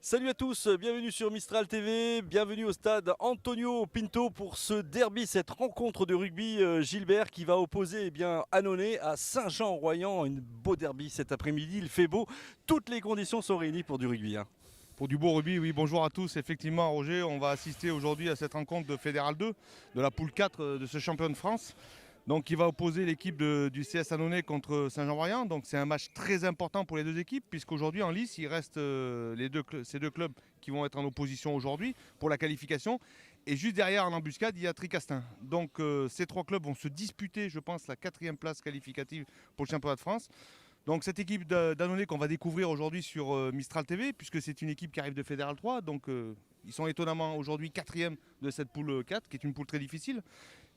Salut à tous, bienvenue sur Mistral TV, bienvenue au stade Antonio Pinto pour ce derby, cette rencontre de rugby Gilbert qui va opposer Annonay à Saint-Jean-Royan. Un beau derby cet après-midi, il fait beau, toutes les conditions sont réunies pour du rugby. Pour du beau rugby, oui, bonjour à tous. Effectivement, Roger, on va assister aujourd'hui à cette rencontre de Fédéral 2, de la poule 4 de ce champion de France. Donc, qui va opposer l'équipe du CS Annonay contre Saint-Jean-Royan. Donc, c'est un match très important pour les deux équipes, puisqu'aujourd'hui, en lice, il reste ces deux clubs qui vont être en opposition aujourd'hui pour la qualification. Et juste derrière, en embuscade, il y a Tricastin. Donc, ces trois clubs vont se disputer, je pense, la 4e place qualificative pour le championnat de France. Donc cette équipe d'Annonay qu'on va découvrir aujourd'hui sur Mistral TV, puisque c'est une équipe qui arrive de Fédéral 3, donc ils sont étonnamment aujourd'hui 4e de cette poule 4, qui est une poule très difficile.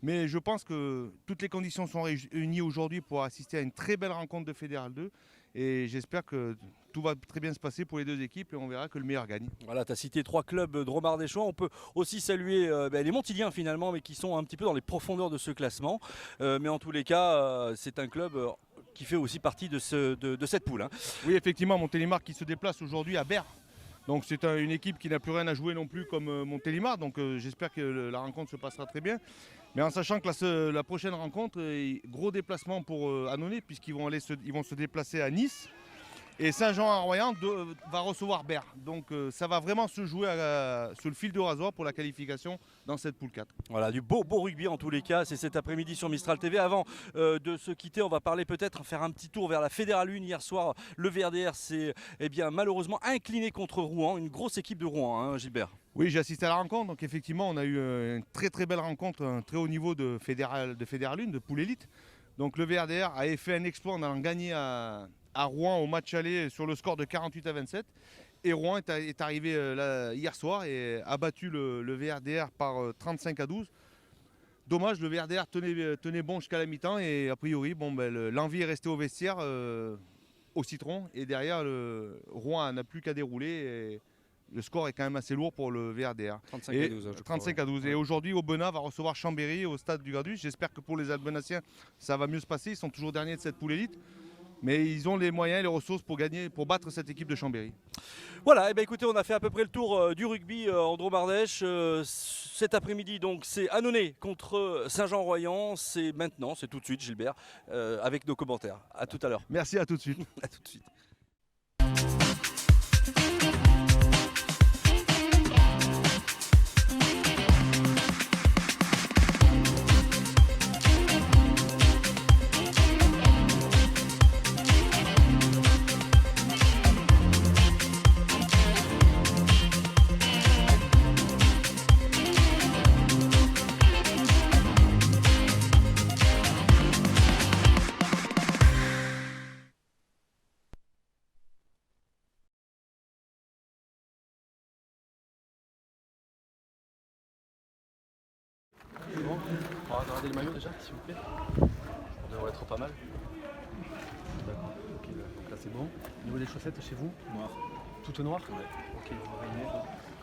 Mais je pense que toutes les conditions sont réunies aujourd'hui pour assister à une très belle rencontre de Fédéral 2. Et j'espère que tout va très bien se passer pour les deux équipes et on verra que le meilleur gagne. Voilà, tu as cité 3 clubs de Romard-des-Champs. On peut aussi saluer les Montiliens finalement, mais qui sont un petit peu dans les profondeurs de ce classement. Mais en tous les cas, c'est un club qui fait aussi partie de cette poule. Oui, effectivement, Montélimar qui se déplace aujourd'hui à Berre. Donc c'est une équipe qui n'a plus rien à jouer non plus comme Montélimar. Donc j'espère que la rencontre se passera très bien. Mais en sachant que la prochaine rencontre, gros déplacement pour Annonay, puisqu'ils vont se déplacer à Nice. Et Saint-Jean-Royan va recevoir Berre. Donc ça va vraiment se jouer sur le fil de rasoir pour la qualification dans cette poule 4. Voilà, du beau rugby en tous les cas. C'est cet après-midi sur Mistral TV. Avant de se quitter, on va parler faire un petit tour vers la Fédérale 1. Hier soir, le VRDR s'est malheureusement incliné contre Rouen. Une grosse équipe de Rouen, Gilbert. Oui, j'ai assisté à la rencontre. Donc effectivement, on a eu une très belle rencontre, un très haut niveau de Fédéral 1, de poule élite. Donc le VRDR avait fait un exploit en allant gagner à Rouen au match aller sur le score de 48-27. Et Rouen est arrivé hier soir et a battu le VRDR par 35-12. Dommage, le VRDR tenait bon jusqu'à la mi-temps et a priori l'envie est restée au vestiaire au citron. Et derrière, Rouen n'a plus qu'à dérouler. Et le score est quand même assez lourd pour le VRDR. 35-12. Et aujourd'hui, Aubenas va recevoir Chambéry au stade du Gradus. J'espère que pour les Albenaciens, ça va mieux se passer. Ils sont toujours derniers de cette poule élite. Mais ils ont les moyens et les ressources pour battre cette équipe de Chambéry. Voilà, écoutez, on a fait à peu près le tour du rugby en Dromardèche. Cet après-midi, donc, c'est Annonay contre Saint-Jean-Royan. C'est maintenant, c'est tout de suite, Gilbert, avec nos commentaires. À tout à l'heure. Merci, à tout de suite. À tout de suite. C'est bon. On va regarder le maillot déjà, s'il vous plaît. On devrait être pas mal. D'accord. Ok, donc là c'est bon. Au niveau des chaussettes chez vous, noir. Toutes noires. Ouais. Ok, on va réunir.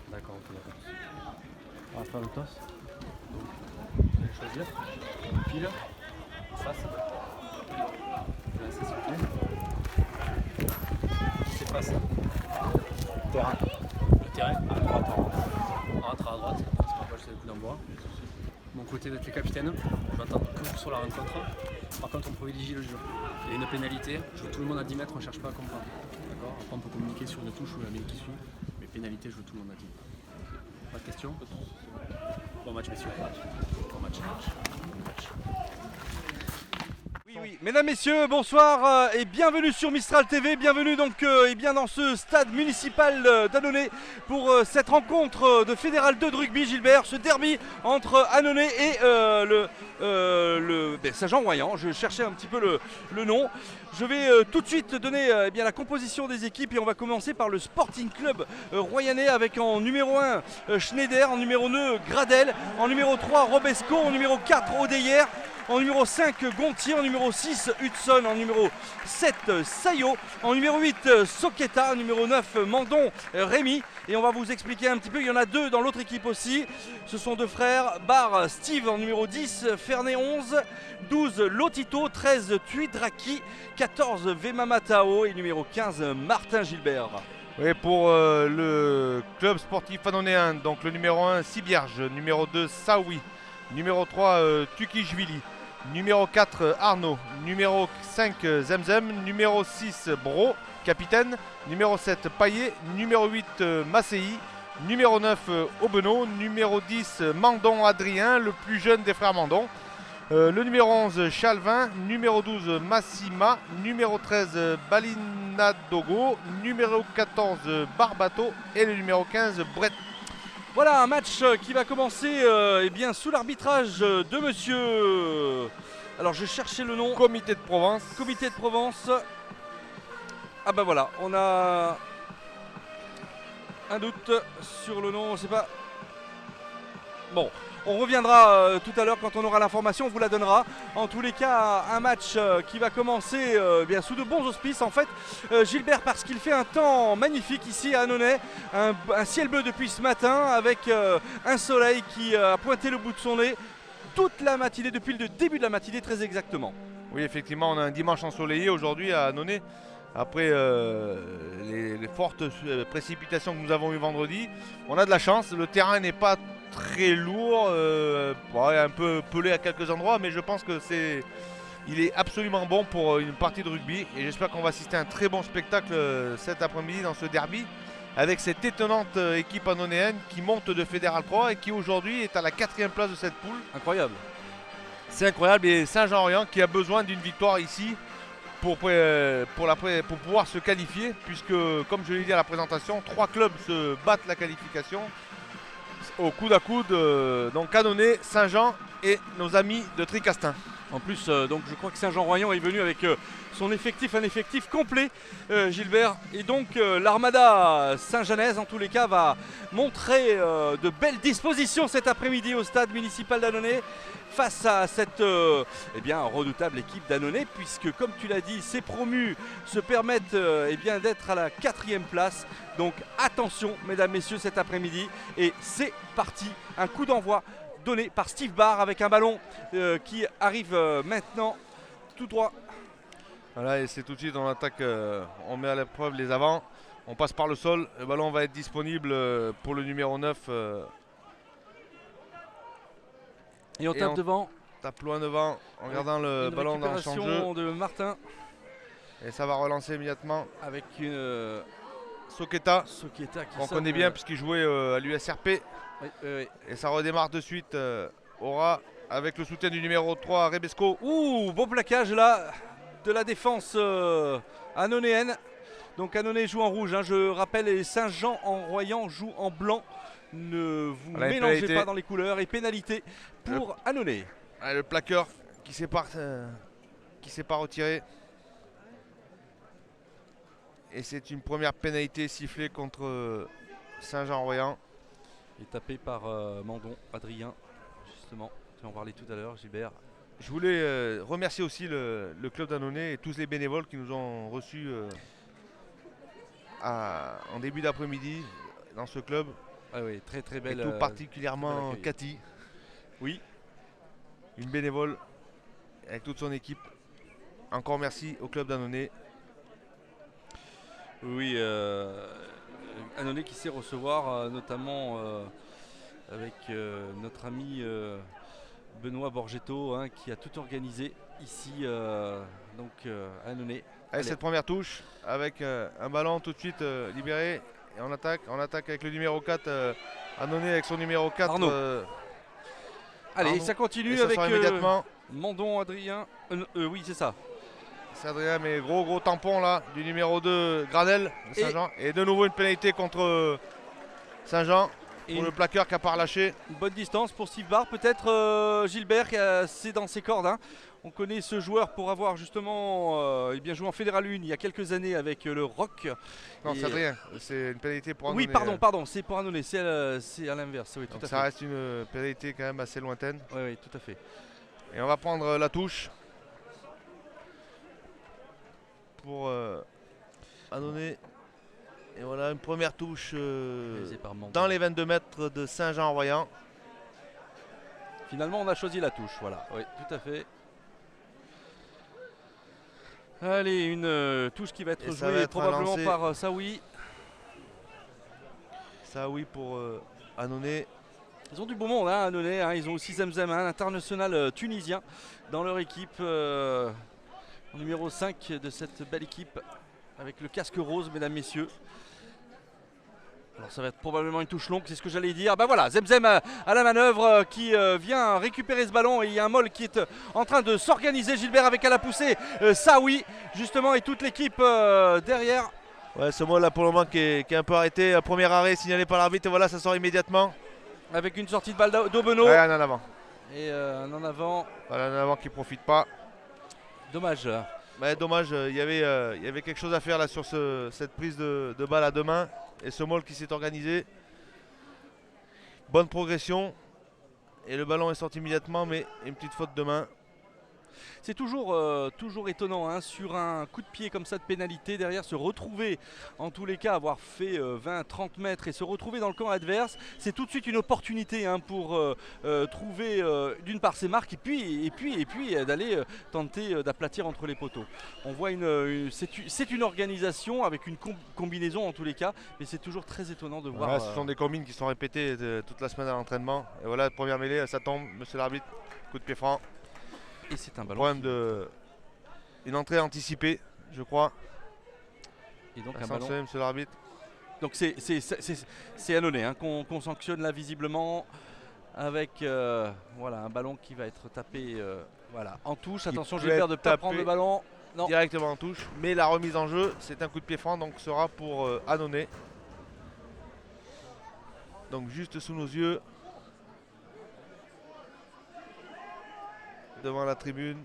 D'accord, ok, d'accord. On va faire le toss. Donc, vous allez choisir. Pile. Face. Là, s'il vous plaît. C'est face. Terrain. Le terrain. À droite. On rentre à droite. On se rapproche des coups d'envoi. Mon côté d'être le capitaine, je m'attends que sur la rencontre. Par contre, on privilégie le jeu. Il y a une pénalité, je veux tout le monde à 10 mètres, on ne cherche pas à comprendre. D'accord. Après, on peut communiquer sur une touche ou la ligne qui suit, mais pénalité, je veux tout le monde à 10 mètres. Pas de questions? Bon match, messieurs. Bon match. Oui, mesdames, messieurs, bonsoir et bienvenue sur Mistral TV, bienvenue donc dans ce stade municipal d'Annonay pour cette rencontre de Fédéral 2 de rugby, Gilbert, ce derby entre Annonay et Saint-Jean-Royan. Je cherchais un petit peu le nom. Je vais tout de suite donner la composition des équipes et on va commencer par le Sporting Club royanais avec en numéro 1 Schneider, en numéro 2 Gradel, en numéro 3 Robesco, en numéro 4 Odeyer, en numéro 5 Gontier, en numéro 6 Hudson, en numéro 7 Sayo, en numéro 8 Soqueta, en numéro 9 Mandon Rémi. Et on va vous expliquer un petit peu, il y en a 2 dans l'autre équipe aussi. Ce sont 2 frères, Bar Steve en numéro 10, Fernet 11, 12 Lotito, 13 Tuidraki, 14 Vema Matao et numéro 15 Martin Gilbert. Oui, pour le club sportif anonéen, donc le numéro 1 Sibierge, numéro 2 Saoui, numéro 3 Tukishvili, numéro 4 Arnaud, numéro 5 Zemzem, numéro 6 Bro, capitaine, numéro 7 Payet, numéro 8 Massei, numéro 9 Aubenot, numéro 10 Mandon Adrien, le plus jeune des frères Mandon. Le numéro 11 Chalvin, numéro 12 Massima, numéro 13 Balinadogo, numéro 14 Barbato et le numéro 15 Brett. Voilà un match qui va commencer eh bien, sous l'arbitrage de monsieur. Alors je cherchais le nom. Comité de Provence. Comité de Provence. Ah bah voilà, on a un doute sur le nom, on sait pas. Bon, on reviendra tout à l'heure quand on aura l'information, on vous la donnera. En tous les cas, un match qui va commencer bien sous de bons auspices en fait. Gilbert, parce qu'il fait un temps magnifique ici à Annonay, un ciel bleu depuis ce matin avec un soleil qui a pointé le bout de son nez toute la matinée, depuis le début de la matinée très exactement. Oui, effectivement, on a un dimanche ensoleillé aujourd'hui à Annonay. Après les fortes précipitations que nous avons eues vendredi, on a de la chance. Le terrain n'est pas très lourd, un peu pelé à quelques endroits, mais je pense que il est absolument bon pour une partie de rugby. Et j'espère qu'on va assister à un très bon spectacle cet après-midi dans ce derby, avec cette étonnante équipe annonayenne qui monte de Fédéral 3 et qui aujourd'hui est à la 4e place de cette poule. Incroyable. C'est incroyable, et Saint-Jean-Orient qui a besoin d'une victoire ici pour pouvoir se qualifier, puisque comme je l'ai dit à la présentation, 3 clubs se battent la qualification au coude à coude, donc Annonay, Saint-Jean et nos amis de Tricastin. En plus, donc je crois que Saint-Jean-Royan est venu avec son effectif, un effectif complet, Gilbert. Et donc l'armada Saint-Jeannaise, en tous les cas, va montrer de belles dispositions cet après-midi au stade municipal d'Annonay face à cette redoutable équipe d'Annonay, puisque comme tu l'as dit, ces promus se permettent d'être à la 4e place. Donc attention, mesdames, messieurs, cet après-midi. Et c'est parti, un coup d'envoi donné par Steve Barr avec un ballon qui arrive maintenant tout droit. Voilà, et c'est tout de suite, on attaque, on met à l'épreuve les avants, on passe par le sol, le ballon va être disponible pour le numéro 9. Et on tape devant. Tape loin devant en gardant le ballon dans le champ de jeu. De Martin. Et ça va relancer immédiatement avec une Soketa qu'on connaît bien puisqu'il jouait à l'USRP. Oui. Et ça redémarre de suite. Aura avec le soutien du numéro 3 Rebesco. Ouh, beau plaquage là de la défense annonayenne. Donc Annonay joue en rouge, hein. Je rappelle, les Saint-Jean-en-Royan jouent en blanc. Ne vous mélangez pas dans les couleurs. Et pénalité pour Annonay. Le plaqueur qui s'est pas retiré. Et c'est une première pénalité sifflée contre Saint-Jean-Royan. Et tapé par Mandon Adrien, justement. Tu en parlais tout à l'heure, Gilbert. Je voulais remercier aussi le club d'Annonay et tous les bénévoles qui nous ont reçus en début d'après-midi dans ce club. Ah oui, très très belle. Et tout particulièrement Cathy. Oui. Une bénévole avec toute son équipe. Encore merci au club d'Annonay. Oui, Annonay qui sait recevoir, notamment avec notre ami Benoît Borgetto, hein, qui a tout organisé ici à Annonay. Allez, cette première touche avec un ballon tout de suite libéré. Et on attaque avec le numéro 4, Annonay avec son numéro 4. Arnaud. Allez, Arnaud. ça continue et ça avec immédiatement. Mandon Adrien. Oui, c'est ça. C'est Adrien, mais gros tampon là du numéro 2 Granel de Saint-Jean. Et de nouveau une pénalité contre Saint-Jean pour le plaqueur qui a pas relâché. Une bonne distance pour Steve Barr, peut-être Gilbert, c'est dans ses cordes. Hein. On connaît ce joueur pour avoir justement joué en Fédéral 1 il y a quelques années avec le Rock. Non, c'est Adrien, c'est une pénalité pour Annonay. Oui, pardon, c'est pour Annonay, c'est à l'inverse. Oui, tout à ça fait. reste une pénalité quand même assez lointaine. Oui, tout à fait. Et on va prendre la touche pour Annonay. Et voilà une première touche dans les 22 mètres de Saint-Jean-en-Royan. Finalement, on a choisi la touche, voilà. Oui, tout à fait. Allez, une touche qui va être jouée probablement par Saoui. Ça oui pour Annonay. Ils ont du beau monde, hein, à Annonay, hein. Ils ont aussi Zemzem, hein, international tunisien dans leur équipe. Numéro 5 de cette belle équipe avec le casque rose, mesdames, messieurs. Alors ça va être probablement une touche longue, c'est ce que j'allais dire. Ben voilà, Zemzem à la manœuvre qui vient récupérer ce ballon et il y a un Moll qui est en train de s'organiser. Gilbert avec à la poussée Saoui justement et toute l'équipe derrière. Ouais, ce Moll là pour le moment qui est un peu arrêté. Premier arrêt signalé par l'arbitre et voilà, ça sort immédiatement. Avec une sortie de balle d'Aubeneau. Ouais, un en avant. Et un en avant. Voilà, un en avant qui profite pas. Dommage. Ouais, dommage, il y avait quelque chose à faire là sur cette prise de balle à deux mains. Et ce Moll qui s'est organisé. Bonne progression. Et le ballon est sorti immédiatement, mais une petite faute de main. C'est toujours étonnant, hein, sur un coup de pied comme ça de pénalité, derrière se retrouver, en tous les cas avoir fait 20-30 mètres et se retrouver dans le camp adverse, c'est tout de suite une opportunité, hein, pour trouver d'une part ses marques et puis d'aller tenter d'aplatir entre les poteaux. On voit c'est une organisation avec une combinaison en tous les cas, mais c'est toujours très étonnant de voir. Ouais, ce sont des combines qui sont répétées toute la semaine à l'entraînement. Et voilà, première mêlée, ça tombe, monsieur l'arbitre, coup de pied franc. Et c'est un ballon. Problème une entrée anticipée, je crois. Et donc un ballon. Monsieur l'arbitre. Donc c'est Annonay, hein, qu'on sanctionne là visiblement avec voilà, un ballon qui va être tapé voilà, en touche. Attention Gilbert de ne pas prendre le ballon. Non. Directement en touche. Mais la remise en jeu, c'est un coup de pied franc, donc sera pour Annonay. Donc juste sous nos yeux. Devant la tribune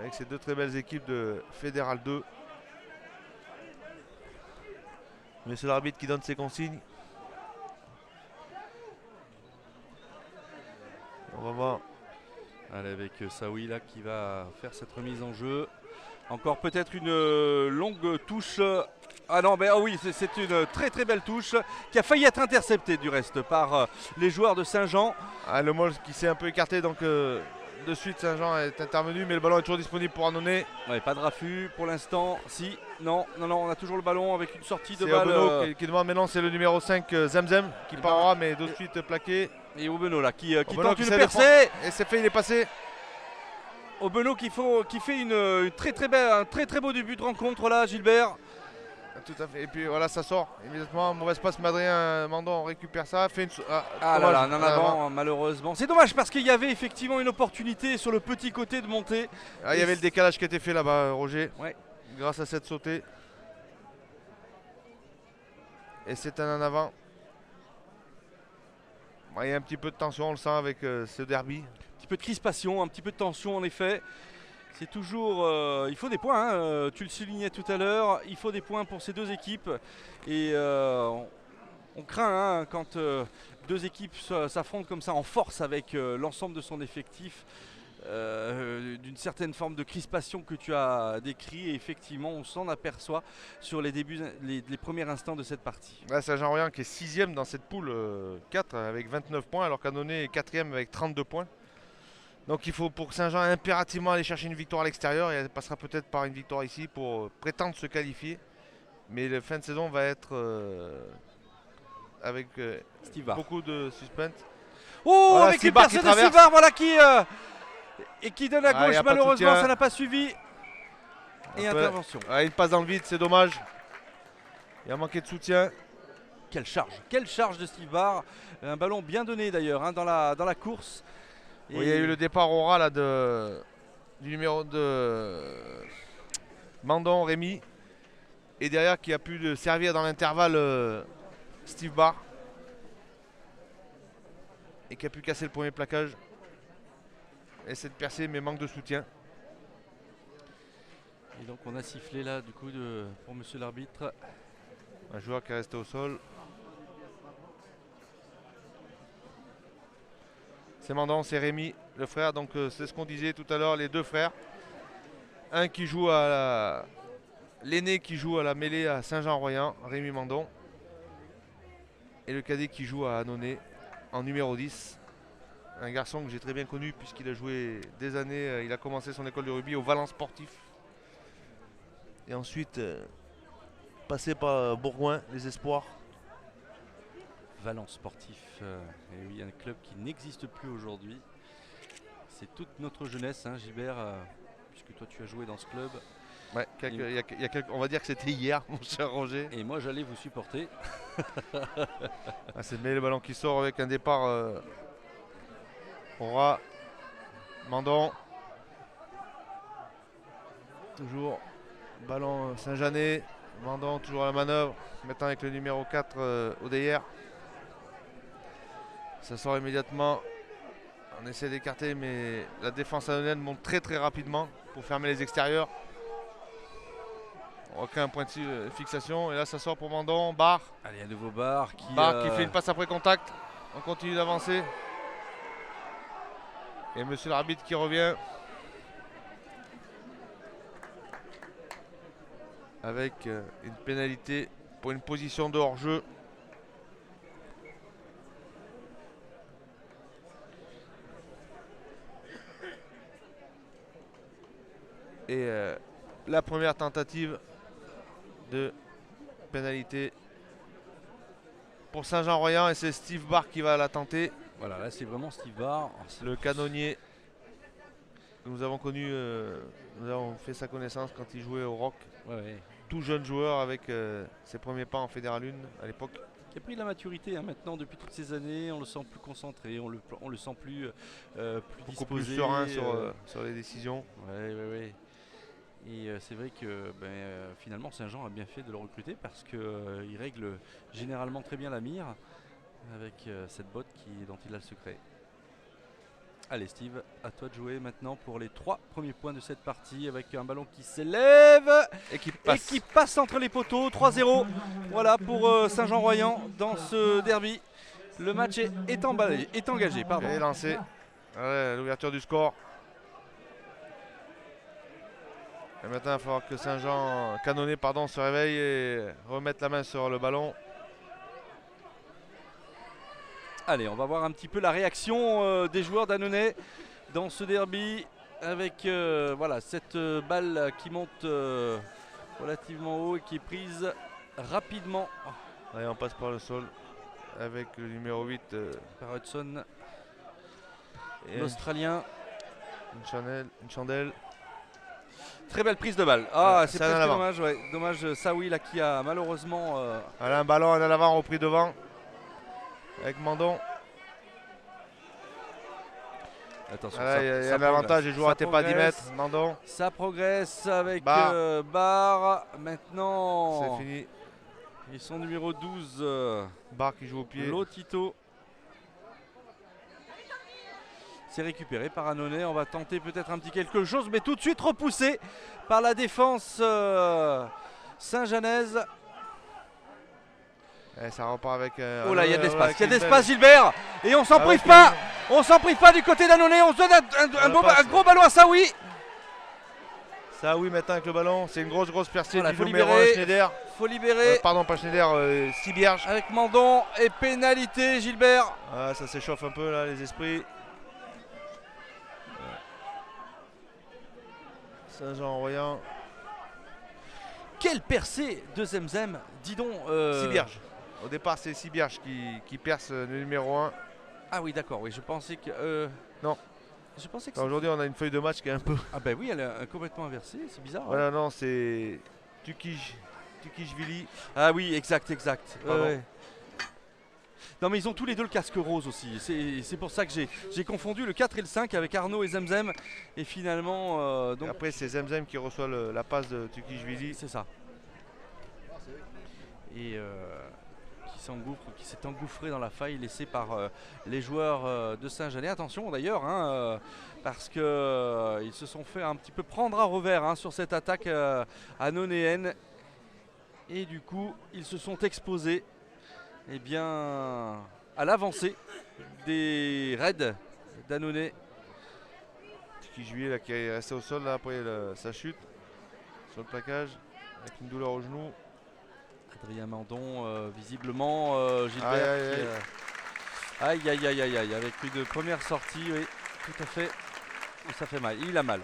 avec ces deux très belles équipes de Fédéral 2. Monsieur l'arbitre qui donne ses consignes. On va voir. Allez, avec Saoui là qui va faire cette remise en jeu. Encore peut-être une longue touche. Ah non, mais oh oui, c'est une très très belle touche qui a failli être interceptée du reste par les joueurs de Saint-Jean. Ah, le Moll qui s'est un peu écarté, donc de suite Saint-Jean est intervenu, mais le ballon est toujours disponible pour Annonay. Ouais, pas de raffut pour l'instant. Si, non, on a toujours le ballon avec une sortie de c'est balle. Aubeneau qui demande maintenant, c'est le numéro 5 Zemzem qui parera, mais de suite plaqué. Et Aubeneau là qui Aubeneau tente une percée. Et c'est fait, il est passé. Aubeneau qui fait un très très beau début de rencontre là, Gilbert. Tout à fait. Et puis voilà, ça sort immédiatement. Mauvaise passe, Adrien Mandon récupère ça. Fait là là, en avant, malheureusement. C'est dommage parce qu'il y avait effectivement une opportunité sur le petit côté de monter. Ah, il y avait le décalage qui a été fait là-bas, Roger. Ouais. Grâce à cette sautée. Et c'est un en avant. Il y a un petit peu de tension, on le sent avec ce derby. Un petit peu de crispation, un petit peu de tension en effet. C'est toujours, il faut des points, hein, tu le soulignais tout à l'heure, il faut des points pour ces deux équipes. Et on craint, hein, quand deux équipes s'affrontent comme ça en force avec l'ensemble de son effectif, d'une certaine forme de crispation que tu as décrit. Et effectivement, on s'en aperçoit sur les premiers instants de cette partie. Ouais, Saint-Jean-Royan qui est 6e dans cette poule 4 avec 29 points, alors qu'Annonay est 4e avec 32 points. Donc il faut pour Saint-Jean impérativement aller chercher une victoire à l'extérieur et elle passera peut-être par une victoire ici pour prétendre se qualifier. Mais la fin de saison va être avec beaucoup de suspense. Oh, voilà, avec une personne de Sivard, voilà qui donne à gauche, malheureusement ça n'a pas suivi. Et intervention. Il passe dans le vide, c'est dommage. Il a manqué de soutien. Quelle charge de Sivard. Un ballon bien donné d'ailleurs, hein, dans la course. Oui, il y a eu le départ au ras là, du numéro de Mandon, Rémi. Et derrière qui a pu servir dans l'intervalle Steve Barr. Et qui a pu casser le premier plaquage. Et cette percée mais manque de soutien. Et donc on a sifflé là du coup pour monsieur l'arbitre. Un joueur qui est resté au sol. C'est Mandon, c'est Rémi, le frère. Donc c'est ce qu'on disait tout à l'heure, les deux frères. Un qui joue l'aîné qui joue à la mêlée à Saint-Jean-Royan, Rémi Mandon. Et le cadet qui joue à Annonay en numéro 10. Un garçon que j'ai très bien connu puisqu'il a joué des années. Il a commencé son école de rugby au Valence Sportif. Et ensuite passé par Bourgoin, les Espoirs. Valence Sportif, et oui, un club qui n'existe plus aujourd'hui. C'est toute notre jeunesse, hein, Gilbert, puisque toi tu as joué dans ce club. Ouais, on va dire que c'était hier, mon cher Roger. Et moi j'allais vous supporter. C'est le ballon qui sort avec un départ. Aura Mandon. Toujours ballon Saint-Jeanais. Mandon toujours à la manœuvre. Maintenant avec le numéro 4 Odeyer. Ça sort immédiatement. On essaie d'écarter, mais la défense annonienne monte très très rapidement pour fermer les extérieurs. On recrée un point de fixation et là ça sort pour Mandon. Barre. Allez, à nouveau Barre qui Fait une passe après contact. On continue d'avancer. Et monsieur l'arbitre qui revient. Avec une pénalité pour une position de hors-jeu. Et la première tentative de pénalité pour Saint-Jean-Royan, et c'est Steve Barr qui va la tenter. Voilà, là c'est vraiment Steve Barr. Le canonnier. Nous avons connu, nous avons fait sa connaissance quand il jouait au Rock. Ouais. Tout jeune joueur avec ses premiers pas en Fédéral 1 à l'époque. Qui a pris de la maturité, hein, maintenant depuis toutes ces années, on le sent plus concentré, on le sent plus Beaucoup disposé, plus serein sur les décisions. Ouais. Et c'est vrai que finalement Saint-Jean a bien fait de le recruter parce qu'il règle généralement très bien la mire avec cette botte dont il a le secret. Allez Steve, à toi de jouer maintenant pour les 3 premiers points de cette partie avec un ballon qui s'élève Et qui passe entre les poteaux. 3-0, voilà pour Saint-Jean-Royan dans ce derby. Le match est engagé. Pardon. Et lancé. L'ouverture du score. Et maintenant il va falloir que Saint-Jean, canonné pardon, se réveille et remette la main sur le ballon. Allez, on va voir un petit peu la réaction des joueurs d'Annonay dans ce derby avec voilà, cette balle qui monte relativement haut et qui est prise rapidement. Allez, on passe par le sol avec le numéro 8 Par Hudson, et l'Australien. une chandelle. Très belle prise de balle. Ah, c'est Ça presque en avant. dommage. Ouais. Dommage, Saoui là qui a malheureusement. Voilà, un ballon en avant repris devant avec Mandon. Attention, Voilà, il y a un avantage, les joueurs n'étaient pas 10 mètres. Mandon, Ça progresse avec Barre. Barre. Maintenant, c'est fini. ils sont numéro 12. Barre qui joue au pied. Lotito. C'est récupéré par Annonay. On va tenter peut-être un petit quelque chose, mais tout de suite repoussé par la défense Saint-Jeanaise. Et ça repart avec. Oh là, il y a de l'espace. avec Il y a de une l'espace, Gilbert. Et on s'en prive avec pas. On s'en prive pas du côté d'Annonay. On se donne un gros ballon à Saoui. Ça, oui, maintenant avec le ballon. C'est une grosse percée Voilà, du faut numéro libérer. 1 Schneider. Faut libérer. Pardon, pas Schneider, Sibierge. Avec Mandon et pénalité, Gilbert. Ah, ça s'échauffe un peu là, les esprits. Saint-Jean-Royan. Quelle percée de Zemzem. Dis donc. Sibierge. Au départ, c'est Sibierge qui perce le numéro 1. Ah oui, d'accord. Oui, je pensais que. Non. Je pensais que. Aujourd'hui, on a une feuille de match qui est un peu. Ah ben oui, elle est complètement inversée. C'est bizarre. Voilà, non, c'est Tukijvili. Ah oui, exact. Pardon. Ouais. Non mais ils ont tous les deux le casque rose aussi. C'est pour ça que j'ai confondu le 4 et le 5 avec Arnaud et Zemzem. Et finalement, Et donc après, c'est Zemzem qui reçoit la passe de Tukijvili. c'est ça. Et qui s'est engouffré dans la faille laissée par les joueurs de Saint-Jeanais. Attention d'ailleurs, hein, parce qu'ils se sont fait un petit peu prendre à revers hein, sur cette attaque annonéenne. Et du coup, ils se sont exposés à l'avancée des Reds d'Annonay. Tukijvili là, qui est resté au sol là, après sa chute sur le plaquage avec une douleur au genou. Adrien Mandon, visiblement, Gilbert. Aïe, avec une première sortie, oui, tout à fait. Et ça fait mal, il a mal.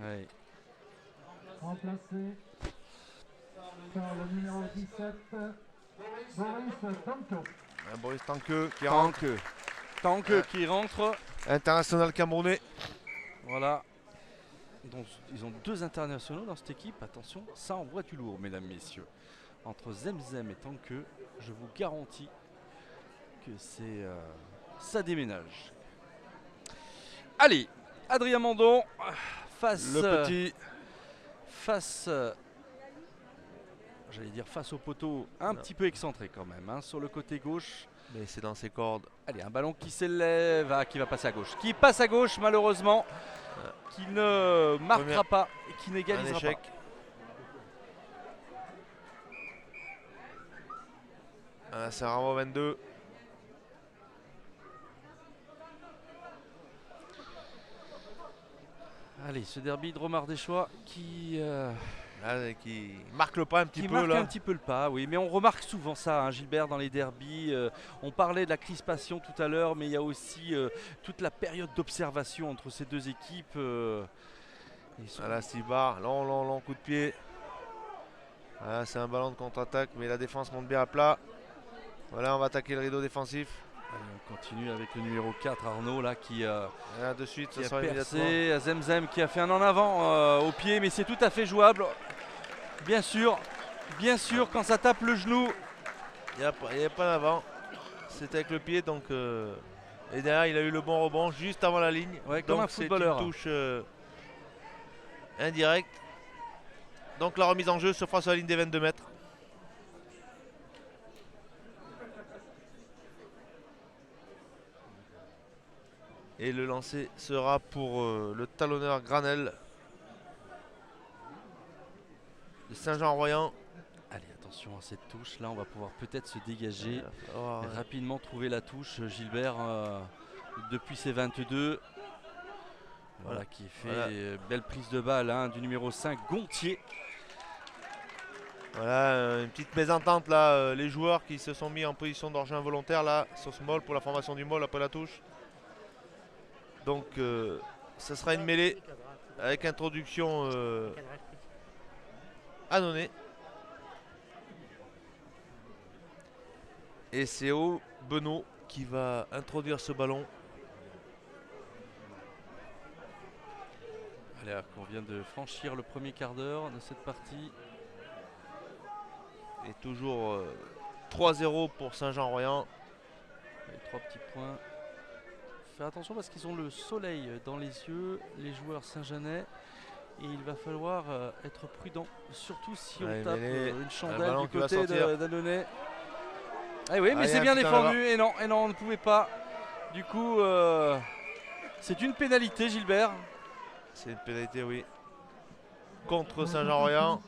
Ouais. Le numéro 17, Boris Tanko. Boris Tanque qui rentre. Tanque qui rentre. International camerounais. Voilà. Donc, ils ont 2 internationaux dans cette équipe. Attention, ça envoie du lourd, mesdames, messieurs. Entre Zemzem et Tanque, je vous garantis que c'est ça déménage. Allez, Adrien Mandon face Le petit. j'allais dire face au poteau, un petit peu excentré quand même, hein, sur le côté gauche. Mais c'est dans ses cordes. Allez, un ballon qui s'élève, qui va passer à gauche. Qui passe à gauche, malheureusement, qui ne marquera pas et qui Un n'égalisera échec. pas. C'est un renvoi 22. Allez, ce derby de Romardéchois qui Qui marque le pas un petit peu marque là. un petit peu le pas, oui. Mais on remarque souvent ça, hein, Gilbert, dans les derbys. On parlait de la crispation tout à l'heure, mais il y a aussi toute la période d'observation entre ces deux équipes. Voilà, Stibar, long coup de pied. Voilà, c'est un ballon de contre-attaque, mais la défense monte bien à plat. Voilà, on va attaquer le rideau défensif. Allez, on continue avec le numéro 4, Arnaud, là, qui Là, de suite, ça a sera immédiatement. percé. Zemzem qui a fait un en avant au pied, mais c'est tout à fait jouable. Bien sûr, quand ça tape le genou. Il n'y a pas d'avant. C'était avec le pied, donc. Et derrière, il a eu le bon rebond juste avant la ligne. Ouais, comme donc un footballeur. C'est une touche indirecte. Donc la remise en jeu se fera sur la ligne des 22 mètres. Et le lancer sera pour le talonneur Granel de Saint-Jean-Royan. Allez, attention à cette touche. Là, on va pouvoir peut-être se dégager. Il va falloir, Rapidement trouver la touche, Gilbert, depuis ses 22. Voilà, qui fait belle prise de balle, hein, du numéro 5, Gontier. Voilà, une petite mésentente là, les joueurs qui se sont mis en position d'orge involontaire là, sur ce mall pour la formation du mall après la touche. Donc ce sera une mêlée avec introduction Annonay. Et c'est Benoît qui va introduire ce ballon. Allez, on vient de franchir le premier quart d'heure de cette partie. Et toujours 3-0 pour Saint-Jean-Royan. Allez, 3 petits points. Faire attention parce qu'ils ont le soleil dans les yeux, les joueurs Saint-Jeanais. Et il va falloir être prudent, surtout si on tape une chandelle du côté d'Annonay. Ah oui, mais c'est bien défendu. Et non, on ne pouvait pas. Du coup, c'est une pénalité, Gilbert. C'est une pénalité, oui. Contre Saint-Jean-Royan.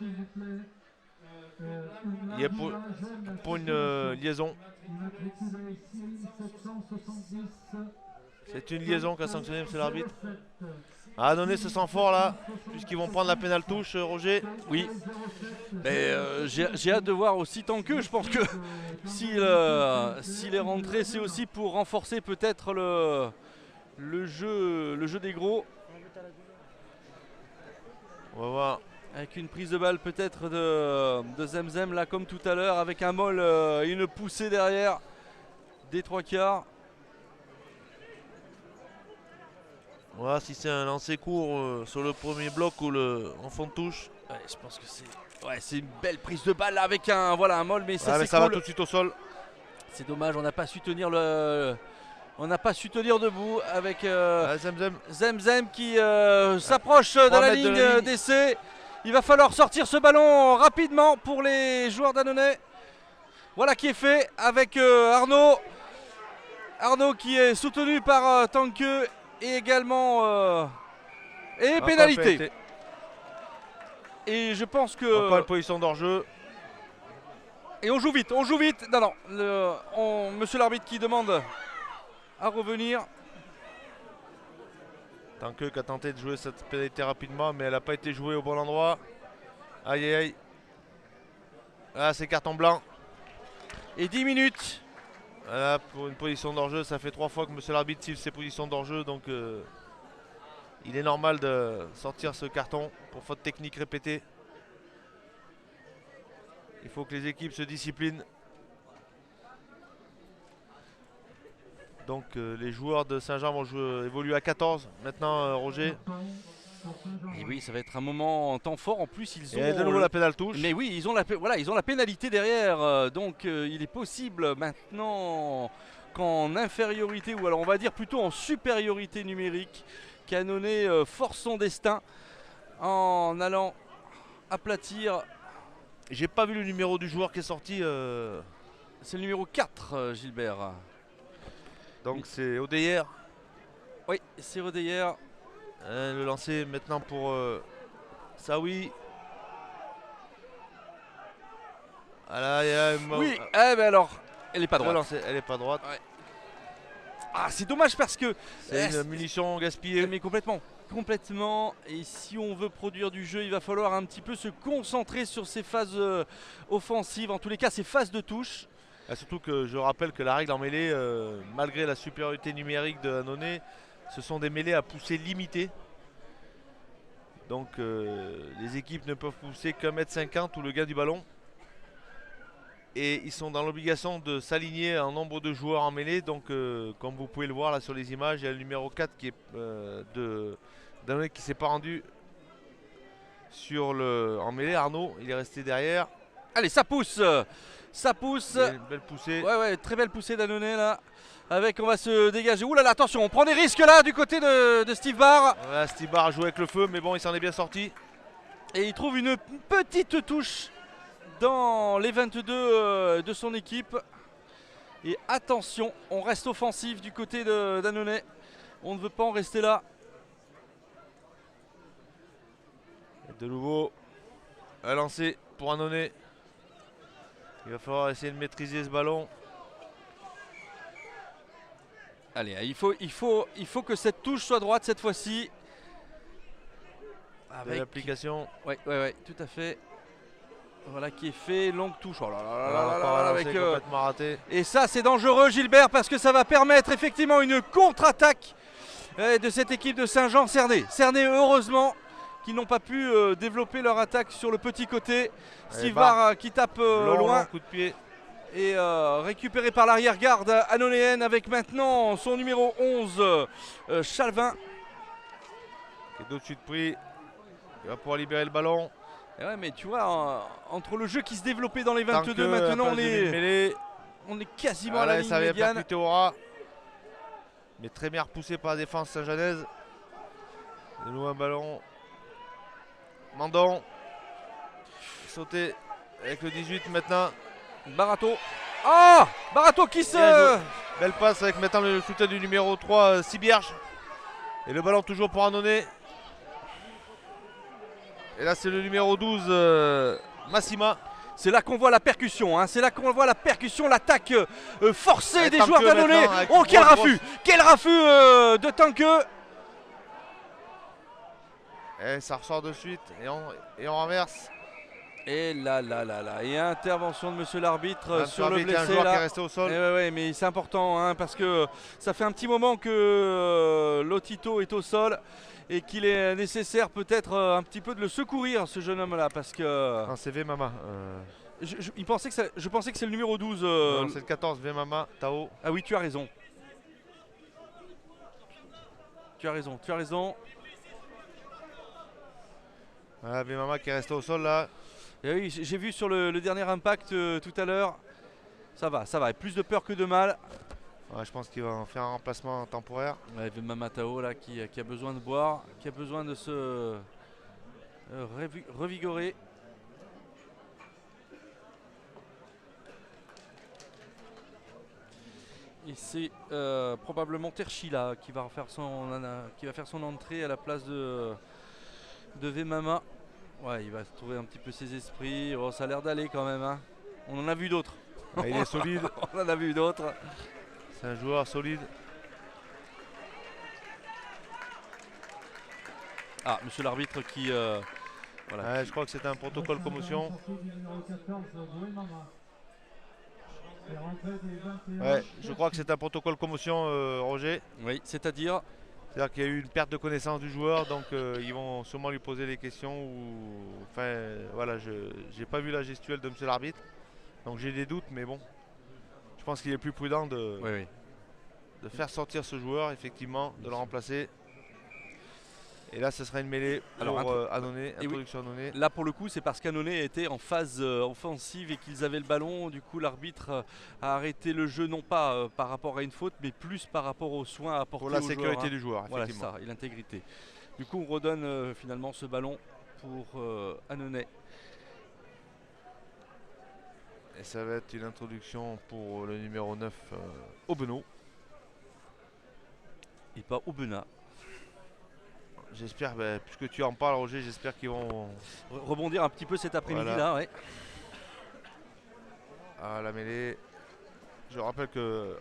Il y a pour une liaison. C'est une liaison qu'a sanctionné M. l'arbitre. Annonay se sent fort là, puisqu'ils vont prendre la pénale touche, Roger. Oui. J'ai hâte de voir aussi Tanque. Je pense que s'il est rentré, c'est aussi pour renforcer peut-être le jeu des gros. On va voir. Avec une prise de balle peut-être de Zemzem là comme tout à l'heure, avec un molle et une poussée derrière des 3/4. On va voir si c'est un lancer court sur le premier bloc ou en fond de touche. Ouais, je pense que c'est une belle prise de balle là, avec un molle, mais ça mais c'est ça cool. va tout de suite au sol. C'est dommage, on n'a pas su tenir debout avec Zemzem qui s'approche de la ligne d'essai. Il va falloir sortir ce ballon rapidement pour les joueurs d'Annonay. Voilà qui est fait avec Arnaud. Arnaud qui est soutenu par Tanque et également pénalité. Et je pense que... Encore une position d'hors-jeu. Et on joue vite. Non, monsieur l'arbitre qui demande à revenir. Tanque qui a tenté de jouer cette pénalité rapidement, mais elle n'a pas été jouée au bon endroit. Aïe aïe aïe. Là c'est carton blanc. Et 10 minutes. Voilà, pour une position d'hors-jeu, ça fait 3 fois que monsieur l'arbitre siffle ses positions d'hors-jeu, donc il est normal de sortir ce carton pour faute technique répétée. Il faut que les équipes se disciplinent. Donc les joueurs de Saint-Jean vont évoluer à 14 maintenant, Roger. Et oui, ça va être un moment en temps fort. En plus, ils ont Et de nouveau la pédale touche. Mais oui, ils ont la pénalité derrière. Donc il est possible maintenant qu'en infériorité, ou alors on va dire plutôt en supériorité numérique, Annonay force son destin en allant aplatir. J'ai pas vu le numéro du joueur qui est sorti. C'est le numéro 4, Gilbert. Donc c'est Odeyer. Oui, c'est Odeyer. Le lancer maintenant pour Saoui. Voilà, Oui, eh ben alors, elle est pas droite. Elle est pas droite. Ouais. Ah, c'est dommage parce que c'est une munition gaspillée. Mais complètement. Et si on veut produire du jeu, il va falloir un petit peu se concentrer sur ces phases offensives, en tous les cas ces phases de touche. Et surtout que je rappelle que la règle en mêlée, malgré la supériorité numérique de Annonay, ce sont des mêlées à pousser limitées. Donc les équipes ne peuvent pousser qu'un mètre 50 ou le gain du ballon. Et ils sont dans l'obligation de s'aligner en nombre de joueurs en mêlée. Donc comme vous pouvez le voir là sur les images, il y a le numéro 4 qui est d'Annonay qui ne s'est pas rendu en mêlée. Arnaud, il est resté derrière. Allez, ça pousse. Ça pousse. Une belle poussée. Ouais, très belle poussée d'Annonay là. Avec, on va se dégager. Ouh là là, attention, on prend des risques là du côté de Steve Barr. Voilà, Steve Barr joue avec le feu, mais bon, il s'en est bien sorti. Et il trouve une petite touche dans les 22 de son équipe. Et attention, on reste offensif du côté d'Annonay. On ne veut pas en rester là. Et de nouveau, un lancer pour Annonay. Il va falloir essayer de maîtriser ce ballon. Allez, il faut que cette touche soit droite cette fois-ci. Avec l'application. Ouais, tout à fait. Voilà qui est fait, longue touche. Oh là là là là, avec, complètement raté. Et ça c'est dangereux Gilbert parce que ça va permettre effectivement une contre-attaque de cette équipe de Saint-Jean. Cernay heureusement qu'ils n'ont pas pu développer leur attaque sur le petit côté. Steve Barr qui tape loin. Coup de pied. Et récupéré par l'arrière-garde annonayenne avec maintenant son numéro 11, Chalvin. Qui est d'au-dessus de prix. Il va pouvoir libérer le ballon. Et ouais, mais tu vois, entre le jeu qui se développait dans les 22, maintenant on est quasiment à la ligne médiane. Mais très bien repoussé par la défense saint-janaise. De nouveau un ballon. Mandon. Sauté avec le 18 maintenant. Barato. Ah, Barato qui se... Belle passe avec maintenant le soutien du numéro 3, Sibierge. Et le ballon toujours pour Annonay. Et là c'est le numéro 12, Massima. C'est là qu'on voit la percussion, hein. C'est là qu'on voit la percussion, l'attaque forcée des joueurs d'Annonay. Oh, quel raffut de Tanqueux. Et ça ressort de suite et on renverse. Et là, et intervention de monsieur l'arbitre sur le blessé. Un joueur là. Qui est resté au sol. Ouais, mais c'est important hein, parce que ça fait un petit moment que Lotito est au sol et qu'il est nécessaire peut-être un petit peu de le secourir ce jeune homme là parce que... Non, c'est Vemama. Je pensais que c'est le numéro 12. Non, c'est le 14, Vemama, Tao. Ah oui, tu as raison. Tu as raison. Voilà, Vemama qui est resté au sol là. Et oui, j'ai vu sur le dernier impact tout à l'heure. Ça va. Plus de peur que de mal. Ouais, je pense qu'il va en faire un remplacement temporaire. Ouais, Mamatao là qui a besoin de boire, qui a besoin de se revigorer. Et c'est probablement Terchila qui va faire son entrée à la place de Vemama. Ouais, il va trouver un petit peu ses esprits. Oh, ça a l'air d'aller quand même. Hein. On en a vu d'autres. Ah, il est solide. On en a vu d'autres. C'est un joueur solide. Ah, monsieur l'arbitre qui... voilà. Ouais, je crois que c'était un protocole commotion. Ouais, je crois que c'est un protocole commotion, Roger. Oui, c'est-à-dire... C'est-à-dire qu'il y a eu une perte de connaissance du joueur, donc ils vont sûrement lui poser des questions. Enfin, voilà, je n'ai pas vu la gestuelle de monsieur l'arbitre, donc j'ai des doutes, mais bon, je pense qu'il est plus prudent de, Oui, oui. de faire sortir ce joueur, effectivement, de le remplacer. Et là, ce sera une mêlée pour Annonay, oui. introduction Annonay. Là pour le coup c'est parce qu'Annonay était en phase offensive et qu'ils avaient le ballon. Du coup l'arbitre a arrêté le jeu non pas par rapport à une faute mais plus par rapport aux soins apportés Pour la au sécurité joueur, hein. du joueur, Voilà effectivement. ça, et l'intégrité. Du coup on redonne finalement ce ballon pour Annonay. Et ça va être une introduction pour le numéro 9, Aubenaud. Et pas Aubenas. J'espère, puisque tu en parles Roger, j'espère qu'ils vont Rebondir un petit peu cet après-midi Voilà. là, ouais. à la mêlée. Je rappelle que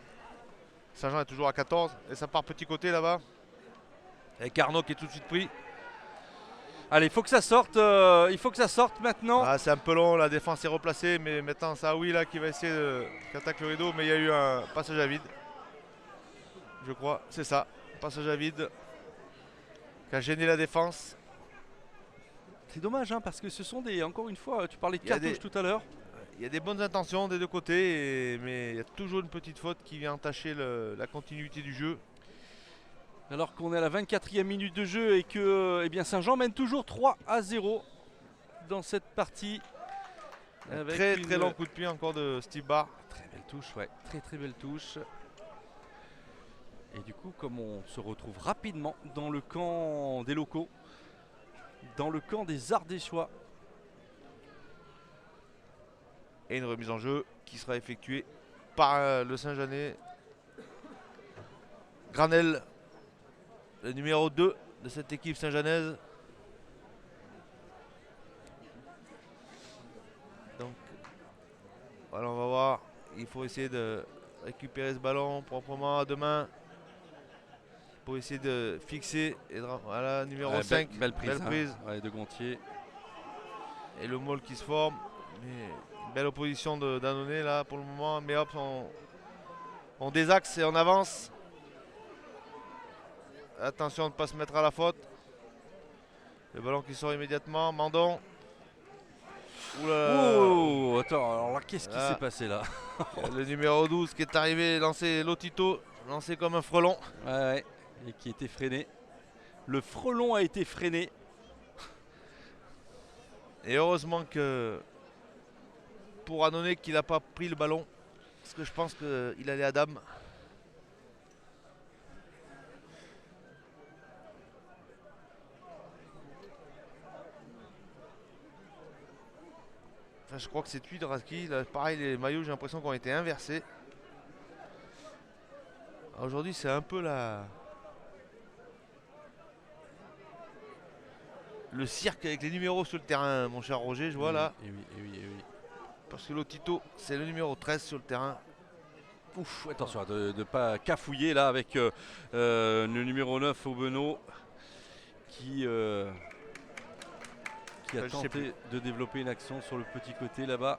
Saint-Jean est toujours à 14 et ça part petit côté là-bas. Avec Arnaud qui est tout de suite pris. Allez, il faut que ça sorte maintenant. Ah, c'est un peu long, la défense est replacée, mais maintenant c'est Aoui là qui va essayer qui attaque le rideau, mais il y a eu un passage à vide. Je crois, c'est ça, passage à vide qui a gêné la défense. C'est dommage hein, parce que ce sont des, encore une fois, tu parlais de Il y a cartouches des- tout à l'heure. Il y a des bonnes intentions des deux côtés, mais il y a toujours une petite faute qui vient entacher la continuité du jeu. Alors qu'on est à la 24e minute de jeu et que Saint-Jean mène toujours 3-0 dans cette partie. Avec Très une très long coup de pied encore de Steve Barr. très belle touche, ouais, très belle touche. Et du coup, comme on se retrouve rapidement dans le camp des locaux, dans le camp des Ardéchois, Et une remise en jeu qui sera effectuée par le Saint-Jeanais. Granel, le numéro 2 de cette équipe saint-jeanaise. Donc voilà, on va voir. Il faut essayer de récupérer ce ballon proprement à deux mains. Pour essayer de fixer. Et voilà, numéro ouais, 5. belle prise, Belle prise. hein, ouais, de Gontier. Et le maul qui se forme. Mais une belle opposition d'Annonay là pour le moment. Mais hop, on désaxe et on avance. Attention de ne pas se mettre à la faute. Le ballon qui sort immédiatement. Mandon. Oula. Oh, attends, alors là, qu'est-ce qui Là. s'est passé là? Le numéro 12 qui est arrivé, lancé Lotito, lancé comme un frelon. Ouais, et qui a été freiné. Le frelon a été freiné. Et heureusement que pour Annonay qu'il n'a pas pris le ballon. Parce que je pense qu'il allait à dame. Enfin, je crois que c'est Tuidraski. Là, pareil, les maillots, j'ai l'impression qu'ils ont été inversés. Aujourd'hui, c'est un peu le cirque avec les numéros sur le terrain, mon cher Roger, je vois là. Et oui, et oui, et oui. Parce que Lotito, c'est le numéro 13 sur le terrain. Ouf, attention de ne pas cafouiller là avec le numéro 9 Aubenaud qui a Je sais tenté de développer une action sur le petit côté là-bas.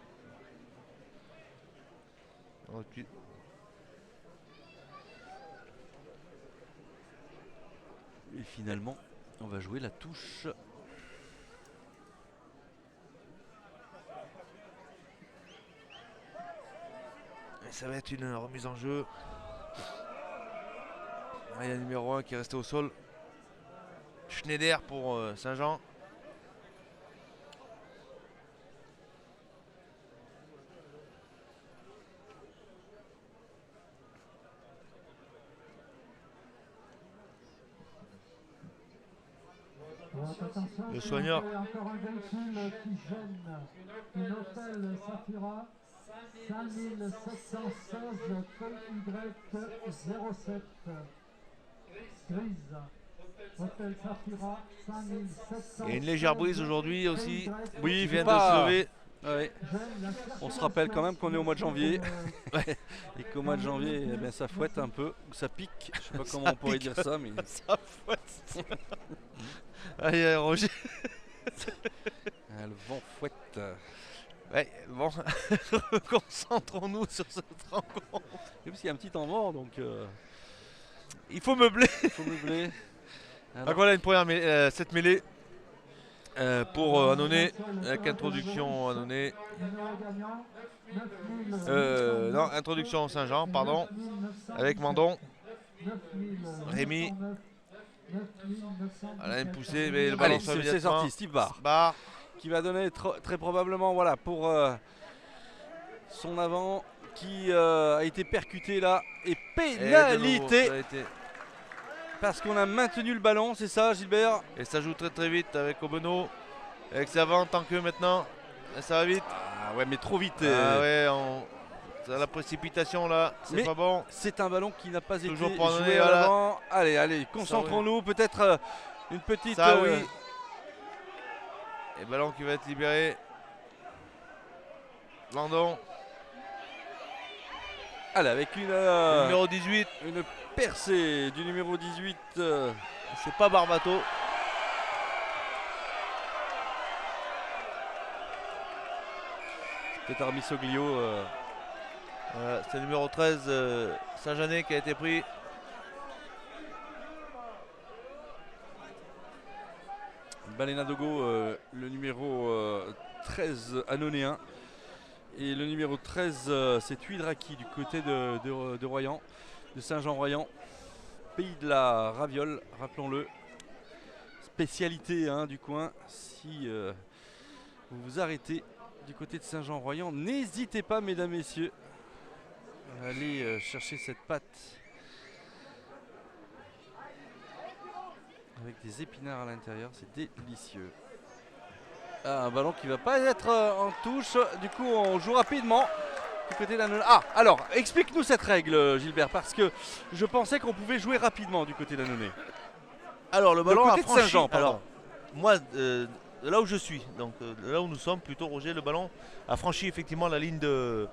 Ok. Et finalement, on va jouer la touche. Et ça va être une remise en jeu. Il y a le numéro 1 qui est resté au sol. Schneider pour Saint-Jean. Le soigneur. Encore un véhicule qui gêne. Une Opel Safira 5716 PY07. Grise. Opel Safira 5716. Il y a une légère brise aujourd'hui aussi. Oui, Qui il vient faut pas- de se lever. Ouais. On se rappelle quand même qu'on est au mois de janvier. Et qu'au mois de janvier, eh bien, ça fouette un peu, ou ça pique. Je sais pas comment on pourrait dire ça, mais Ça fouette. Allez, Roger. le vent fouette. Ouais, bon, concentrons-nous sur cette rencontre. Et puis il y a un petit temps mort, donc Il faut meubler. Il faut meubler. Alors, Donc voilà une première cette mêlée pour Annonay, avec introduction Annonay. Non, introduction Saint-Jean, pardon, avec Mandon, Rémi. Voilà une poussée, mais le ballon allez, sort c'est immédiatement. sorti, Steve Barr, Barre. qui va donner très probablement, voilà, pour son avant, qui a été percuté là, et Et de nouveau, pénalité, ça a été- parce qu'on a maintenu le ballon, c'est ça, Gilbert? Et ça joue très très vite avec Obenot, avec Savant tant que maintenant. Et ça va vite. Ah ouais, mais trop vite. Ah ouais, la précipitation là, c'est Mais- pas bon. C'est un ballon qui n'a pas Toujours été pour joué Annonay, à voilà. l'avant. Allez, concentrons-nous, peut-être une petite... Ça oui. Et ballon qui va être libéré. Landon, Allez, avec numéro 18, une percée du numéro 18. c'est pas Barbato. Peut-être Armisoglio. Voilà, c'est le numéro 13, Saint-Janet qui a été pris. Balena Dogo, le numéro 13 anonéen. Et le numéro 13, c'est Tuidraki du côté de Royan, de Saint-Jean-Royan. Pays de la raviole, rappelons-le. Spécialité hein, du coin. Si vous vous arrêtez du côté de Saint-Jean-Royan, n'hésitez pas, mesdames, messieurs, à aller chercher cette pâte avec des épinards à l'intérieur, c'est délicieux. Ah, un ballon qui va pas être en touche, du coup on joue rapidement du côté d'Annonay. Ah, alors explique-nous cette règle, Gilbert, parce que je pensais qu'on pouvait jouer rapidement du côté d'Annonay. Alors le ballon côté a de franchi. Saint-Jean, pardon. Alors moi, là où je suis, donc là où nous sommes, plutôt Roger, le ballon a franchi effectivement la ligne de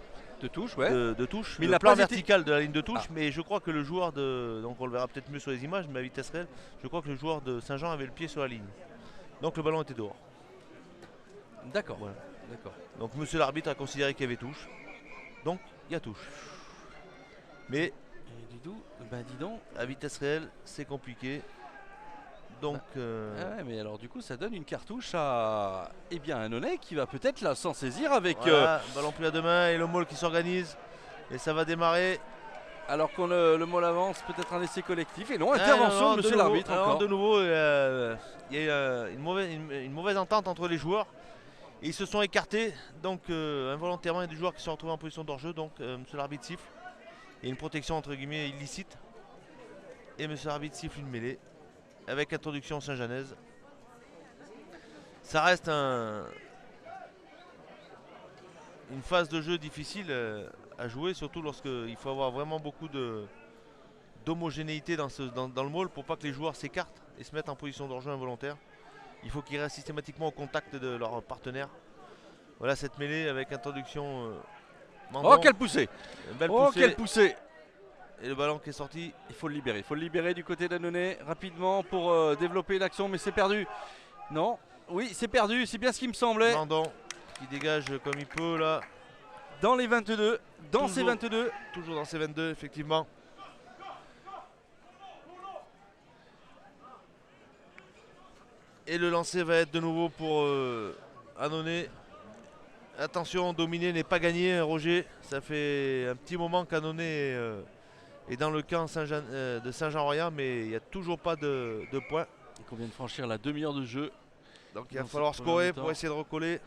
touche, ouais. de touche, Mais il le n'a plan pas été- vertical de la ligne de touche, Ah. mais je crois que le joueur de, donc on le verra peut-être mieux sur les images, mais à vitesse réelle, je crois que le joueur de Saint-Jean avait le pied sur la ligne. Donc le ballon était dehors. D'accord. Voilà. D'accord. Donc monsieur l'arbitre a considéré qu'il y avait touche. Donc il y a touche. Mais Et Didou, ben dis donc. à vitesse réelle, c'est compliqué. Donc Ah ouais, mais alors du coup ça donne une cartouche à Annonay qui va peut-être là s'en saisir avec voilà, ballon pris à deux mains et le maul qui s'organise. Et ça va démarrer. alors qu'on le mot avance, peut-être un essai collectif et non, Ah, intervention non, de monsieur nouveau, l'arbitre alors, encore. de nouveau, il y a eu une mauvaise entente entre les joueurs. Et ils se sont écartés. Donc involontairement, il y a des joueurs qui se sont retrouvés en position d'hors-jeu. Donc monsieur l'arbitre siffle. Il y a une protection entre guillemets illicite. Et monsieur l'arbitre siffle une mêlée. Avec introduction Saint-Janaise. Ça reste une phase de jeu difficile à jouer, surtout lorsqu'il faut avoir vraiment beaucoup d'homogénéité dans le maul pour pas que les joueurs s'écartent et se mettent en position d'hors-jeu involontaire. Il faut qu'ils restent systématiquement au contact de leur partenaire. Voilà cette mêlée avec introduction Mandon. Oh quelle poussée. Une belle Oh poussée. quelle poussée. Et le ballon qui est sorti. Il faut le libérer du côté d'Annonay rapidement pour développer l'action, mais c'est perdu. Non, oui, c'est perdu, c'est bien ce qui me semblait. Mandon qui dégage comme il peut là. Dans les 22, dans ces Toujours. 22. Toujours dans ces 22 effectivement. Et le lancer va être de nouveau pour Annonay. Attention, dominer n'est pas gagné, Roger. Ça fait un petit moment qu'Annonay est dans le camp de Saint-Jean-Royan, mais il n'y a toujours pas de points. Et qu'on vient de franchir la demi-heure de jeu. Donc il va Dans falloir cette scorer première pour mi-temps. essayer de recoller.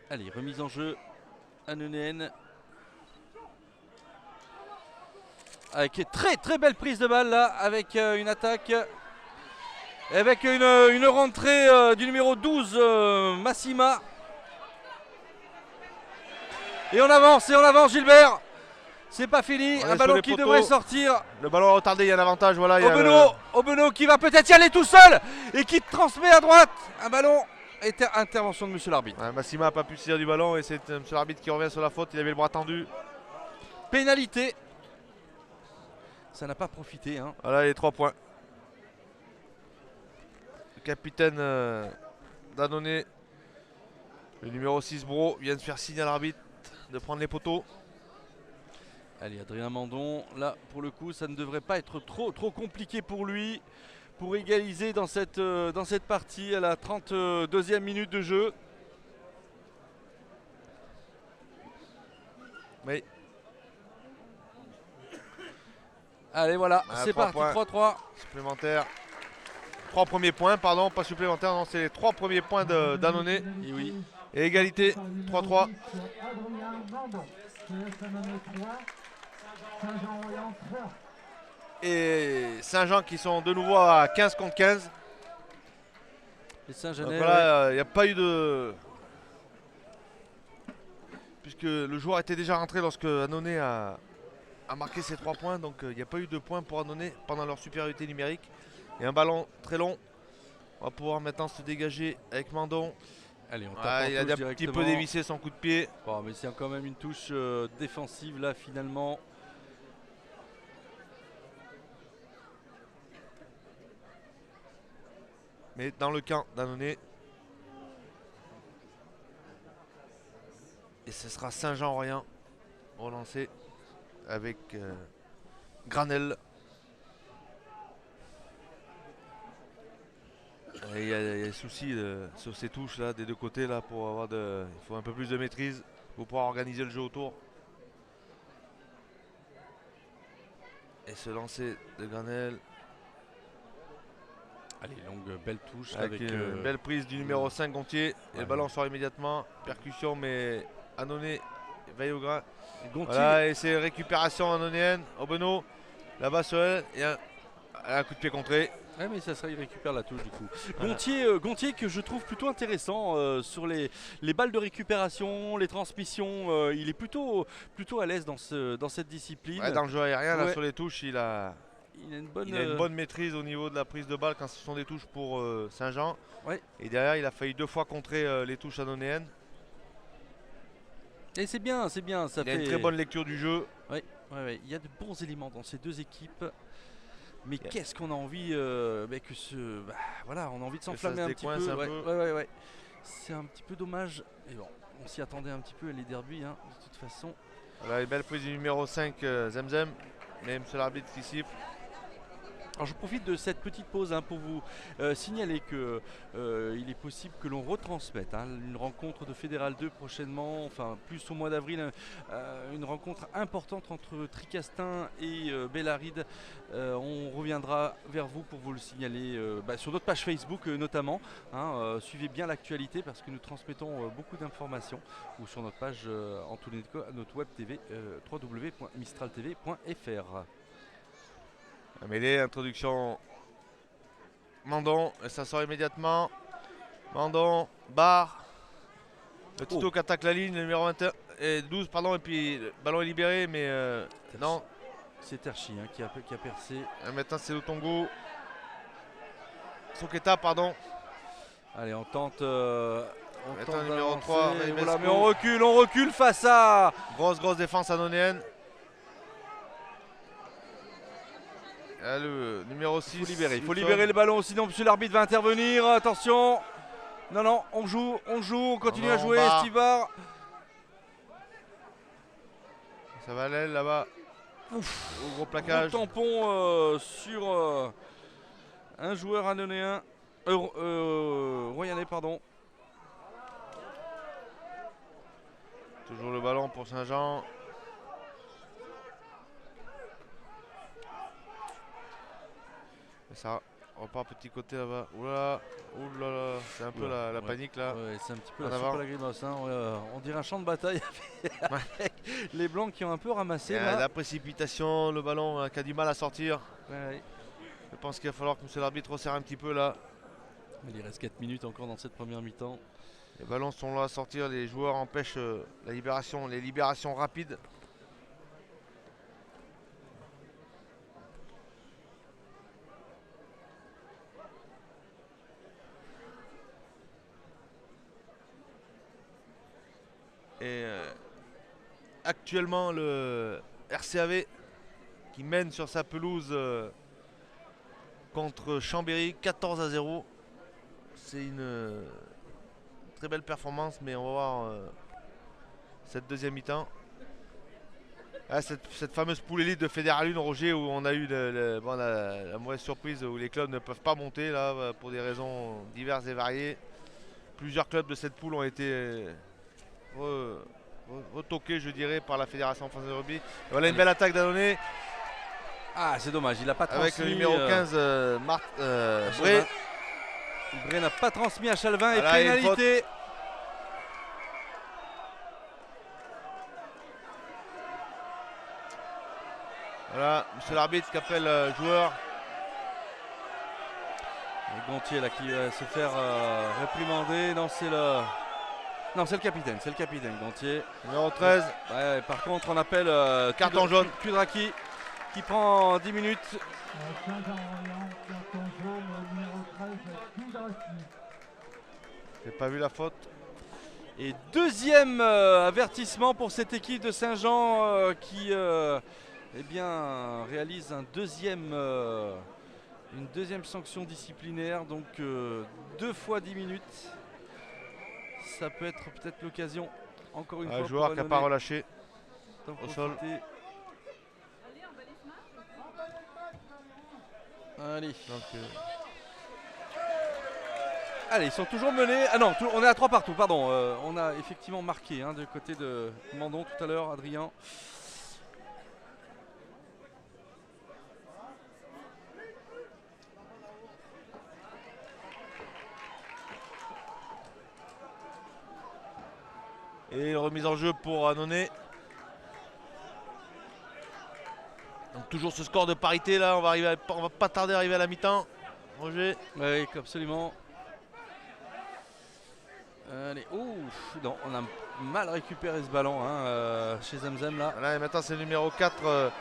Allez, remise en jeu annonayenne. Avec une très belle prise de balle là, avec une attaque. Avec une rentrée du numéro 12, Massima. Et on avance, Gilbert. C'est pas fini, On est un sur ballon les qui poteaux. devrait sortir. Le ballon retardé, il y a un avantage. Voilà, il y a Obenot qui va peut-être y aller tout seul et qui transmet à droite. Un ballon. Intervention de monsieur l'arbitre. Ouais, Massima n'a pas pu se tirer du ballon et c'est monsieur l'arbitre qui revient sur la faute. Il avait le bras tendu. Pénalité. Ça n'a pas profité. Hein. Voilà les 3 points. Le capitaine d'Annonay, le numéro 6 Bro, vient de faire signe à l'arbitre de prendre les poteaux. Allez, Adrien Mandon, là pour le coup ça ne devrait pas être trop compliqué pour lui pour égaliser dans cette partie à la 32e minute de jeu. Oui. Allez voilà, Ah, c'est 3 parti, points. 3-3. Supplémentaire. 3 premiers points, pardon, pas supplémentaire, non, c'est les 3 premiers points d'Annonay. Et oui. Et égalité, 3-3. Adrien Mandon, CS Annonay 3, Saint-Jean-Royan 3. Et Saint-Jean qui sont de nouveau à 15 contre 15. Et Donc Saint-Genès, voilà, il n'y a pas eu de... Puisque le joueur était déjà rentré lorsque Annonay a marqué ses 3 points. Donc il n'y a pas eu de points pour Annonay pendant leur supériorité numérique. Et un ballon très long. On va pouvoir maintenant se dégager avec Mandon. allez, on tape Ah, en il a touche un petit peu directement. dévissé son coup de pied. Bon, mais c'est quand même une touche défensive là finalement. Mais dans le camp d'Annonay. Et ce sera Saint-Jean-Royan relancé avec Granel. Il y a des soucis sur ces touches là des deux côtés là pour avoir il faut un peu plus de maîtrise pour pouvoir organiser le jeu autour. Et ce lancer de Granel Allez, longue belle touche avec avec une belle prise du numéro 5 Gontier. Et le ballon sort immédiatement. Percussion mais Annonay veille au grain. Gontier. Voilà, et c'est récupération annonayenne. Obono là-bas sur elle. Et un coup de pied contré. Ouais, mais ça il récupère la touche du coup. Voilà. Gontier que je trouve plutôt intéressant sur les balles de récupération, les transmissions. Il est plutôt à l'aise dans cette discipline. Ouais, dans le jeu aérien, là Ouais. sur les touches, il a Il a une bonne, une bonne maîtrise au niveau de la prise de balle quand ce sont des touches pour Saint-Jean. Ouais. Et derrière, il a failli 2 fois contrer les touches annonayennes. Et c'est bien, ça Il a fait une très bonne lecture du jeu. Ouais, il y a de bons éléments dans ces deux équipes. Mais Yeah. qu'est-ce qu'on a envie voilà, on a envie de ça s'enflammer se un petit décoince peu. un Ouais, peu. ouais. C'est un petit peu dommage. Mais bon, on s'y attendait un petit peu, les derbies, hein, de toute façon. Voilà, une belle prise du numéro 5 Zemzem. Mais monsieur l'arbitre qui siffle. Alors je profite de cette petite pause pour vous signaler que il est possible que l'on retransmette une rencontre de Fédéral 2 prochainement, enfin plus au mois d'avril, une rencontre importante entre Tricastin et Bellaride. On reviendra vers vous pour vous le signaler sur notre page Facebook notamment. Suivez bien l'actualité parce que nous transmettons beaucoup d'informations ou sur notre page en tous les cas, notre web TV www.mistraltv.fr. La mêlée, introduction Mandon, et ça sort immédiatement. Mandon, barre. Le Tito qui attaque la ligne, le numéro 21, et 12, pardon, et puis le ballon est libéré, mais non. C'est Terchi qui a percé. Et maintenant c'est Lutongo. Soketa, pardon. Allez, on tente. Maintenant, numéro d'avancer. 3, Voilà, Mesco. mais on recule face à. Grosse défense annonayenne. Ah, le numéro 6. Il faut libérer le ballon, sinon monsieur l'arbitre va intervenir. Attention. Non, on joue, on continue Non, à jouer, bah. Steve Barr. Ça va l'aile là-bas. Au gros Gros plaquage. tampon sur un joueur annonéen. Royanais, pardon. Toujours le ballon pour Saint-Jean. Et ça repart petit côté là-bas. Oula, c'est un peu la panique là. Ouais, c'est un petit peu En la soupe avant. à la grimace. On dirait un champ de bataille avec les blancs qui ont un peu ramassé. Il y a Là. la précipitation, le ballon qui a du mal à sortir. Ouais. Je pense qu'il va falloir que monsieur l'arbitre resserre un petit peu là. Il reste 4 minutes encore dans cette première mi-temps. Les ballons sont là à sortir, les joueurs empêchent les libérations rapides. Et actuellement le RCAV qui mène sur sa pelouse contre Chambéry 14-0. C'est une très belle performance, mais on va voir cette deuxième mi-temps. cette fameuse poule élite de Fédéral 1, Roger, où on a eu la mauvaise surprise où les clubs ne peuvent pas monter là pour des raisons diverses et variées. Plusieurs clubs de cette poule ont été retoqués, je dirais, par la Fédération française de rugby. Et voilà une belle attaque d'Annonay. Ah, c'est dommage, il n'a pas transmis. Avec le numéro 15, Bré. Bré n'a pas transmis à Chalvin Voilà, et pénalité. Voilà, monsieur l'arbitre qui appelle joueur. Et Gontier là qui va se faire réprimander. Non, c'est le capitaine, Gontier. Numéro 13. Ouais, par contre, on appelle Carton jaune. Kudraki qui prend 10 minutes. Saint-Jean-Orient, carton jaune, numéro 13, Kudraki. J'ai pas vu la faute. Et deuxième avertissement pour cette équipe de Saint-Jean qui eh bien, réalise une deuxième sanction disciplinaire. Donc 2 fois 10 minutes. Ça peut être peut-être l'occasion, encore une fois. Un joueur pour qui n'a pas Annonay relâché d'en au sol. profiter. Allez. Donc, Allez, ils sont toujours menés. Ah non, on est à 3 partout, pardon. On a effectivement marqué du côté de Mandon tout à l'heure, Adrien. Et remise en jeu pour Annonay. Donc toujours ce score de parité là, on va pas tarder à arriver à la mi-temps. Roger. Oui, absolument. Allez, ouf, non, on a mal récupéré ce ballon chez Zamzam là. Voilà, et maintenant c'est le numéro 4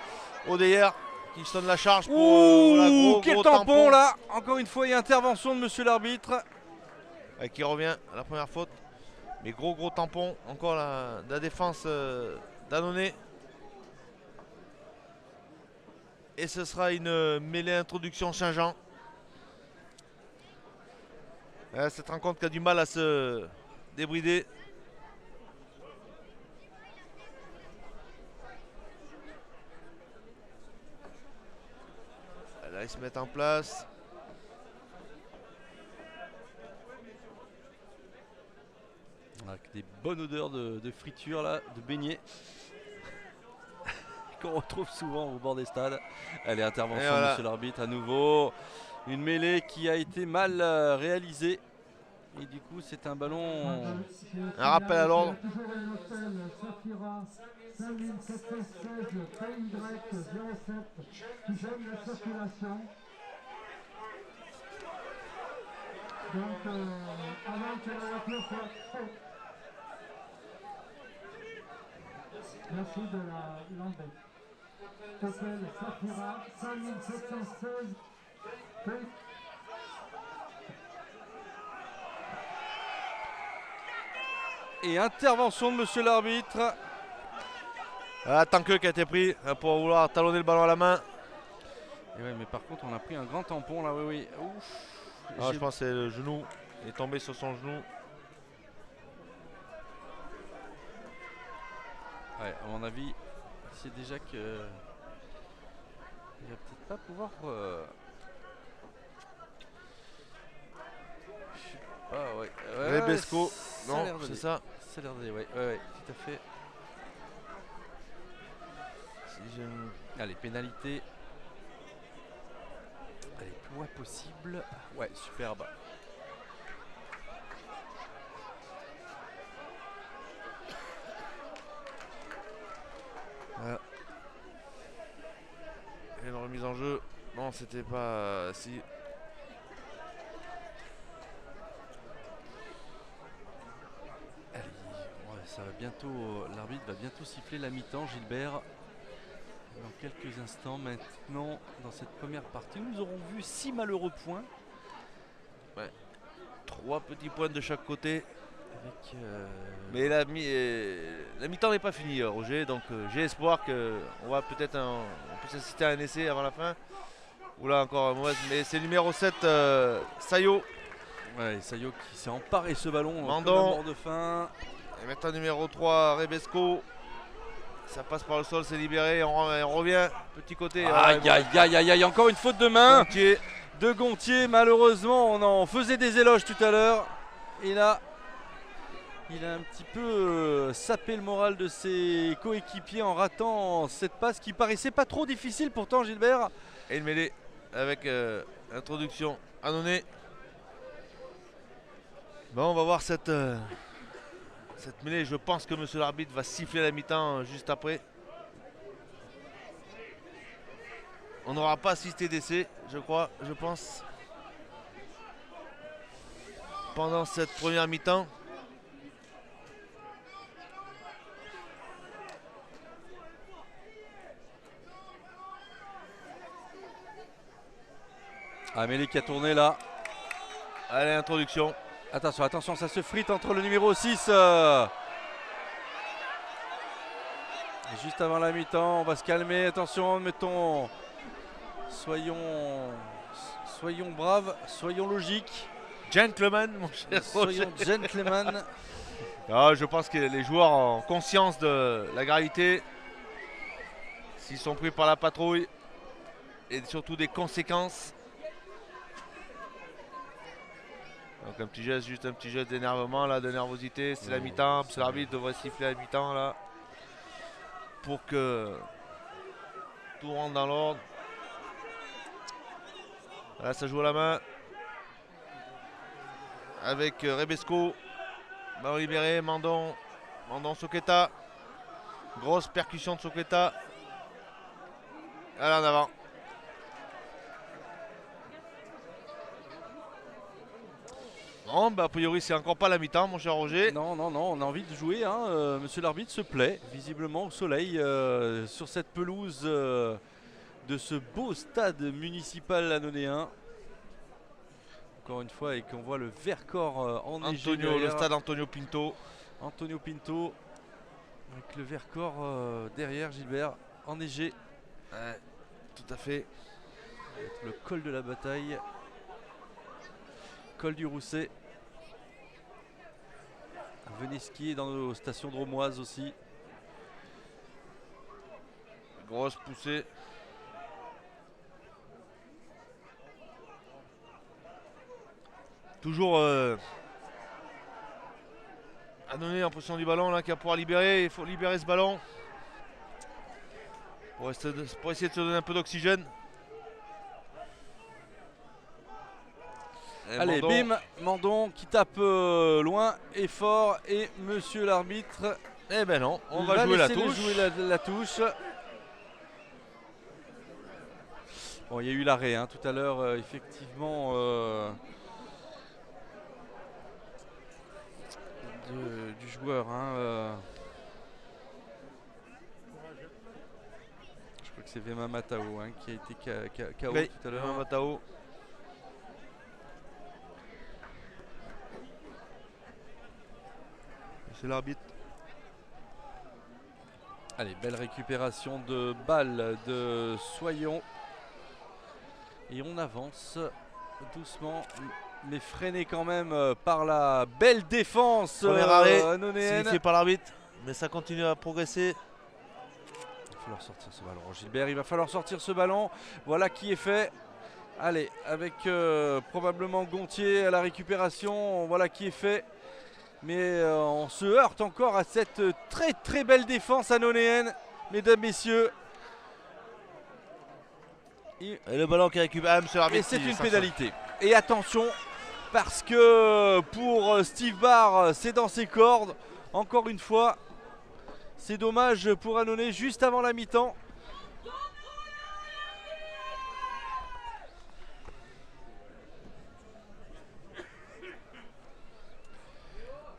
Odeyer qui sonne la charge pour Ouh, quel gros tampon là. Encore une fois, il y a intervention de monsieur l'arbitre. Qui revient à la première faute. Mais gros tampon, encore la défense d'Annonay. Et ce sera une mêlée introduction Saint-Jean. Cette rencontre qui a du mal à se débrider. Là, ils se mettent en place. Avec des bonnes odeurs de friture là, de beignets. Qu'on retrouve souvent au bord des stades. Allez, intervention de monsieur l'arbitre à nouveau. Une mêlée qui a été mal réalisée. Et du coup, c'est un ballon. Un rappel à l'ordre. Toujours un hôtel Safira 5716 PY07 qui gêne la circulation. Donc, avant que la voiture soit. Merci de l'enlever. Hôtel Safira 5716 PY. Et intervention de monsieur l'arbitre. Voilà, Tanqueux qui a été pris pour vouloir talonner le ballon à la main. Et ouais, mais par contre, on a pris un grand tampon là, oui. Ouf. Je pense que c'est le genou. Il est tombé sur son genou. Ouais, à mon avis, c'est déjà que. Il va peut-être pas pouvoir. Ah ouais. Rebesco. Non, c'est ça. Ça a l'air d'aller, ouais, tout à fait. Allez, pénalité. Allez, plus loin possible. Ouais, superbe. Voilà. Et une remise en jeu. Non, c'était pas. Si. Allez, ouais, ça va bientôt. L'arbitre va bientôt siffler la mi-temps, Gilbert. Dans quelques instants maintenant, dans cette première partie, nous aurons vu 6 malheureux points. Ouais. 3 petits points de chaque côté. Avec, Mais la mi-temps n'est pas finie, Roger. Donc j'ai espoir qu'on va peut-être on peut assister à un essai avant la fin. Oula, encore mauvaise. Mais c'est numéro 7, Sayo. Ouais, Sayo qui s'est emparé ce ballon. Mandon. Mort de faim. Et maintenant numéro 3, Rebesco. Ça passe par le sol, c'est libéré, et on revient, petit côté. Aïe, aïe, aïe, aïe, aïe, encore une faute de main Gontier. de Gontier. Malheureusement, on en faisait des éloges tout à l'heure. Et là, il a un petit peu sapé le moral de ses coéquipiers en ratant cette passe qui paraissait pas trop difficile pourtant, Gilbert. Et une mêlée avec introduction Annonay. Bon, on va voir cette mêlée. Je pense que monsieur l'arbitre va siffler la mi-temps juste après. On n'aura pas assisté d'essai, je pense. Pendant cette première mi-temps. Amélie qui a tourné là. Allez, introduction. Attention, attention, ça se frite entre le numéro 6. Et juste avant la mi-temps, on va se calmer. Attention, mettons. Soyons braves, soyons logiques. Gentleman, mon cher Roger. Soyons gentlemen. Ah, je pense que les joueurs ont conscience de la gravité. S'ils sont pris par la patrouille. Et surtout des conséquences. Donc un petit geste, juste un petit geste d'énervement là, de nervosité. C'est la mi-temps. Parce que l'arbitre devrait siffler à la mi-temps là. Pour que tout rentre dans l'ordre. Là, ça joue à la main. Avec Rebesco. Ballon libéré, Mandon. Mandon Soqueta. Grosse percussion de Soqueta. Allez en avant. Bon, bah, a priori, c'est encore pas la mi-temps, mon cher Roger. Non, non, non, on a envie de jouer. Hein. Monsieur l'arbitre se plaît visiblement au soleil sur cette pelouse de ce beau stade municipal annonéen. Encore une fois, et qu'on voit le Vercors enneigé Le derrière. stade Antonio Pinto. Antonio Pinto avec le Vercors derrière, Gilbert, enneigé. Ouais, tout à fait. Le col de la bataille. Col du Rousset. Venez skier dans nos stations dromoises aussi. Grosse poussée. Toujours Annonay en position du ballon là, qui va pouvoir libérer. Il faut libérer ce ballon pour essayer de se donner un peu d'oxygène. Et Allez, Mandon. bim, Mandon qui tape loin et fort. Et monsieur l'arbitre, Eh ben non, on va jouer la laisser touche. jouer la touche. Bon, il y a eu l'arrêt hein, tout à l'heure, effectivement, du joueur. Hein, je crois que c'est Vema Matao hein, qui a été KO Oui, tout à l'heure. Matao. C'est l'arbitre. Allez, belle récupération de balle de Soyon. Et on avance doucement, mais freiné quand même par la belle défense Premier arrêt, annonéenne. signifié par l'arbitre, mais ça continue à progresser. Il va falloir sortir ce ballon, Gilbert, il va falloir sortir ce ballon. Voilà qui est fait. Allez, avec probablement Gontier à la récupération, voilà qui est fait. Mais on se heurte encore à cette très très belle défense annonéenne, mesdames, messieurs. Et le ballon qui récupère. Ah, monsieur l'arbitre, Et c'est il une s'en pénalité. Et attention, parce que pour Steve Barr, c'est dans ses cordes. Encore une fois, c'est dommage pour Annonay juste avant la mi-temps.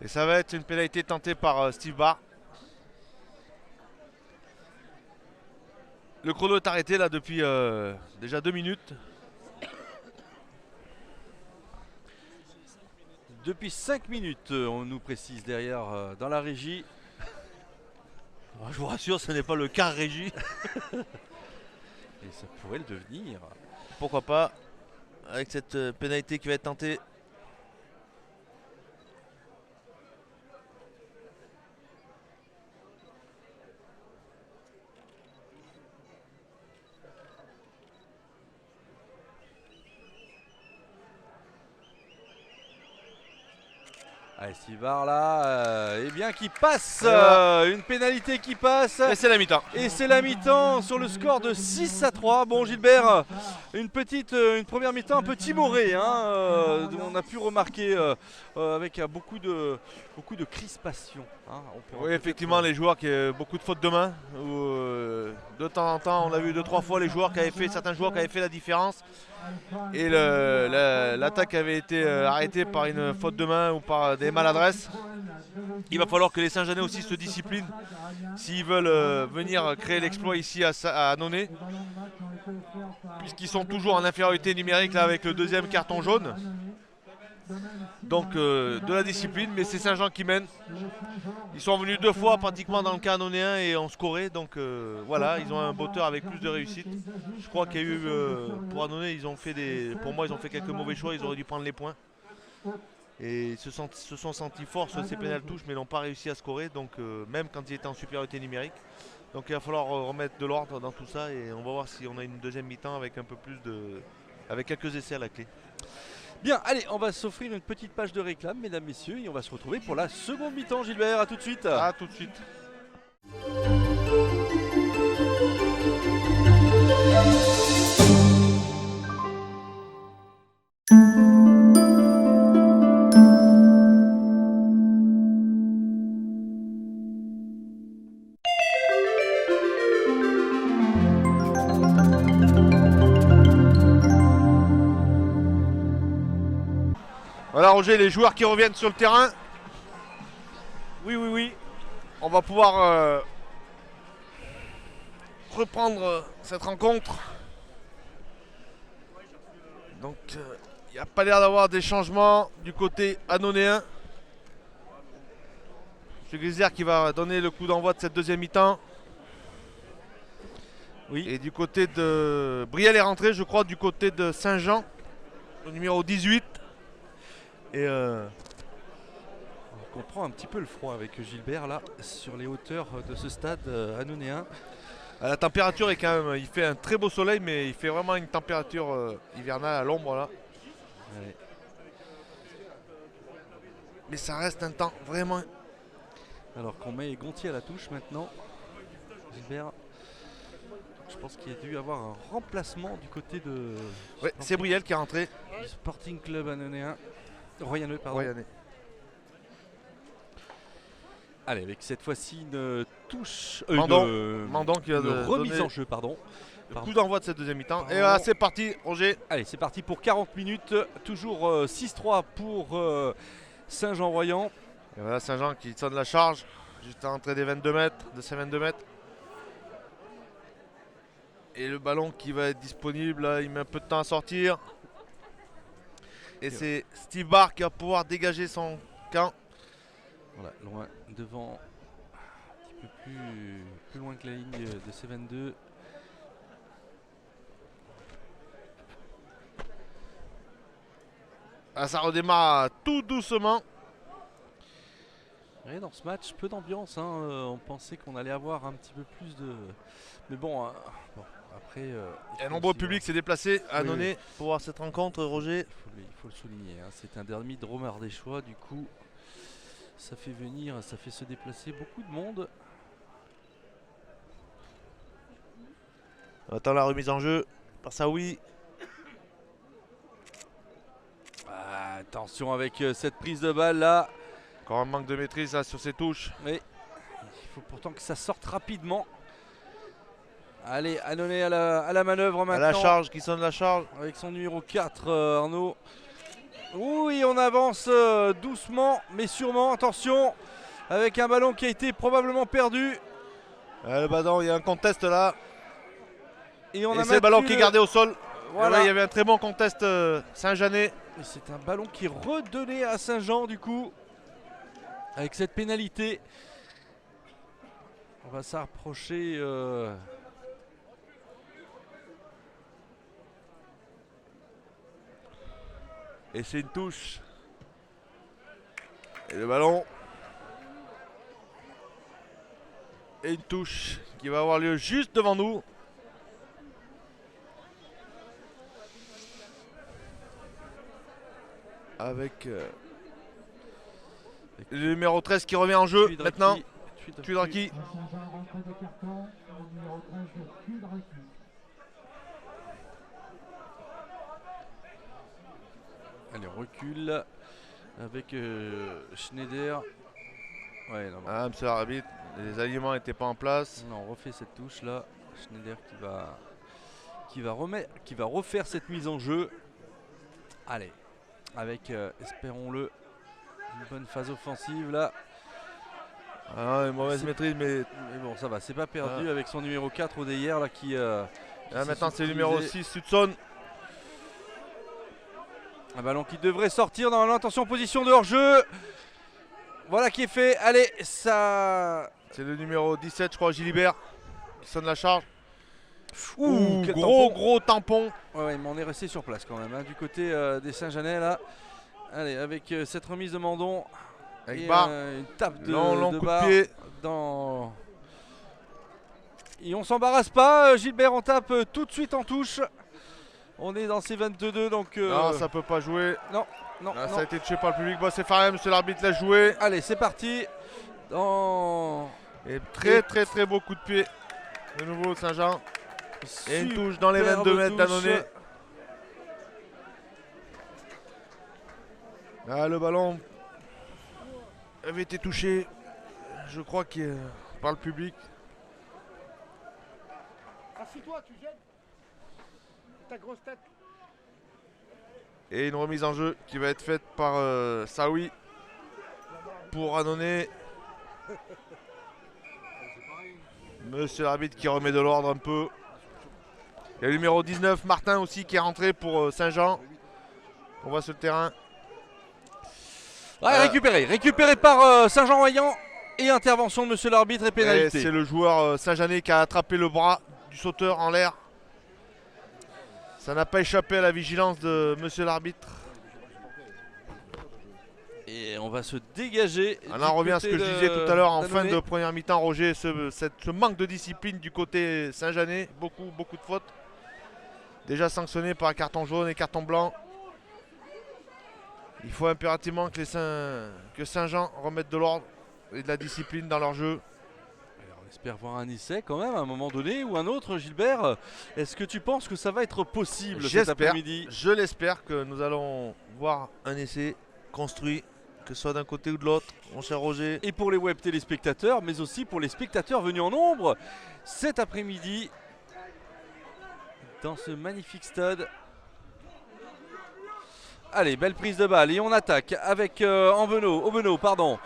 Et ça va être une pénalité tentée par Steve Barr. Le chrono est arrêté là depuis déjà 2 minutes. Depuis 5 minutes, on nous précise derrière dans la régie. Je vous rassure, ce n'est pas le quart régie. Et ça pourrait le devenir. Pourquoi pas, avec cette pénalité qui va être tentée. Allez, Stivard là, eh bien qui passe, Voilà. une pénalité qui passe. Et c'est la mi-temps. Et c'est la mi-temps sur le score de 6-3. Bon Gilbert, une première mi-temps un peu timorée, hein, on a pu remarquer avec beaucoup de crispation. Hein, on pourra Oui, peut-être, effectivement, les joueurs qui ont beaucoup de fautes de main. De temps en temps, on a vu 2-3 fois certains joueurs qui avaient fait la différence. Et l'attaque avait été arrêtée par une faute de main ou par des maladresses. Il va falloir que les Saint-Jeanais aussi se disciplinent s'ils veulent venir créer l'exploit ici à Annonay, puisqu'ils sont toujours en infériorité numérique là, avec le deuxième carton jaune. Donc de la discipline, mais c'est Saint-Jean qui mène. Ils sont venus 2 fois pratiquement dans le cas annonéen et ont scoré. Donc voilà, ils ont un botteur avec plus de réussite. Je crois qu'il y a eu pour Annonay, pour moi ils ont fait quelques mauvais choix, ils auraient dû prendre les points. Et ils se sont sentis forts sur ces pénales touches, mais ils n'ont pas réussi à scorer, donc même quand ils étaient en supériorité numérique. Donc il va falloir remettre de l'ordre dans tout ça et on va voir si on a une deuxième mi-temps avec un peu plus avec quelques essais à la clé. Bien, allez, on va s'offrir une petite page de réclame, mesdames, messieurs, et on va se retrouver pour la seconde mi-temps, Gilbert. À tout de suite. À tout de suite. Voilà Roger, les joueurs qui reviennent sur le terrain. Oui. On va pouvoir reprendre cette rencontre. Donc il n'y a pas l'air d'avoir des changements du côté annonéen. C'est Grizière qui va donner le coup d'envoi de cette deuxième mi-temps. Oui. Et du côté de Brielle est rentré, je crois, du côté de Saint-Jean, le numéro 18. Et On comprend un petit peu le froid avec Gilbert là sur les hauteurs de ce stade annonéen. la température est quand même, il fait un très beau soleil, mais il fait vraiment une température hivernale à l'ombre là. Allez. Mais ça reste un temps vraiment. Alors qu'on met Gontier à la touche maintenant, Gilbert. Je pense qu'il y a dû avoir un remplacement du côté de. Ouais, c'est Brielle qui est rentré. Du Sporting Club Annonay. Royaneux, pardon. Royanais. Allez, avec cette fois-ci une touche. Mandon qui va une remise donner en jeu, pardon. le coup d'envoi de cette deuxième mi-temps. Pardon. Et voilà, c'est parti, Roger. Allez, c'est parti pour 40 minutes. Toujours 6-3 pour Saint-Jean-Royan. Et voilà Saint-Jean qui sonne la charge. Juste à l'entrée des 22 mètres, de ces 22 mètres. Et le ballon qui va être disponible, là, il met un peu de temps à sortir. Et c'est Steve Barr qui va pouvoir dégager son camp. Voilà, loin devant, un petit peu plus loin que la ligne de C22. Ah, ça redémarre tout doucement. Ouais, dans ce match, peu d'ambiance. Hein, on pensait qu'on allait avoir un petit peu plus de. Mais bon, après. Un nombreux public s'est déplacé à Oui, Annonay pour voir cette rencontre, Roger. Il faut le souligner. Hein, c'est un derby de Romardéchois. Du coup, ça fait se déplacer beaucoup de monde. On attend la remise en jeu par Saoui. Ah, attention avec cette prise de balle là. Encore un manque de maîtrise là, sur ses touches. Mais il faut pourtant que ça sorte rapidement. Allez, Annonay à la manœuvre maintenant. À la charge, qui sonne la charge. Avec son numéro 4, Arnaud. Oui, on avance doucement, mais sûrement. Attention, avec un ballon qui a été probablement perdu. Le ballon, il y a un contest là. Et on Et a c'est le ballon maintenu qui est gardé au sol. Voilà. Ouais, il y avait un très bon contest Saint-Jeanais. Et c'est un ballon qui est redonné à Saint-Jean du coup. Avec cette pénalité. On va s'approcher. Et c'est une touche. Et le ballon. Et une touche qui va avoir lieu juste devant nous. Avec Le numéro 13 qui revient en jeu Tuidraki. maintenant. Tuidraki. Tuidraki. Saint-Jean rentrée de carton, le numéro 13 Tuidraki. Allez, on recule avec Schneider. Ouais, non, non. Ah, monsieur l'arbitre, les aliments n'étaient pas en place. Non, on refait cette touche là. Schneider qui va refaire cette mise en jeu. Allez, avec, espérons-le, une bonne phase offensive là. Ah, une mauvaise C'est- maîtrise, mais Mais bon, ça va, c'est pas perdu avec son numéro 4 Odeyer là qui là, s'est maintenant c'est le numéro subtilisé. 6, Sudson. Un ballon qui devrait sortir dans l'intention position de hors-jeu. Voilà qui est fait. Allez, ça. C'est le numéro 17, je crois, Gilibert, qui sonne la charge. Ouh, quel gros, tampon. gros tampon. Ouais, mais on est resté sur place quand même, hein, du côté des Saint-Jeanais là. Allez, avec cette remise de Mandon. Avec Et, barre. une tape de, Long de coup de barre pied. dans. Et on s'embarrasse pas. Gilbert, on tape tout de suite en touche. On est dans ces 22 donc. Non, ça peut pas jouer. Non, Là, non. ça a été touché par le public. Bon, c'est Farem, monsieur l'arbitre l'a joué. Allez, c'est parti. Dans. Et très beau coup de pied. De nouveau Saint-Jean. Et une touche dans les Superbe 22 mètres touche. d'Annonay. Ah, le ballon avait été touché, je crois, par le public. Assis-toi, tu gênes. Ta grosse tête. Et une remise en jeu qui va être faite par Saoui pour Annonay. Monsieur l'arbitre qui remet de l'ordre un peu. Il y a le numéro 19, Martin aussi, qui est rentré pour Saint-Jean. On voit sur le terrain. Ouais, récupéré par Saint-Jean-Royan. Et intervention de monsieur l'arbitre et Et pénalité. c'est le joueur Saint-Jeanais qui a attrapé le bras du sauteur en l'air. Ça n'a pas échappé à la vigilance de monsieur l'arbitre. Et on va se dégager. On du en revient à ce côté que je disais tout à l'heure en fin d'Annonay. de première mi-temps, Roger, ce manque de discipline du côté Saint-Jeanais, beaucoup de fautes. Déjà sanctionné par carton jaune et carton blanc. Il faut impérativement que Saint-Jean remette de l'ordre et de la discipline dans leur jeu. Alors, on espère voir un essai quand même à un moment donné ou un autre, Gilbert. Est-ce que tu penses que ça va être possible cet J'espère, après-midi? je l'espère que nous allons voir un essai construit, que ce soit d'un côté ou de l'autre, mon cher Roger. Et pour les web téléspectateurs, mais aussi pour les spectateurs venus en nombre cet après-midi dans ce magnifique stade. Allez, belle prise de balle et on attaque avec Aubeneau, pardon,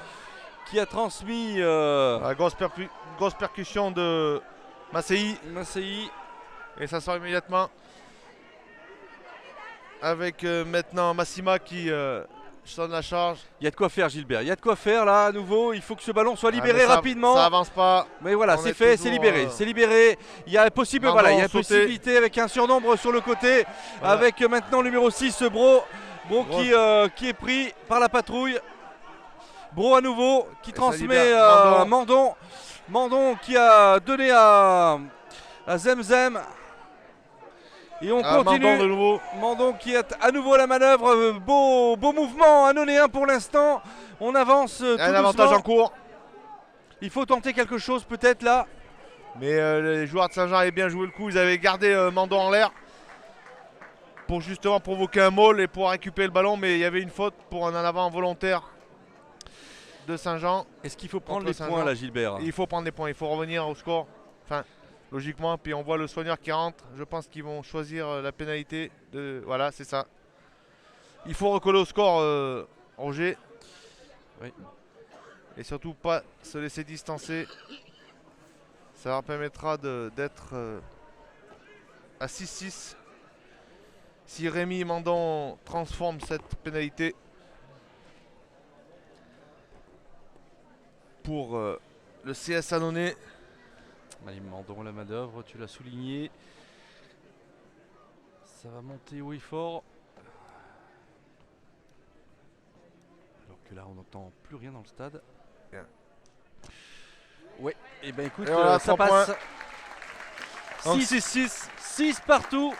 qui a transmis La grosse percussion de Massey. Massey. Et ça sort immédiatement avec maintenant Massima qui sonne la charge. Il y a de quoi faire, Gilbert. Il y a de quoi faire là à nouveau. Il faut que ce ballon soit Ah, libéré mais ça- rapidement. Ça avance pas. Mais voilà, On c'est est fait, toujours, c'est libéré, c'est libéré. Il y a possible, Mandon voilà, il y a sauté. possibilité avec un surnombre sur le côté, Voilà. avec maintenant le numéro 6, Bro qui est pris par la patrouille. Bro à nouveau qui ça transmet libère Mandon. Mandon qui a donné à Zemzem. Et on continue. Mandon de nouveau. Mandon qui est à nouveau la manœuvre. Beau mouvement annonéen pour l'instant. On avance tout Un avantage doucement. en cours. Il faut tenter quelque chose peut-être là. Mais les joueurs de Saint-Jean avaient bien joué le coup. Ils avaient gardé Mandon en l'air pour justement provoquer un maul et pour récupérer le ballon. Mais il y avait une faute pour un en avant volontaire de Saint-Jean. Est-ce qu'il faut prendre Contre les Saint-Jean. points là, Gilbert? Il faut prendre des points, il faut revenir au score. Enfin, logiquement, puis on voit le soigneur qui rentre. Je pense qu'ils vont choisir la pénalité. Voilà, c'est ça. Il faut recoller au score, Roger. Oui. Et surtout pas se laisser distancer. Ça leur permettra d'être à 6-6. Si Rémi Mandon transforme cette pénalité pour le CS Annonay. Allez, Mandon la manœuvre, tu l'as souligné. Ça va monter haut et fort. Alors que là, on n'entend plus rien dans le stade. Bien. Ouais, et ben écoute, Et voilà, ça 3 passe. Donc 6 6-6. 6 partout.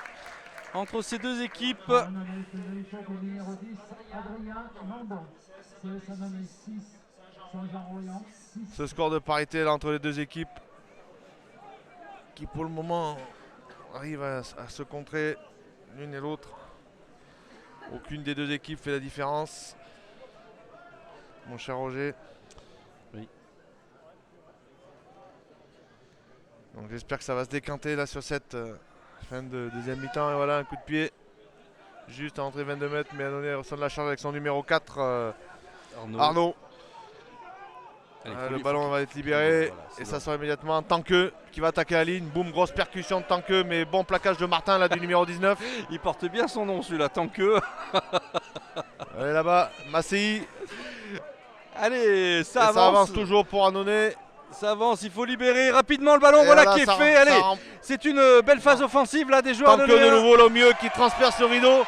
entre ces deux équipes. Numéro 10, Adrien Mandon. CS Annonay 6, Saint-Jean-Royan 6. Ce score de parité là entre les deux équipes qui pour le moment arrivent à se contrer l'une et l'autre. Aucune des deux équipes fait la différence. Mon cher Roger. Oui. Donc j'espère que ça va se décanter là sur cette fin de deuxième mi-temps. Et voilà un coup de pied. Juste à entrer 22 mètres, mais Annonay reçoit de la charge avec son numéro 4, Arnaud. Allez, Le ballon va être libéré. Voilà, c'est et bon. ça sera immédiatement Tanqueux qui va attaquer la ligne. Boum, grosse percussion de Tanqueux, mais bon plaquage de Martin là du numéro 19. Il porte bien son nom celui-là, tant que. Allez là-bas, Massey. Allez, Et ça ça avance avance. toujours pour Annonay. Ça avance, il faut libérer rapidement le ballon. Et Voilà voilà, qui est ça fait. rem- Allez, ça rem- c'est une belle phase offensive là des joueurs Tanqueux de Annonay. nouveau, là au mieux, qui transperce le rideau.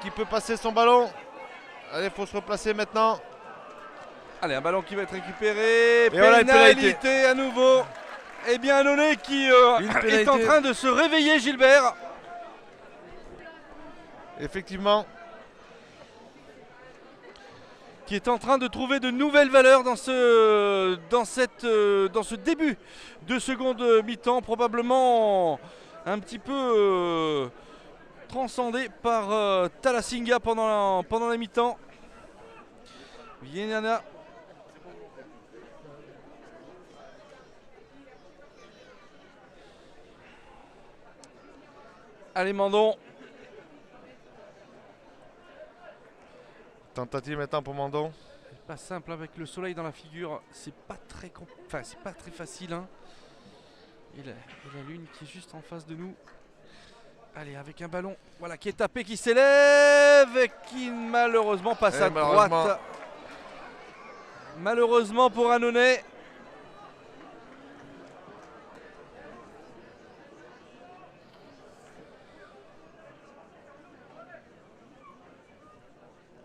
Qui peut passer son ballon. Allez, il faut se replacer maintenant. Allez, un ballon qui va être récupéré. Et voilà, une pénalité à nouveau. Eh bien, Annonay qui Une est pénalité. en train de se réveiller, Gilbert. Effectivement. Qui est en train de trouver de nouvelles valeurs dans ce début de seconde mi-temps, probablement un petit peu transcendé par Talasinga pendant la mi-temps. Vienana. Allez, Mandon. Tentative maintenant pour Mandon. Pas simple avec le soleil dans la figure, c'est pas très c'est pas très facile hein. Et la lune qui est juste en face de nous. Allez, avec un ballon, voilà, qui est tapé, qui s'élève et qui malheureusement passe Et à malheureusement. droite. Malheureusement pour Annonay.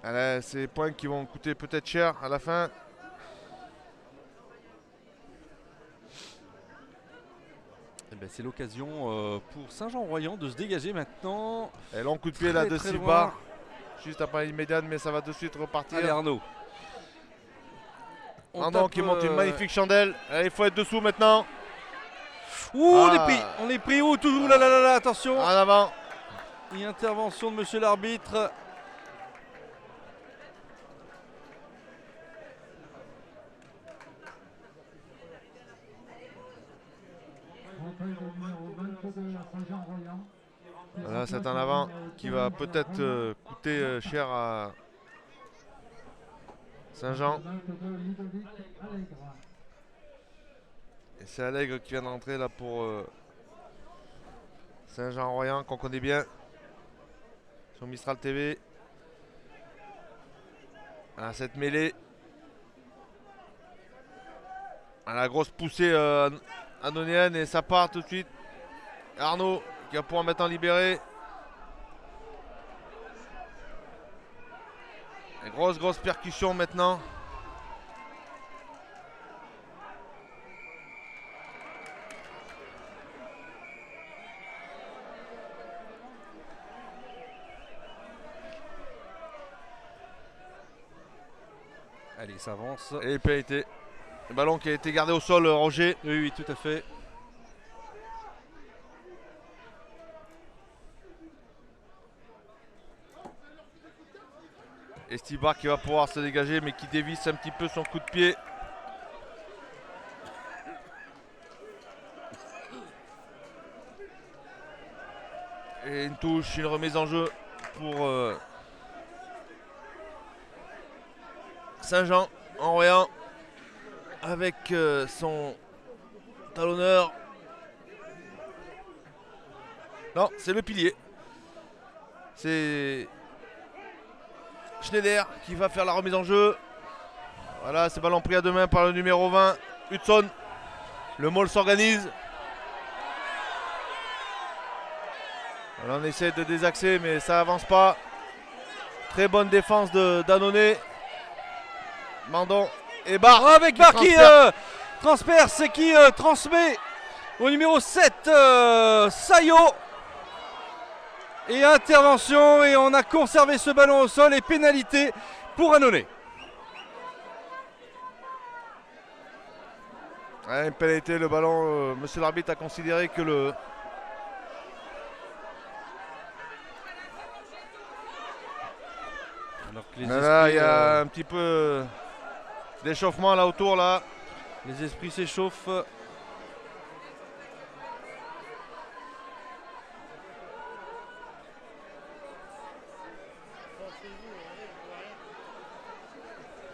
Allez, ces points qui vont coûter peut-être cher à la fin. Eh ben, c'est l'occasion pour Saint-Jean-Royan de se dégager maintenant. Et long coup de pied là Très, de très Silva. loin. Juste après l'immédiate, mais ça va de suite repartir. Allez, Arnaud. On Arnaud tape, qui monte une magnifique chandelle. Allez, il faut être dessous maintenant. Ouh, on est Ah. pris. On est pris. Ouh, tout là là là là, attention. En avant. Une intervention de monsieur l'arbitre. Fauteuil au numéro 22 à Saint-Jean-Royan. Voilà, c'est un avant qui va peut-être coûter cher à Saint-Jean. 22 Ludovic Allègre. Et c'est Allègre qui vient d'entrer là pour Saint-Jean-Royan, qu'on connaît bien sur Mistral TV. À cette mêlée. À la grosse poussée annonienne et ça part tout de suite. Arnaud qui va pouvoir maintenant libérer. Et grosse percussion maintenant. Allez, ça avance. Et pénalité. Le ballon qui a été gardé au sol, Roger. Oui, oui, tout à fait. Estibar qui va pouvoir se dégager mais qui dévisse un petit peu son coup de pied. Et une touche, une remise en jeu pour Saint-Jean en Royan avec son talonneur. Non, c'est le pilier. C'est Schneider qui va faire la remise en jeu. Voilà, c'est ballon pris à deux mains par le numéro 20, Hudson. Le Maul s'organise. Voilà, on essaie de désaxer, mais ça avance pas. Très bonne défense d'Annonay. Mandon et Barre. Oh, avec Barre qui transperce et qui transmet au numéro 7, Sayo. Et intervention, et on a conservé ce ballon au sol et pénalité pour Annonay. Ouais, une pénalité, le ballon, monsieur l'arbitre a considéré que le... Alors que les Là, il y esprits, a un petit peu d'échauffement là autour là. les esprits s'échauffent.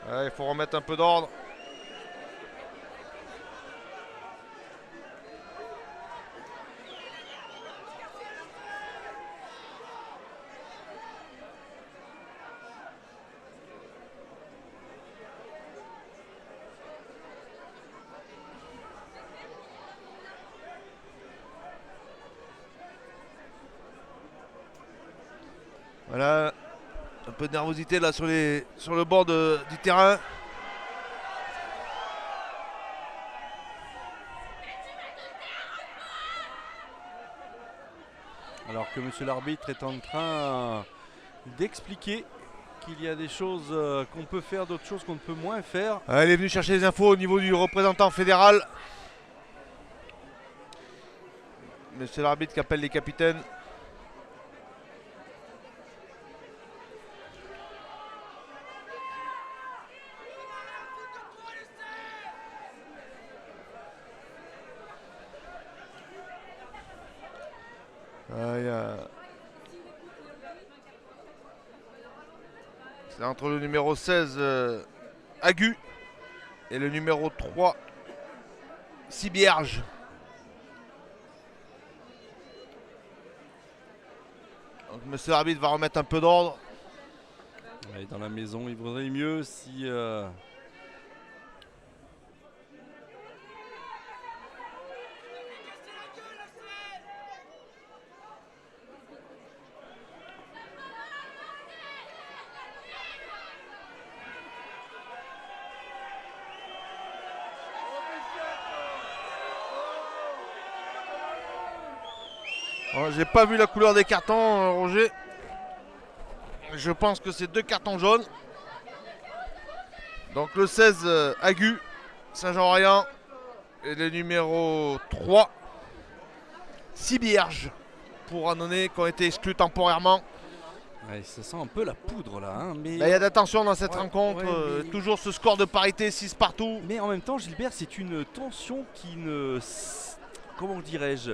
Ouais, il faut remettre un peu d'ordre. Voilà, un peu de nervosité là sur le bord du terrain. Alors que monsieur l'arbitre est en train d'expliquer qu'il y a des choses qu'on peut faire, d'autres choses qu'on ne peut moins faire. Elle est venue chercher les infos au niveau du représentant fédéral. Monsieur l'arbitre qui appelle les capitaines. C'est entre le numéro 16 Agu et le numéro 3 Sibierge. Donc monsieur l'arbitre va remettre un peu d'ordre. Ouais, dans la maison, il vaudrait mieux si... J'ai pas vu la couleur des cartons, Roger. Je pense que c'est 2 cartons jaunes. Donc le 16 Agu, Saint-Jean-Royan, et le numéro 3 Sibierge pour Annonay qui ont été exclus temporairement. Ouais, ça sent un peu la poudre là. Hein, mais... Là, il y a de la tension dans cette Ouais, rencontre. ouais, mais- Toujours ce score de parité 6 partout. Mais en même temps, Gilbert, c'est une tension qui ne... Comment dirais-je,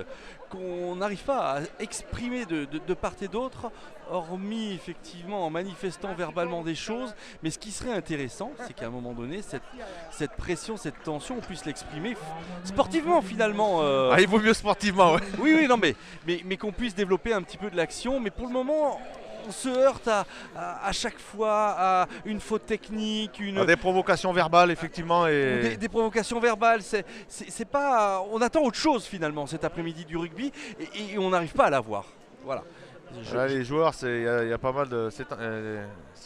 qu'on n'arrive pas à exprimer de part et d'autre, hormis effectivement en manifestant verbalement des choses. Mais ce qui serait intéressant, c'est qu'à un moment donné, cette pression, cette tension, on puisse l'exprimer sportivement finalement. Ah, il vaut mieux sportivement, ouais. Oui, non, mais qu'on puisse développer un petit peu de l'action. Mais pour le moment, on se heurte à chaque fois à une faute technique, Des provocations verbales, effectivement. Et... des provocations verbales. C'est pas. On attend autre chose finalement cet après-midi du rugby et on n'arrive pas à l'avoir. Voilà. Là, les joueurs, il y a pas mal de.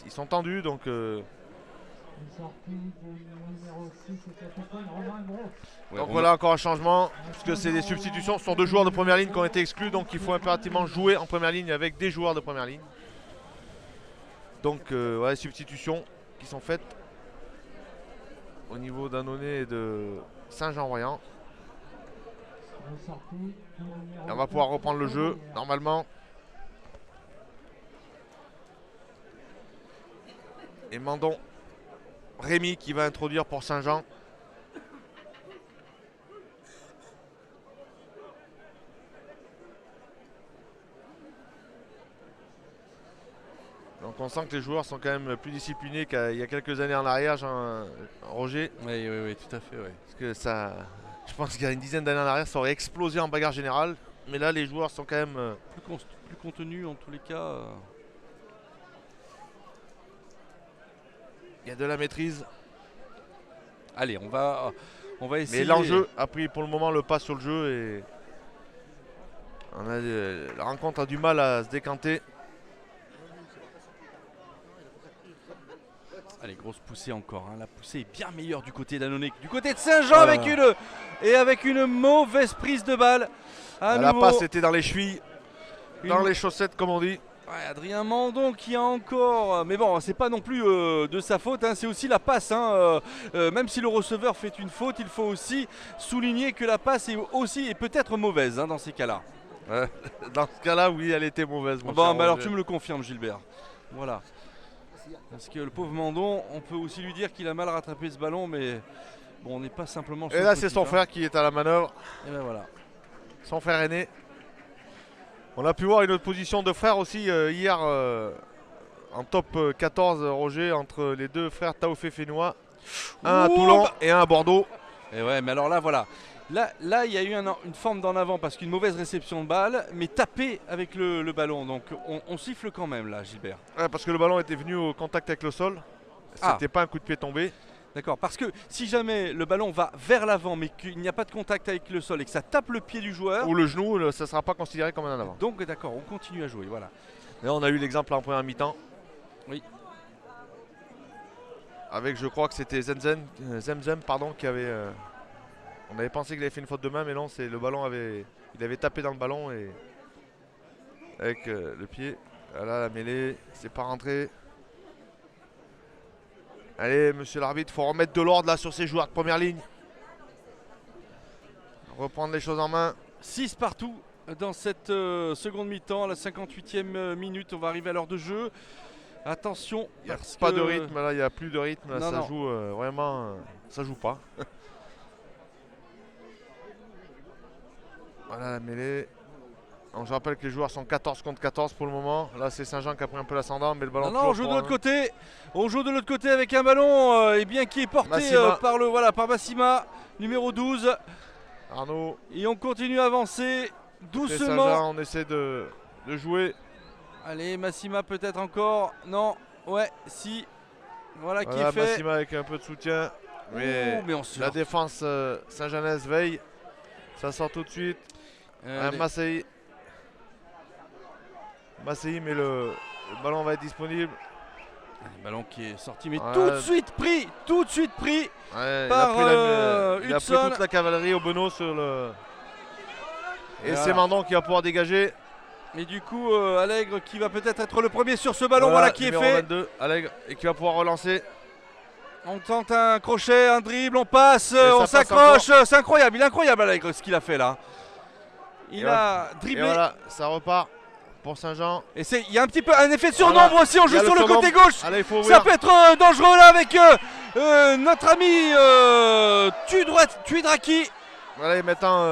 Ils sont tendus, donc. Une sortie du numéro 6 et capitaine Romain Gros. Ouais, Donc on voilà encore un changement, puisque c'est des substitutions. Ce sont 2 joueurs de première ligne qui ont été exclus, donc il faut impérativement jouer en première ligne avec des joueurs de première ligne. Donc voilà, substitutions qui sont faites au niveau d'Annonay et de Saint-Jean-Royan. Une sortie du numéro Et on va pouvoir reprendre le jeu normalement. Et Mandon Rémi qui va introduire pour Saint-Jean. Donc on sent que les joueurs sont quand même plus disciplinés qu'il y a quelques années en arrière, Roger. Oui, tout à fait. Ouais. Parce que ça, je pense qu'il y a une dizaine d'années en arrière, ça aurait explosé en bagarre générale. Mais là, les joueurs sont quand même... Plus contenu en tous les cas. Il y a de la maîtrise. Allez, on va essayer. Mais l'enjeu a pris pour le moment le pas sur le jeu et la rencontre a du mal à se décanter. Allez, grosse poussée encore. Hein. La poussée est bien meilleure du côté d'Annonay que du côté de Saint-Jean avec une mauvaise prise de balle. À La nouveau. passe était dans les chevilles. dans les chaussettes comme on dit. Ouais, Adrien Mandon qui a encore... Mais bon, c'est pas non plus de sa faute, hein, c'est aussi la passe. Hein, même si le receveur fait une faute, il faut aussi souligner que la passe est aussi et peut-être mauvaise hein, dans ces cas-là. Dans ce cas-là, oui, elle était mauvaise. mon Bon, cher bah alors Roger. tu me le confirmes, Gilbert. Voilà. Parce que le pauvre Mandon, on peut aussi lui dire qu'il a mal rattrapé ce ballon, mais bon, on n'est pas simplement sur Et le là, c'est fautif, son hein. frère qui est à la manœuvre, Et ben voilà. son frère aîné. On a pu voir une autre position de frère aussi hier en top 14, Roger, entre les deux frères Taoufé Fénois. Un à Ouh, Toulon bah- et un à Bordeaux. Et ouais, mais alors là, voilà. Là, il y a eu une forme d'en avant parce qu'une mauvaise réception de balle, mais tapé avec le ballon. Donc on siffle quand même là, Gilbert. Ouais, parce que le ballon était venu au contact avec le sol. Ah. C'était pas un coup de pied tombé. D'accord, parce que si jamais le ballon va vers l'avant, mais qu'il n'y a pas de contact avec le sol et que ça tape le pied du joueur, Ou le genou, ça ne sera pas considéré comme un en avant. donc d'accord, on continue à jouer. Voilà. Là, on a eu l'exemple en première mi-temps. Oui. Avec, je crois que c'était Zemzem pardon, qui avait. On avait pensé qu'il avait fait une faute de main, mais non, c'est le ballon il avait tapé dans le ballon et avec le pied. Voilà la mêlée, c'est pas rentré. Allez, monsieur l'arbitre, faut remettre de l'ordre là sur ces joueurs de première ligne. Reprendre les choses en main. 6 partout dans cette seconde mi-temps, la 58e minute, on va arriver à l'heure de jeu. Attention, Il n'y a parce pas que- de rythme là, il n'y a plus de rythme là, Non, ça non. joue vraiment, ça joue pas. Voilà la mêlée. Donc, je rappelle que les joueurs sont 14 contre 14 pour le moment. Là c'est Saint-Jean qui a pris un peu l'ascendant, mais le ballon Non, on toujours joue de pour l'autre un- côté. On joue de l'autre côté avec un ballon et bien qui est porté Massima. par Massima, numéro 12. Arnaud, Et on continue à avancer c'est doucement. Saint-Jean, on essaie de jouer. Allez, Massima peut-être encore. Non, ouais, si. Voilà, qui Voilà, est fait. Massima avec un peu de soutien. Mais, Ouh, mais on se la défense Saint-Jeannaise veille. Ça sort tout de suite. Allez. Massey, mais le ballon va être disponible. Le ballon qui est sorti, mais Ouais. tout de suite pris. Tout de suite pris. Ouais, Par, il a pris Hudson. toute la cavalerie au Benoît sur le. Et Voilà. c'est Mandon qui va pouvoir dégager. Mais du coup, Allègre qui va peut-être être le premier sur ce ballon. Voilà, Voilà, qui est numéro fait. 22, Allègre, et qui va pouvoir relancer. On tente un crochet, un dribble, on passe, ça on passe s'accroche. C'est incroyable, il est incroyable Allègre ce qu'il a fait là. Il Et a Et dribblé. voilà, ça repart pour Saint-Jean. Et il y a un petit peu un effet de surnombre Voilà. aussi. On Il y joue a sur le surnombre. côté gauche. Allez, il faut Ça ouvrir. peut être dangereux là avec notre ami Tuidraki. Voilà, et maintenant,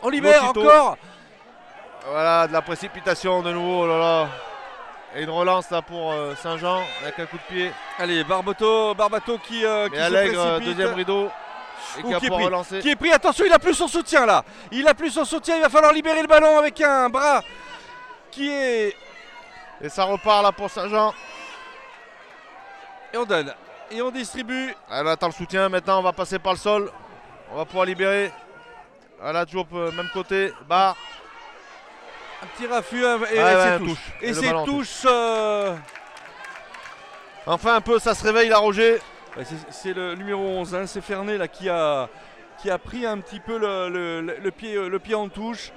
On libère Lotito. encore. voilà, de la précipitation de nouveau. Oh là là. Et une relance là pour Saint-Jean avec un coup de pied. Allez, Barbato qui Et se Allègre, précipite. deuxième rideau. Et qui va qui est pouvoir pris. relancer. Qui est pris, attention, il a plus son soutien là. Il a plus son soutien, il va falloir libérer le ballon avec un bras qui est... Et ça repart là pour Saint-Jean. Et on donne. Et on distribue. Elle attend le soutien. Maintenant, on va passer par le sol. On va pouvoir libérer. Voilà, toujours même côté. Barre. Un petit raffut et Ouais, c'est ouais, touche. touche. Et Et le c'est ballon touche. Enfin, un peu, ça se réveille là, Roger. Ouais, c'est le numéro 11, hein, c'est Fernet là, qui a pris un petit peu le pied en touche.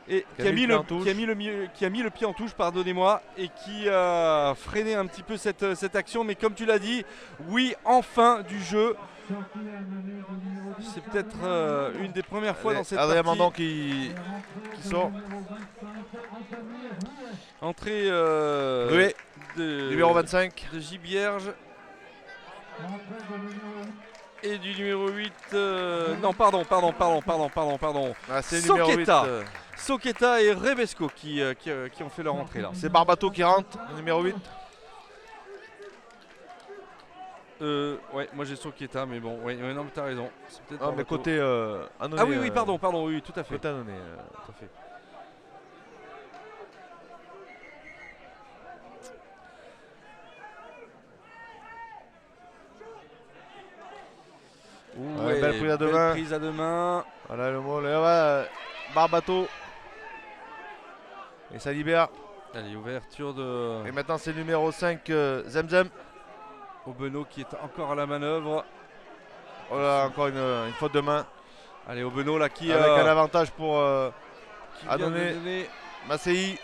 Et qui a mis le pied en touche, pardonnez-moi, et qui a freiné un petit peu cette action. Mais comme tu l'as dit, oui, enfin du jeu. C'est peut-être une des premières fois dans cette Adrien partie. Mandon qui sort. Entrée Rué, de, numéro 25. de Gibierge et du numéro 8. Non, pardon. Ah, c'est le numéro 8. Soqueta. Soqueta et Rebesco qui ont fait leur entrée là. C'est Barbato qui rentre, le numéro 8. Ouais, moi j'ai Soqueta, mais bon, ouais, non, mais t'as raison. C'est peut-être Ah, mais Barbato. côté Annonay, Ah oui, pardon, oui, tout à fait. Côté Annonay, tout à fait. Ouais, belle prise à deux mains. Prise à deux mains. Voilà le mot, là, Barbato. Et ça libère. Allez, ouverture de Et maintenant c'est le numéro 5, Zemzem. Obenot qui est encore à la manœuvre. Voilà, encore une faute de main. Allez, Obenot là qui Avec un avantage pour qui À vient donner. de donner Macei.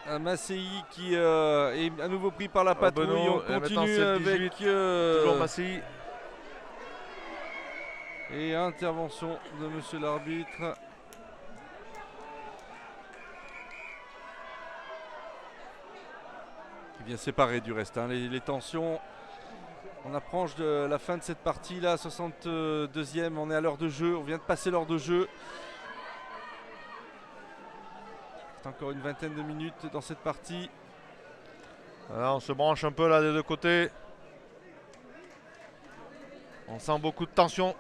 un Macei qui est à nouveau pris par la patrouille. Benoît, On maintenant, continue c'est le avec 18, Toujours Macei. et intervention de monsieur l'arbitre. Qui vient séparer du reste hein, les tensions. On approche de la fin de cette partie là, 62e, on est à l'heure de jeu, on vient de passer l'heure de jeu. C'est encore une vingtaine de minutes dans cette partie. Voilà, on se branche un peu là des deux côtés. On sent beaucoup de tension.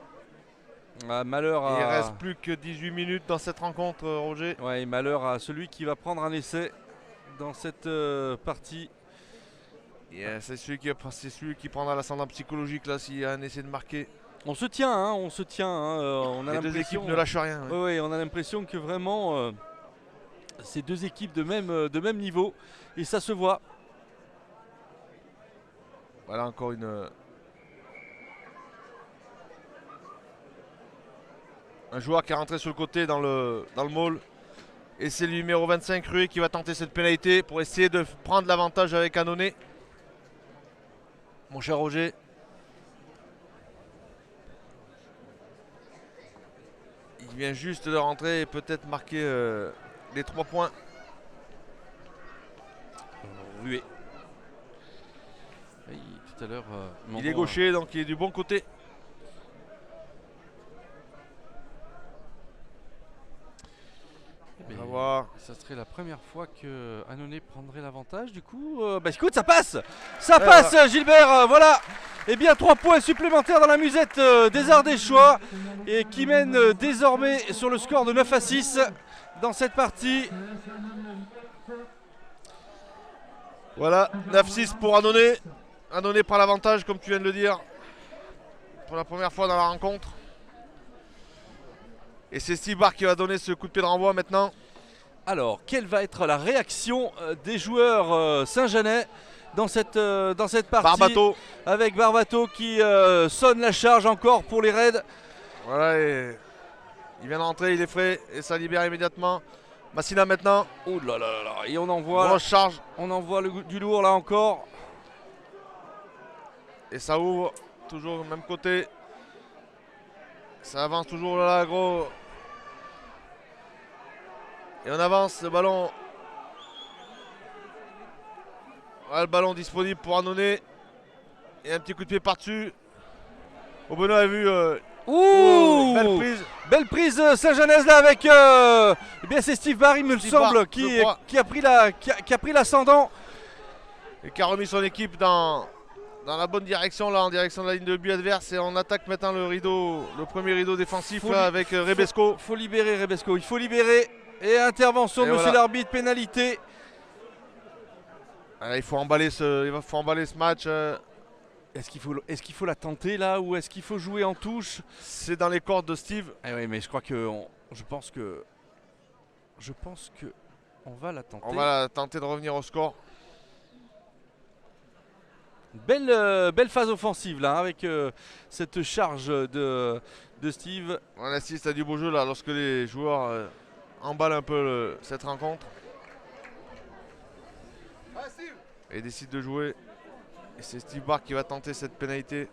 Ah, malheur Il à... reste plus que 18 minutes dans cette rencontre, Roger. Ouais, malheur à celui qui va prendre un essai dans cette partie. C'est celui qui prendra l'ascendant psychologique là s'il y a un essai de marquer. On se tient, hein, on se tient. Hein, on a Les deux l'impression- équipes ne lâchent rien. Ouais, ouais, on a l'impression que vraiment ces deux équipes de même niveau et ça se voit. Voilà encore un joueur qui est rentré sur le côté dans le maul. Et c'est le numéro 25 Rué qui va tenter cette pénalité pour essayer de prendre l'avantage avec Annonay. Mon cher Roger. Il vient juste de rentrer et peut-être marquer les 3 points. Rué. Oui, tout à l'heure. Il est gaucher donc il est du bon côté. On va voir. Ça serait la première fois que Annonay prendrait l'avantage. Du coup, bah écoute, ça passe. Ça passe, Gilbert. Voilà. Eh bien, 3 points supplémentaires dans la musette des Ardéchois et qui mène désormais sur le score de 9-6 dans cette partie. Voilà, 9-6 pour Annonay. Annonay prend l'avantage, comme tu viens de le dire, pour la première fois dans la rencontre. Et c'est Steve Barr qui va donner ce coup de pied de renvoi maintenant. Alors, quelle va être la réaction des joueurs Saint-Jeanais dans cette partie? Barbato. Avec Barbato qui sonne la charge encore pour les Raids. Voilà, et il vient d'entrer, il est frais et ça libère immédiatement. Massina maintenant. Oh là là là là. Et on envoie, Grosse charge. on envoie du lourd là encore. Et ça ouvre toujours du même côté. Ça avance toujours là, gros. Et on avance, le ballon. Voilà, le ballon disponible pour Annonay. Et un petit coup de pied par-dessus. Benoît a vu. Ouh, Belle prise. Belle prise Saint-Jeannaise là avec eh bien c'est Steve Barr, il me Steve semble, Barr, qui je crois. a pris l'ascendant. Et qui a remis son équipe dans la bonne direction, là, en direction de la ligne de but adverse. Et on attaque maintenant le premier rideau défensif Faut là, li- avec Rebesco. Faut libérer Rebesco, il faut libérer. Et intervention de Et monsieur voilà. l'arbitre, pénalité. Il faut emballer ce match. Est-ce qu'il faut la tenter là ou est-ce qu'il faut jouer en touche? C'est dans les cordes de Steve. Eh oui, mais je crois que je pense que on va la tenter. On va tenter de revenir au score. Belle phase offensive là, avec cette charge de Steve. On assiste à du beau jeu là lorsque les joueurs emballent un peu cette rencontre. Et décident de jouer. Et c'est Steve Barr qui va tenter cette pénalité.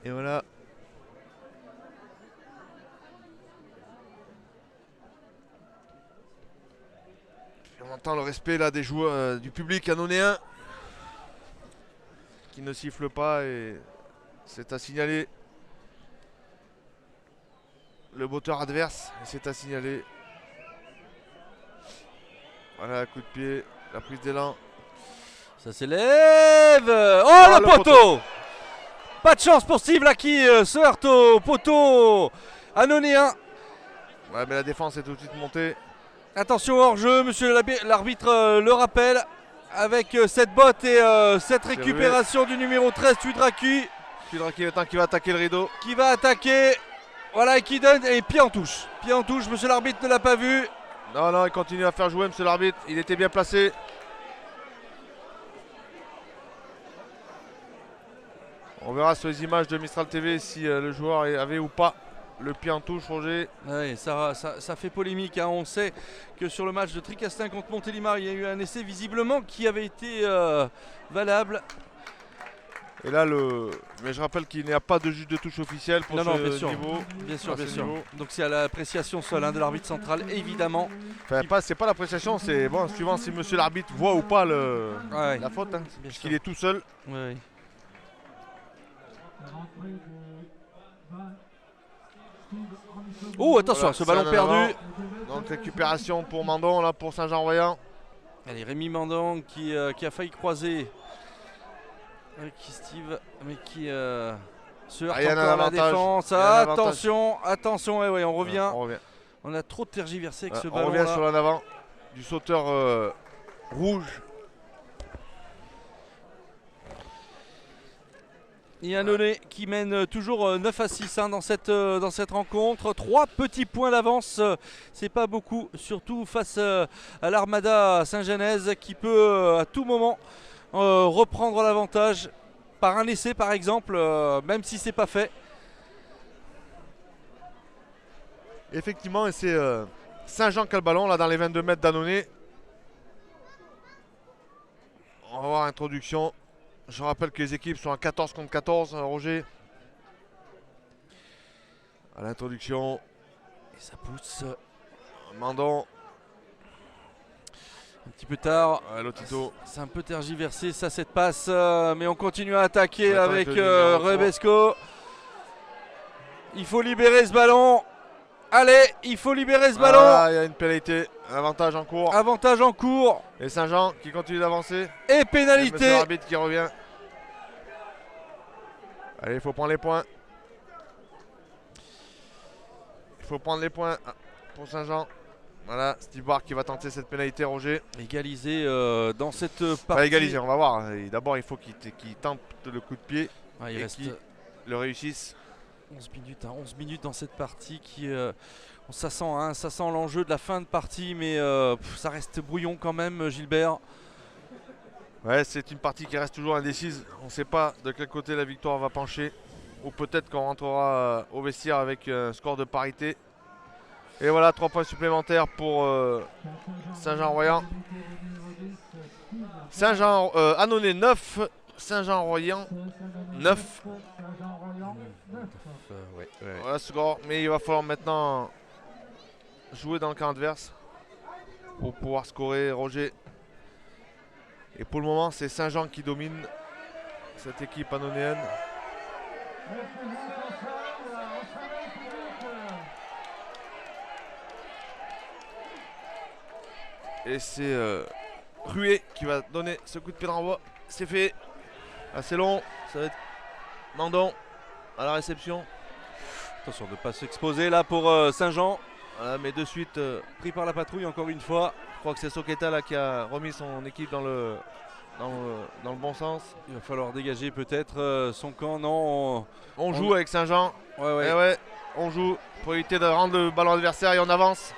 Et voilà. Et on entend le respect là des joueurs, du public annonnéen qui ne siffle pas et c'est à signaler. Le botteur adverse, et c'est à signaler. Voilà, coup de pied, la prise d'élan. Ça s'élève. Oh, le poteau. Pas de chance pour Steve là qui se heurte au poteau annonéen. Ouais, mais la défense est tout de suite montée. Attention hors jeu, monsieur l'arbitre le rappelle. Avec cette botte et cette récupération du numéro 13, Tuidraki. Tuidraki, le temps qui va attaquer le rideau. Qui va attaquer. Voilà, et qui donne. Et pied en touche. Pied en touche, monsieur l'arbitre ne l'a pas vu. Non, non, il continue à faire jouer, monsieur l'arbitre. Il était bien placé. On verra sur les images de Mistral TV si le joueur avait ou pas le pied en touche, Roger. Ouais, ça fait polémique, hein. On sait que sur le match de Tricastin contre Montélimar, il y a eu un essai visiblement qui avait été valable. Et là, mais je rappelle qu'il n'y a pas de juge de touche officiel pour Non, ce bien sûr. niveau. Bien sûr, À ce bien sûr. niveau. Donc c'est à l'appréciation seule, hein, de l'arbitre central, évidemment. Enfin, c'est pas l'appréciation, c'est bon, suivant si monsieur l'arbitre voit ou pas Ouais. la faute, hein, Bien puisqu'il sûr. est tout seul. Ouais, ouais. Oh, attention, Voilà, ce ballon c'est un perdu. avant. Donc récupération pour Mandon, là pour Saint-Jean-Royan. Allez, Rémi Mandon qui a failli croiser avec Steve, mais qui se heurte Ah, il y en a encore à la l'avantage. défense. Il y en a l'avantage. Attention, ouais, on revient. On revient. On a trop tergiversé avec ce On ballon. revient sur l'en avant du sauteur rouge. Yannone qui mène toujours 9-6, hein, dans cette rencontre. 3 petits points d'avance, c'est pas beaucoup, surtout face à l'Armada Saint-Genèse qui peut à tout moment reprendre l'avantage par un essai par exemple, même si c'est pas fait. Effectivement, et c'est Saint-Jean qui a le ballon là dans les 22 mètres d'Annonay. On va voir introduction. Je rappelle que les équipes sont à 14 contre 14, Roger. À l'introduction, Et ça pousse Mandon, un petit peu tard. Lotito. C'est un peu tergiversé ça, cette passe, mais on continue à attaquer Attends, avec avec le numéro 3. Rebesco. Il faut libérer ce ballon. Allez, il faut libérer ce ballon. Ah, il y a une pénalité, un avantage en cours. Avantage en cours Et Saint-Jean qui continue d'avancer. et Et monsieur pénalité. l'arbitre qui revient. Allez, il faut prendre les points. Il faut prendre les points pour Saint-Jean. Voilà, Steve Barr qui va tenter cette pénalité, Roger. Égalisé dans cette partie. Pas égaliser, on va voir. D'abord, il faut qu'il tente le coup de pied Ouais, il et reste qu'il le réussisse. 11 minutes, hein, 11 minutes dans cette partie qui, ça sent l'enjeu de la fin de partie, mais ça reste brouillon quand même, Gilbert. Ouais, c'est une partie qui reste toujours indécise. On ne sait pas de quel côté la victoire va pencher. Ou peut-être qu'on rentrera au vestiaire avec un score de parité. Et voilà, 3 points supplémentaires pour Saint-Jean-Royan. Annonay 9, Saint-Jean-Royan 9. Voilà ce score, mais il va falloir maintenant jouer dans le camp adverse pour pouvoir scorer, Roger. Et pour le moment, c'est Saint-Jean qui domine cette équipe annonayenne. Et c'est Rué qui va donner ce coup de pied d'envoi. C'est fait. Assez long. Ça va être Mandon à la réception. Attention de ne pas s'exposer là pour Saint-Jean. Voilà, mais de suite, Pris par la patrouille encore une fois. je crois que c'est Soqueta là qui a remis son équipe dans le bon sens. Il va falloir dégager peut-être son camp. Non, On joue avec Saint-Jean. ouais. Eh ouais, on joue pour éviter de rendre le ballon adversaire et on avance.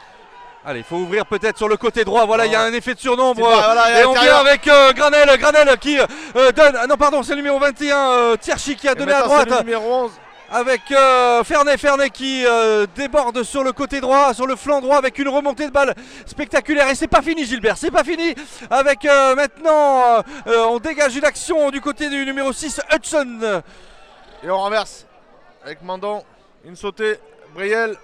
Allez, il faut ouvrir peut-être sur le côté droit. Voilà, il y a un effet de surnombre. C'est pas- voilà, et on l'intérieur. vient avec Granel qui donne. Ah non, pardon, c'est le numéro 21, Tierchi qui a Et donné à maintenant, c'est droite. le numéro 11. Avec Fernet qui déborde sur le côté droit, sur le flanc droit avec une remontée de balle spectaculaire. Et c'est pas fini, Gilbert, c'est pas fini. Avec maintenant, on dégage une action du côté du numéro 6, Hudson. Et on renverse avec Mandon. Une sautée. Briel.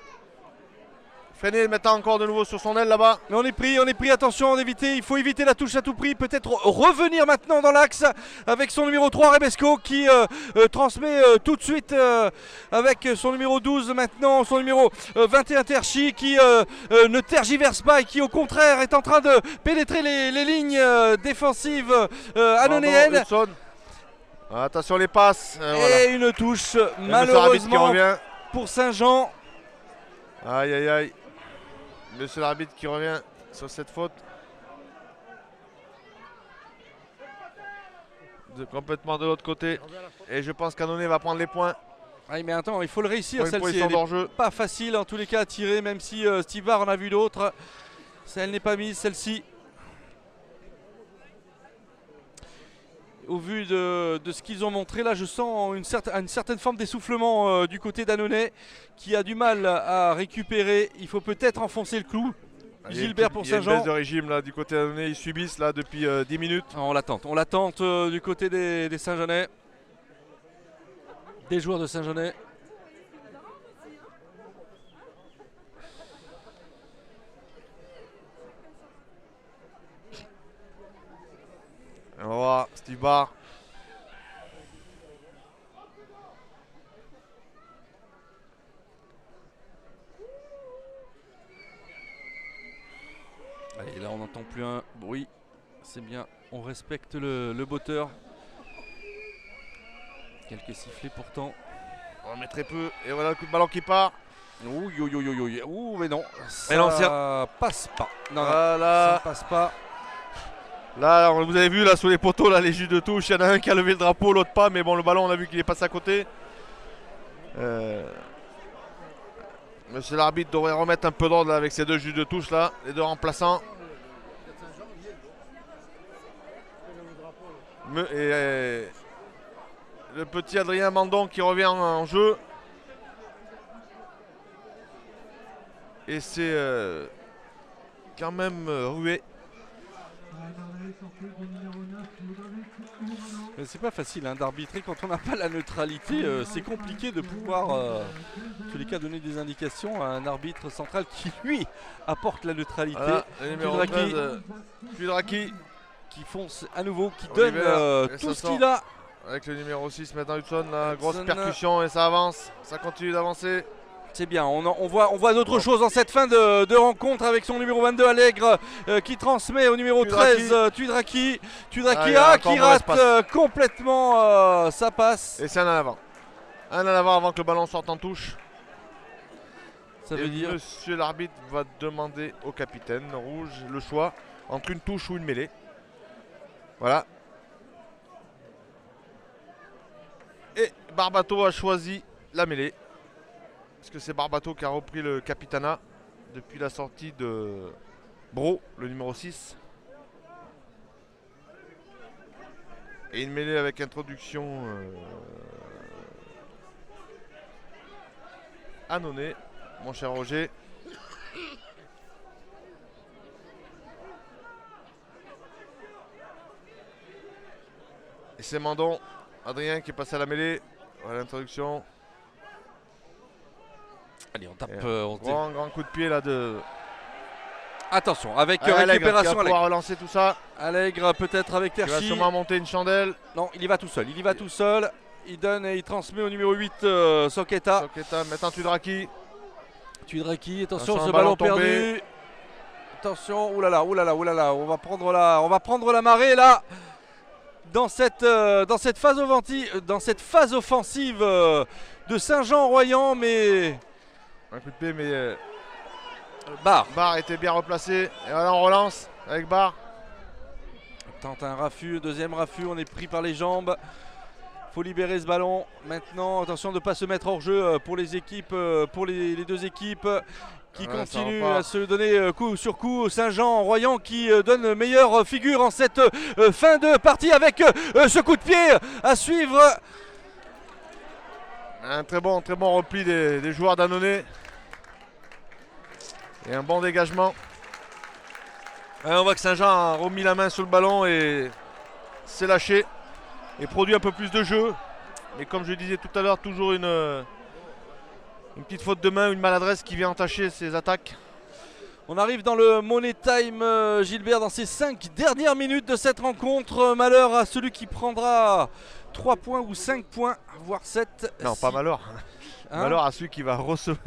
Freiné maintenant encore de nouveau sur son aile là-bas. Mais on est pris, attention, il faut éviter la touche à tout prix, peut-être revenir maintenant dans l'axe avec son numéro 3 Rebesco qui transmet tout de suite avec son numéro 12 maintenant, son numéro 21 Terchi qui ne tergiverse pas et qui au contraire est en train de pénétrer les lignes défensives annonayennes. Mandon, Hudson. Attention les passes. Et Voilà. une touche Et monsieur l'arbitre qui malheureusement revient. pour Saint-Jean. Aïe aïe aïe. Monsieur l'arbitre qui revient sur cette faute. Complètement de l'autre côté. Et je pense qu'Annonay va prendre les points. Ah, mais attends, il faut le réussir Pour une celle-ci. position Elle est d'hors-jeu. pas facile en tous les cas à tirer, même si Steve Barr en a vu d'autres. Elle n'est pas mise celle-ci. Au vu de ce qu'ils ont montré, là je sens une certaine forme d'essoufflement du côté d'Annonay qui a du mal à récupérer. Il faut peut-être enfoncer le clou. Gilbert pour Saint-Jean. Il y a une baisse de régime là, du côté d'Annonay, ils subissent là depuis 10 minutes. On l'attente du côté des Saint-Jeanais. Des joueurs de Saint-Jeanais. On va voir Steve Barr. Allez, là on n'entend plus un bruit. C'est bien, on respecte le botteur. Quelques sifflets pourtant. On en met très peu. Et voilà le coup de ballon qui part. Ouh, mais non. Et non, Ça passe pas. Non, Voilà. ça passe pas. Là, vous avez vu là sous les poteaux là, les jus de touche. Il y en a un qui a levé le drapeau, l'autre pas. Mais bon, le ballon, on a vu qu'il est passé à côté. Monsieur l'arbitre devrait remettre un peu d'ordre avec ces deux jus de touche là, les deux remplaçants. Le petit Adrien Mandon qui revient en jeu. Et c'est quand même rué. C'est pas facile d'arbitrer quand on n'a pas la neutralité. C'est compliqué de pouvoir, en tous les cas, donner des indications à un arbitre central qui, lui, apporte la neutralité. Voilà, le numéro 13, Tudraki qui fonce à nouveau, qui donne tout ce qu'il a. Avec le numéro 6 maintenant Hudson, la grosse Hudson. percussion et ça avance, ça continue d'avancer. C'est bien, on voit d'autres choses dans cette fin de rencontre avec son numéro 22 Allègre qui transmet au numéro 13 Tudraki. Tudraki qui rate complètement sa passe. Et c'est un en avant. Un en avant que le ballon sorte en touche. Ça veut dire Monsieur l'arbitre va demander au capitaine rouge le choix entre une touche ou une mêlée. Voilà. Et Barbato a choisi la mêlée. Parce que c'est Barbato qui a repris le capitanat depuis la sortie de Bro, le numéro 6. Et une mêlée avec introduction Annonay, mon cher Roger. Et c'est Mandon, Adrien qui est passé à la mêlée. Voilà l'introduction. Allez, on tape. Grand coup de pied là de. Attention, avec Allègre récupération. qui va pouvoir relancer tout ça. Allègre peut-être avec Il va Terchi. sûrement monter une chandelle. Non, il y va tout seul. Il donne et il transmet au numéro 8 Soketa. Soketa, maintenant Tudraki. Tudraki, attention, Attention, ce un ballon ballon tombé. perdu. Attention, oulala. On va prendre la marée là. Dans cette phase offensive de Saint-Jean-Royan, mais Un coup de pied, mais Barr était bien replacé. Et voilà, on relance avec Barr. tente un raffut, deuxième raffut, on est pris par les jambes. Faut libérer ce ballon. Maintenant, attention de ne pas se mettre hors jeu pour les équipes, pour les deux équipes qui continuent à se donner coup sur coup. Saint-Jean-Royan qui donne meilleure figure en cette fin de partie avec ce coup de pied à suivre. Un très bon repli des joueurs d'Annonay. Et un bon dégagement. Et on voit que Saint-Jean a remis la main sur le ballon et s'est lâché. Et produit un peu plus de jeu. Mais comme je disais tout à l'heure, toujours une petite faute de main, une maladresse qui vient entacher ses attaques. On arrive dans le Money Time, Gilbert, dans ces 5 dernières minutes de cette rencontre. Malheur à celui qui prendra 3 points ou 5 points, voire 7. Non, pas malheur. Malheur à celui qui va recevoir,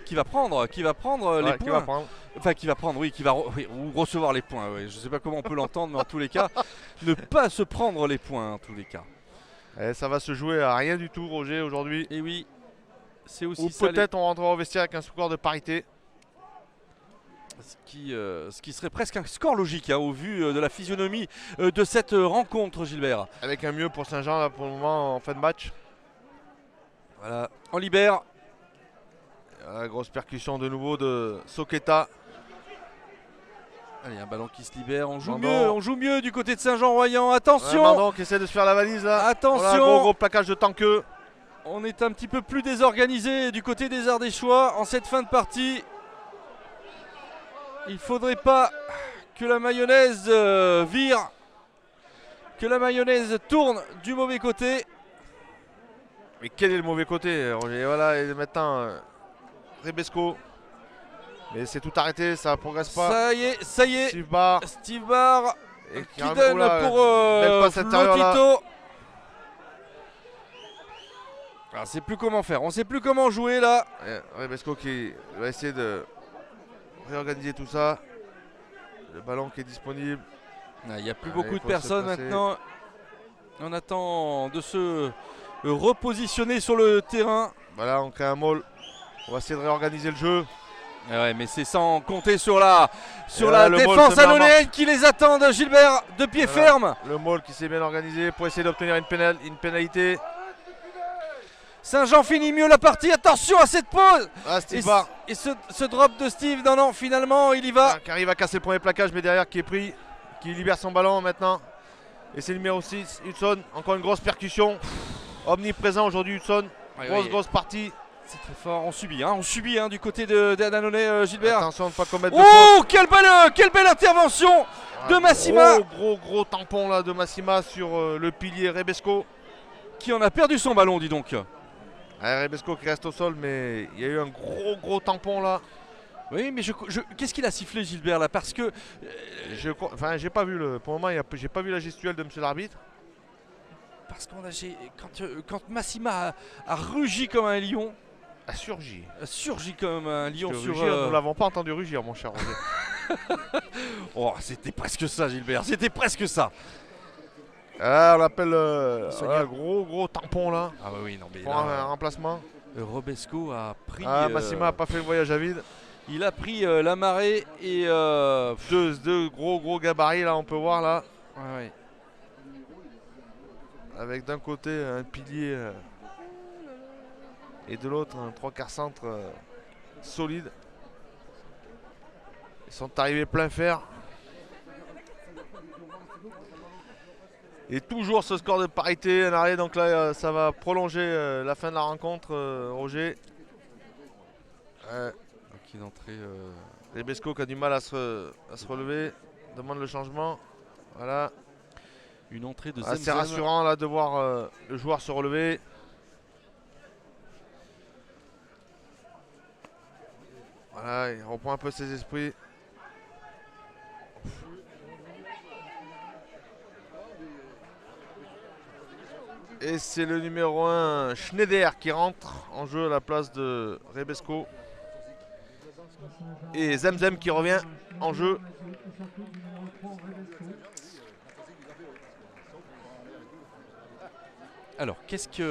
qui va prendre les points. Ou recevoir les points. Ouais. Je ne sais pas comment on peut l'entendre, mais en tous les cas, ne pas se prendre les points en tous les cas. Et ça va se jouer à rien du tout, Roger, aujourd'hui. Et oui, c'est aussi ou ça. Peut-être on rentrera au vestiaire avec un score de parité. Ce qui serait presque un score logique au vu de la physionomie de cette rencontre, Gilbert. Avec un mieux pour Saint-Jean là, pour le moment en fin de match. Voilà, on libère. La grosse percussion de nouveau de Soketa. Allez, un ballon qui se libère. Mandon. On joue mieux du côté de Saint-Jean-Royan. Ouais, Attention, Mandon qui essaie de se faire la valise là. attention. Voilà, gros plaquage de Tanqueux. On est un petit peu plus désorganisé du côté des Ardéchois en cette fin de partie. Il faudrait pas que la mayonnaise vire, que la mayonnaise tourne du mauvais côté. Mais quel est le mauvais côté, Roger? Voilà, et maintenant Rebesco. Mais c'est tout arrêté, ça progresse pas. Ça y est. Steve Barr. Steve Barr Et qui donne oula, pour belle passe intérieure, là. Lotito. Ah, on sait plus comment faire, on sait plus comment jouer là. Rebesco qui va essayer de réorganiser tout ça. Le ballon qui est disponible. Il n'y a plus Allez, beaucoup de faut se personnes placer. maintenant. On attend de se repositionner sur le terrain. Voilà, on crée un maul. On va essayer de réorganiser le jeu. Ah ouais, mais c'est sans compter sur la là, le ball défense se met en annonienne qui les attend de Gilbert de pied Voilà. ferme. Le maul qui s'est bien organisé pour essayer d'obtenir une pénalité. Saint-Jean finit mieux la partie. Attention à cette pause. Ah, Et, Steve Barr ce drop de Steve. Non, finalement, il y va. qui arrive à casser le premier plaquage, mais derrière qui est pris, qui libère son ballon maintenant. Et c'est le numéro 6, Hudson. Encore une grosse percussion. Omniprésent aujourd'hui, Hudson. Grosse partie. C'est très fort. On subit du côté d'Annonay, Gilbert. Attention de ne pas commettre de faute. Oh, quelle belle intervention de Massima. Gros tampon là de Massima sur le pilier Rebesco. Qui en a perdu son ballon, dis donc. Rebesco qui reste au sol, mais il y a eu un gros tampon là. Oui, mais qu'est-ce qu'il a sifflé, Gilbert, là? Parce que J'ai pas vu pour le moment, j'ai pas vu la gestuelle de monsieur l'arbitre. Parce quand Massima a rugi comme un lion, A surgi. a surgi comme un lion Parce que sur. rugir, nous l'avons pas entendu rugir, mon cher Roger. Oh, c'était presque ça, Gilbert. C'était presque ça. Ah, on appelle Sonia. gros tampon là. Ah bah oui, non mais Pour là, un remplacement. Robesco a pris. Massima a pas fait le voyage à vide. Il a pris la marée et. Deux gros gabarits là, on peut voir là. Ouais. Avec d'un côté un pilier et de l'autre un 3/4 centre solide. Ils sont arrivés plein fer. Et toujours ce score de parité, un arrêt, donc là ça va prolonger la fin de la rencontre, Roger. Qui est d'entrée. Rebesco qui a du mal à se relever, demande le changement. Voilà. Une entrée de Assez Zemzem. rassurant là de voir le joueur se relever. Voilà, il reprend un peu ses esprits. Et c'est le numéro 1 Schneider qui rentre en jeu à la place de Rebesco. Et Zemzem qui revient en jeu. Alors, qu'est-ce qu'il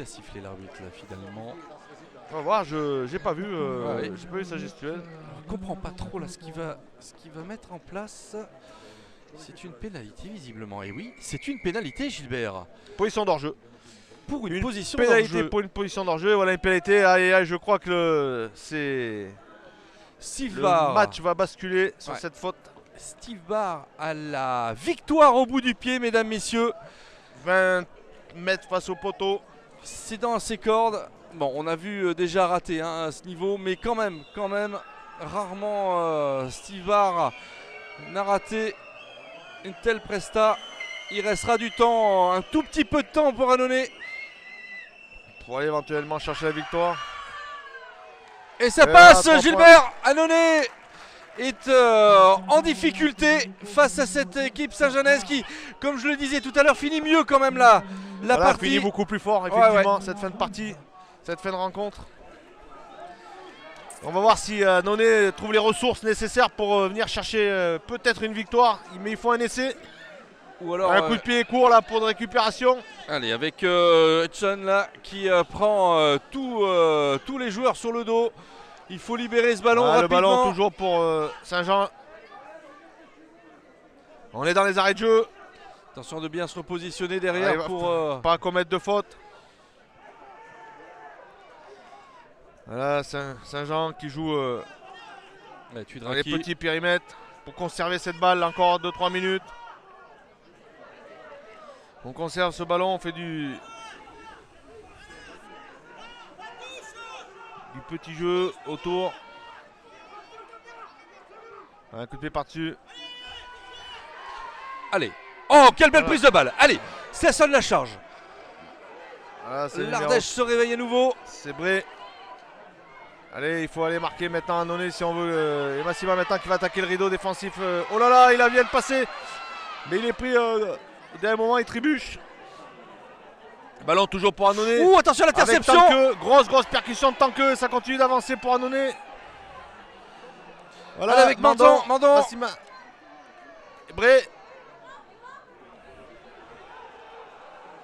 a sifflé l'arbitre là finalement? On va voir, j'ai pas vu, Ouais. j'ai pas vu sa gestuelle. Je comprends pas trop là ce qu'il va mettre en place. C'est une pénalité visiblement. Et oui, c'est une pénalité, Gilbert. Position d'hors-jeu. Pour une position Pénalité d'hors-jeu. pour une position d'hors-jeu. Voilà une pénalité. Aïe, je crois que Steve le Barr. match va basculer sur Ouais. cette faute. Steve Barr a la victoire au bout du pied, mesdames, messieurs. 20 mètres face au poteau. C'est dans ses cordes. Bon, on a vu déjà rater à ce niveau, mais quand même, rarement Steve Barr n'a raté une telle presta. Il restera du temps, un tout petit peu de temps pour Annonay. Pour aller éventuellement chercher la victoire. Et ça Et passe, là, 3 Gilbert. Annonay est en difficulté face à cette équipe saint-jeannaise qui, comme je le disais tout à l'heure, finit mieux quand même la Voilà, partie. finit beaucoup plus fort, Ouais, effectivement, cette fin de partie, cette fin de rencontre. On va voir si Annonay trouve les ressources nécessaires pour venir chercher peut-être une victoire. Mais il faut un essai. Ou alors, Un coup de pied court là pour de récupération. allez, avec Hudson là qui prend tous les joueurs sur le dos. Il faut libérer ce ballon Le rapidement. ballon toujours pour Saint-Jean. On est dans les arrêts de jeu. Attention de bien se repositionner derrière Allez, pour. Pas commettre de faute. Voilà Saint-Jean qui joue Ouais, tu dans les petits périmètres pour conserver cette balle encore 2-3 minutes. On conserve ce ballon, on fait du petit jeu autour. Un coup de pied par-dessus. Allez. Oh, quelle belle Voilà. prise de balle. Allez, ça sonne la charge. Voilà, c'est le L'Ardèche se réveille à nouveau. C'est Bré. Allez, il faut aller marquer maintenant à Nonnet si on veut. Et Massima maintenant qui va attaquer le rideau défensif. Oh là là, il a vient de passer. Mais il est pris au dernier moment, il trébuche. Ballon toujours pour Annonay. Ouh, attention à l'interception. Grosse percussion de Tanqueux. Ça continue d'avancer pour Annonay. Voilà, Allez, avec Mandon. Massima. Bré.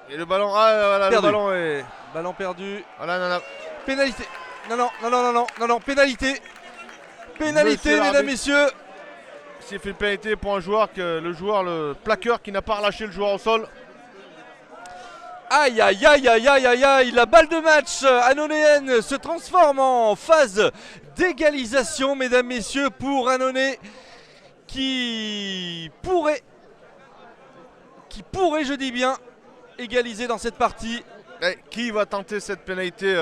Et le ballon, voilà, le Perdu. ballon est. Ballon perdu. Voilà, non. Pénalité. Non, pénalité. Pénalité, Monsieur mesdames, l'arbitre. messieurs. S'il fait une pénalité pour un joueur, le plaqueur qui n'a pas relâché le joueur au sol. Aïe, la balle de match annonayenne se transforme en phase d'égalisation, mesdames, messieurs, pour Annonay qui pourrait, je dis bien, égaliser dans cette partie. Et qui va tenter cette pénalité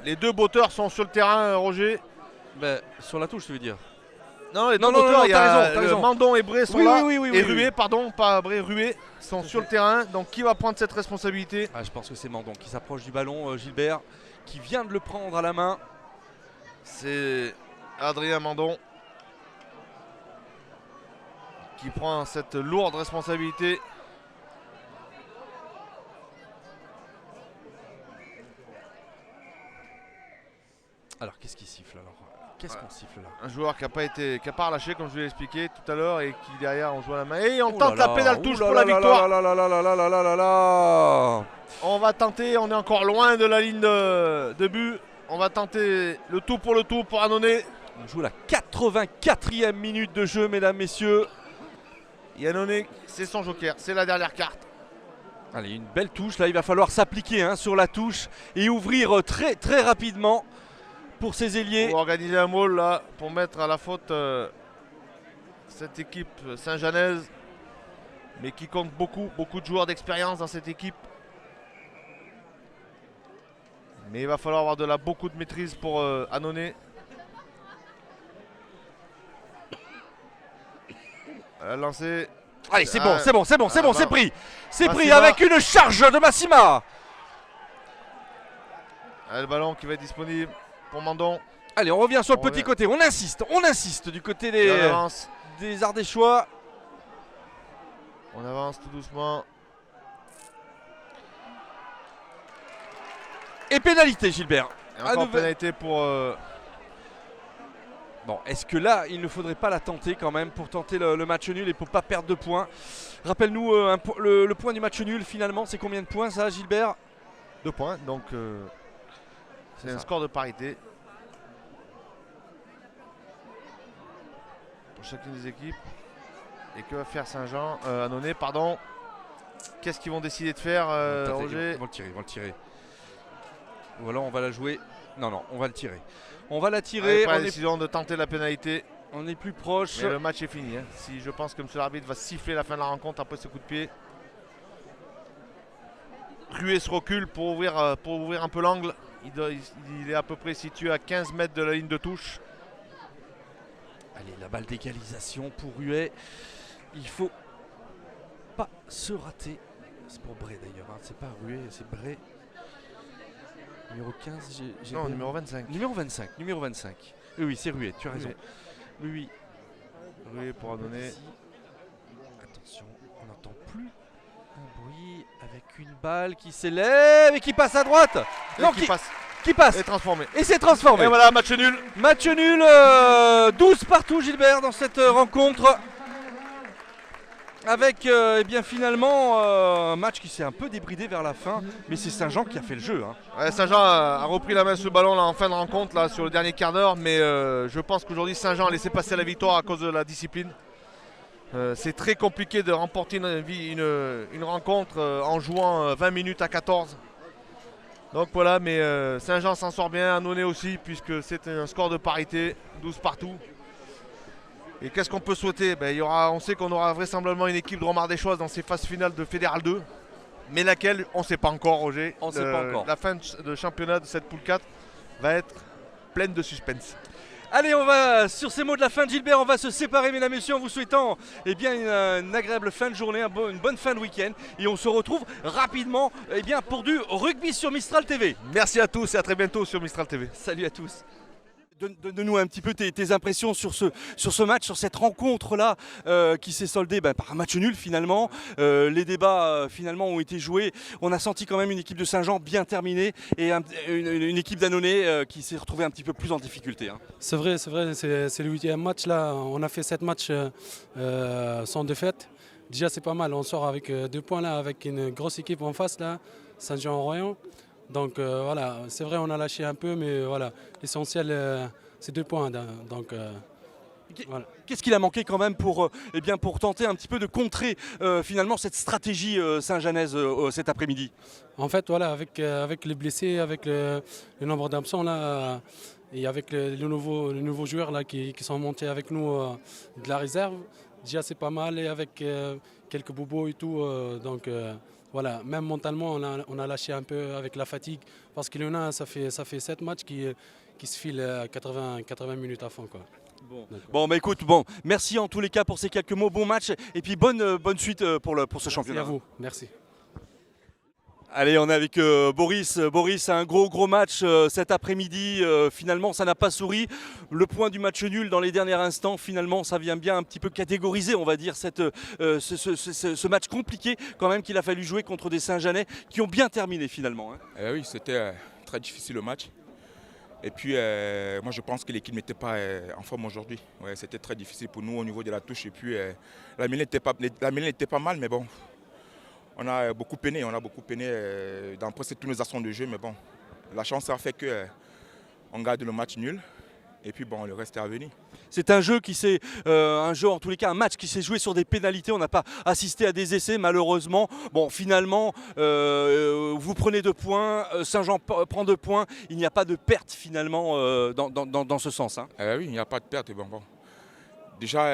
Les deux botteurs sont sur le terrain, Roger. Sur la touche, tu veux dire? Non, les deux Non, botteurs, il y t'as a raison. Mandon et Bré sont Oui, là. oui, Et Rué, pardon, pas Bré, Rué sont sur le terrain. Donc qui va prendre cette responsabilité? Je pense que c'est Mandon qui s'approche du ballon, Gilbert, qui vient de le prendre à la main. C'est Adrien Mandon qui prend cette lourde responsabilité. Alors, qu'est-ce qui siffle alors? Qu'est-ce qu'on siffle là? Un joueur qui n'a pas relâché, comme je vous l'ai expliqué tout à l'heure, et qui derrière on joue à la main. Et on Ouh tente là la là, pénale touche ouh là pour la là victoire. là. On va tenter, on est encore loin de la ligne de but. On va tenter le tout pour Annonay. On joue la 84e minute de jeu, mesdames, messieurs. Et Annonay, c'est son joker, c'est la dernière carte. Allez, une belle touche. Là, il va falloir s'appliquer sur la touche et ouvrir très très rapidement pour ses ailiers. Pour organiser un maul là, pour mettre à la faute cette équipe Saint-Janaise, mais qui compte beaucoup de joueurs d'expérience dans cette équipe. Mais il va falloir avoir beaucoup de maîtrise pour Annonay. Lancé. Allez, c'est bon, c'est pris. C'est pris Massima. avec une charge de Massima. Le ballon qui va être disponible pour Mandon. Allez, on revient sur le On petit revient. côté. On insiste du côté Et on avance. des Ardéchois. On avance tout doucement. Et pénalité, Gilbert. Et À encore nouvel- pénalité pour. Bon, est-ce que là, il ne faudrait pas la tenter quand même pour tenter le match nul et pour pas perdre de points? Rappelle-nous le point du match nul finalement, c'est combien de points ça, Gilbert? 2 points. Donc c'est un ça. score de parité pour chacune des équipes. Et que va faire Saint-Jean, Annonay, pardon. Qu'est-ce qu'ils vont décider de faire, Roger? Ils vont le tirer. Ou alors on va la jouer. Non, on va le tirer. On va la tirer, Avec la décision de tenter la pénalité. on est plus proche. Mais le match est fini. Si je pense que M. l'arbitre va siffler la fin de la rencontre après ce coup de pied. Rué se recule pour ouvrir un peu l'angle. Il est à peu près situé à 15 mètres de la ligne de touche. Allez, la balle d'égalisation pour Ruet. Il faut pas se rater. C'est pour Bré d'ailleurs, c'est pas Ruet, c'est Bré. Numéro 15, j'ai Non, pas- numéro 25. Numéro 25. Oui, c'est Ruet, tu as raison. Oui. Rué pour en donner. Attention, on n'entend plus un bruit avec une balle qui s'élève et qui passe à droite. Non, Qui passe. qui passe. Et transformé. Et c'est transformé. Et voilà, match nul. Match nul, 12 partout, Gilbert, dans cette rencontre. Avec finalement un match qui s'est un peu débridé vers la fin, mais c'est Saint-Jean qui a fait le jeu. Ouais, Saint-Jean a repris la main sur le ballon là, en fin de rencontre là, sur le dernier quart d'heure, mais je pense qu'aujourd'hui Saint-Jean a laissé passer la victoire à cause de la discipline. C'est très compliqué de remporter une rencontre en jouant 20 minutes à 14. Donc voilà, mais Saint-Jean s'en sort bien, Annonay aussi, puisque c'est un score de parité, 12 partout. Et qu'est-ce qu'on peut souhaiter? On sait qu'on aura vraisemblablement une équipe de Romardéchoise dans ces phases finales de Fédéral 2. Mais laquelle, on ne sait pas encore, Roger. On ne sait pas encore. La fin de championnat de cette poule 4 va être pleine de suspense. Allez, on va, sur ces mots de la fin de Gilbert, on va se séparer, mesdames et messieurs, en vous souhaitant une agréable fin de journée, une bonne fin de week-end. Et on se retrouve rapidement pour du rugby sur Mistral TV. Merci à tous et à très bientôt sur Mistral TV. Salut à tous. Donne-nous un petit peu tes impressions sur ce match, sur cette rencontre-là qui s'est soldée par un match nul finalement. Les débats finalement ont été joués. On a senti quand même une équipe de Saint-Jean bien terminée et une équipe d'Annonay qui s'est retrouvée un petit peu plus en difficulté. Hein. C'est vrai, c'est le 8e match là. On a fait 7 matchs sans défaite. Déjà c'est pas mal, on sort avec 2 points là, avec une grosse équipe en face là, Saint-Jean-en-Royan. Donc voilà, c'est vrai on a lâché un peu, mais voilà, l'essentiel c'est 2 points. Donc, voilà. Qu'est-ce qu'il a manqué quand même pour tenter un petit peu de contrer finalement cette stratégie saint-janaise cet après-midi? En fait voilà, avec les blessés, avec le nombre d'absents là, et avec les nouveaux joueurs là, qui sont montés avec nous de la réserve, déjà c'est pas mal, et avec quelques bobos et tout, donc voilà, même mentalement on a lâché un peu avec la fatigue, parce qu'il y en a, ça fait 7 matchs qui se filent 80 minutes à fond quoi. Bon écoute, merci en tous les cas pour ces quelques mots, bon match et puis bonne suite pour ce championnat. Merci à vous, merci. Allez, on est avec Boris. Boris, un gros match cet après-midi. Finalement, ça n'a pas souri. Le point du match nul dans les derniers instants, finalement, ça vient bien un petit peu catégoriser, on va dire, ce match compliqué quand même qu'il a fallu jouer contre des Saint-Jeanais qui ont bien terminé finalement. Hein. Oui, c'était très difficile le match. Et puis, moi, je pense que l'équipe n'était pas en forme aujourd'hui. Ouais, c'était très difficile pour nous au niveau de la touche. Et puis, la mêlée n'était pas mal, mais bon. On a beaucoup peiné dans presque tous nos actions de jeu, mais bon, la chance a fait qu'on garde le match nul et puis bon, le reste est à venir. C'est un jeu en tous les cas, un match qui s'est joué sur des pénalités. On n'a pas assisté à des essais malheureusement. Bon, finalement, vous prenez 2 points, Saint-Jean prend 2 points. Il n'y a pas de perte finalement dans ce sens. Hein. Oui, il n'y a pas de perte. Bon. Déjà,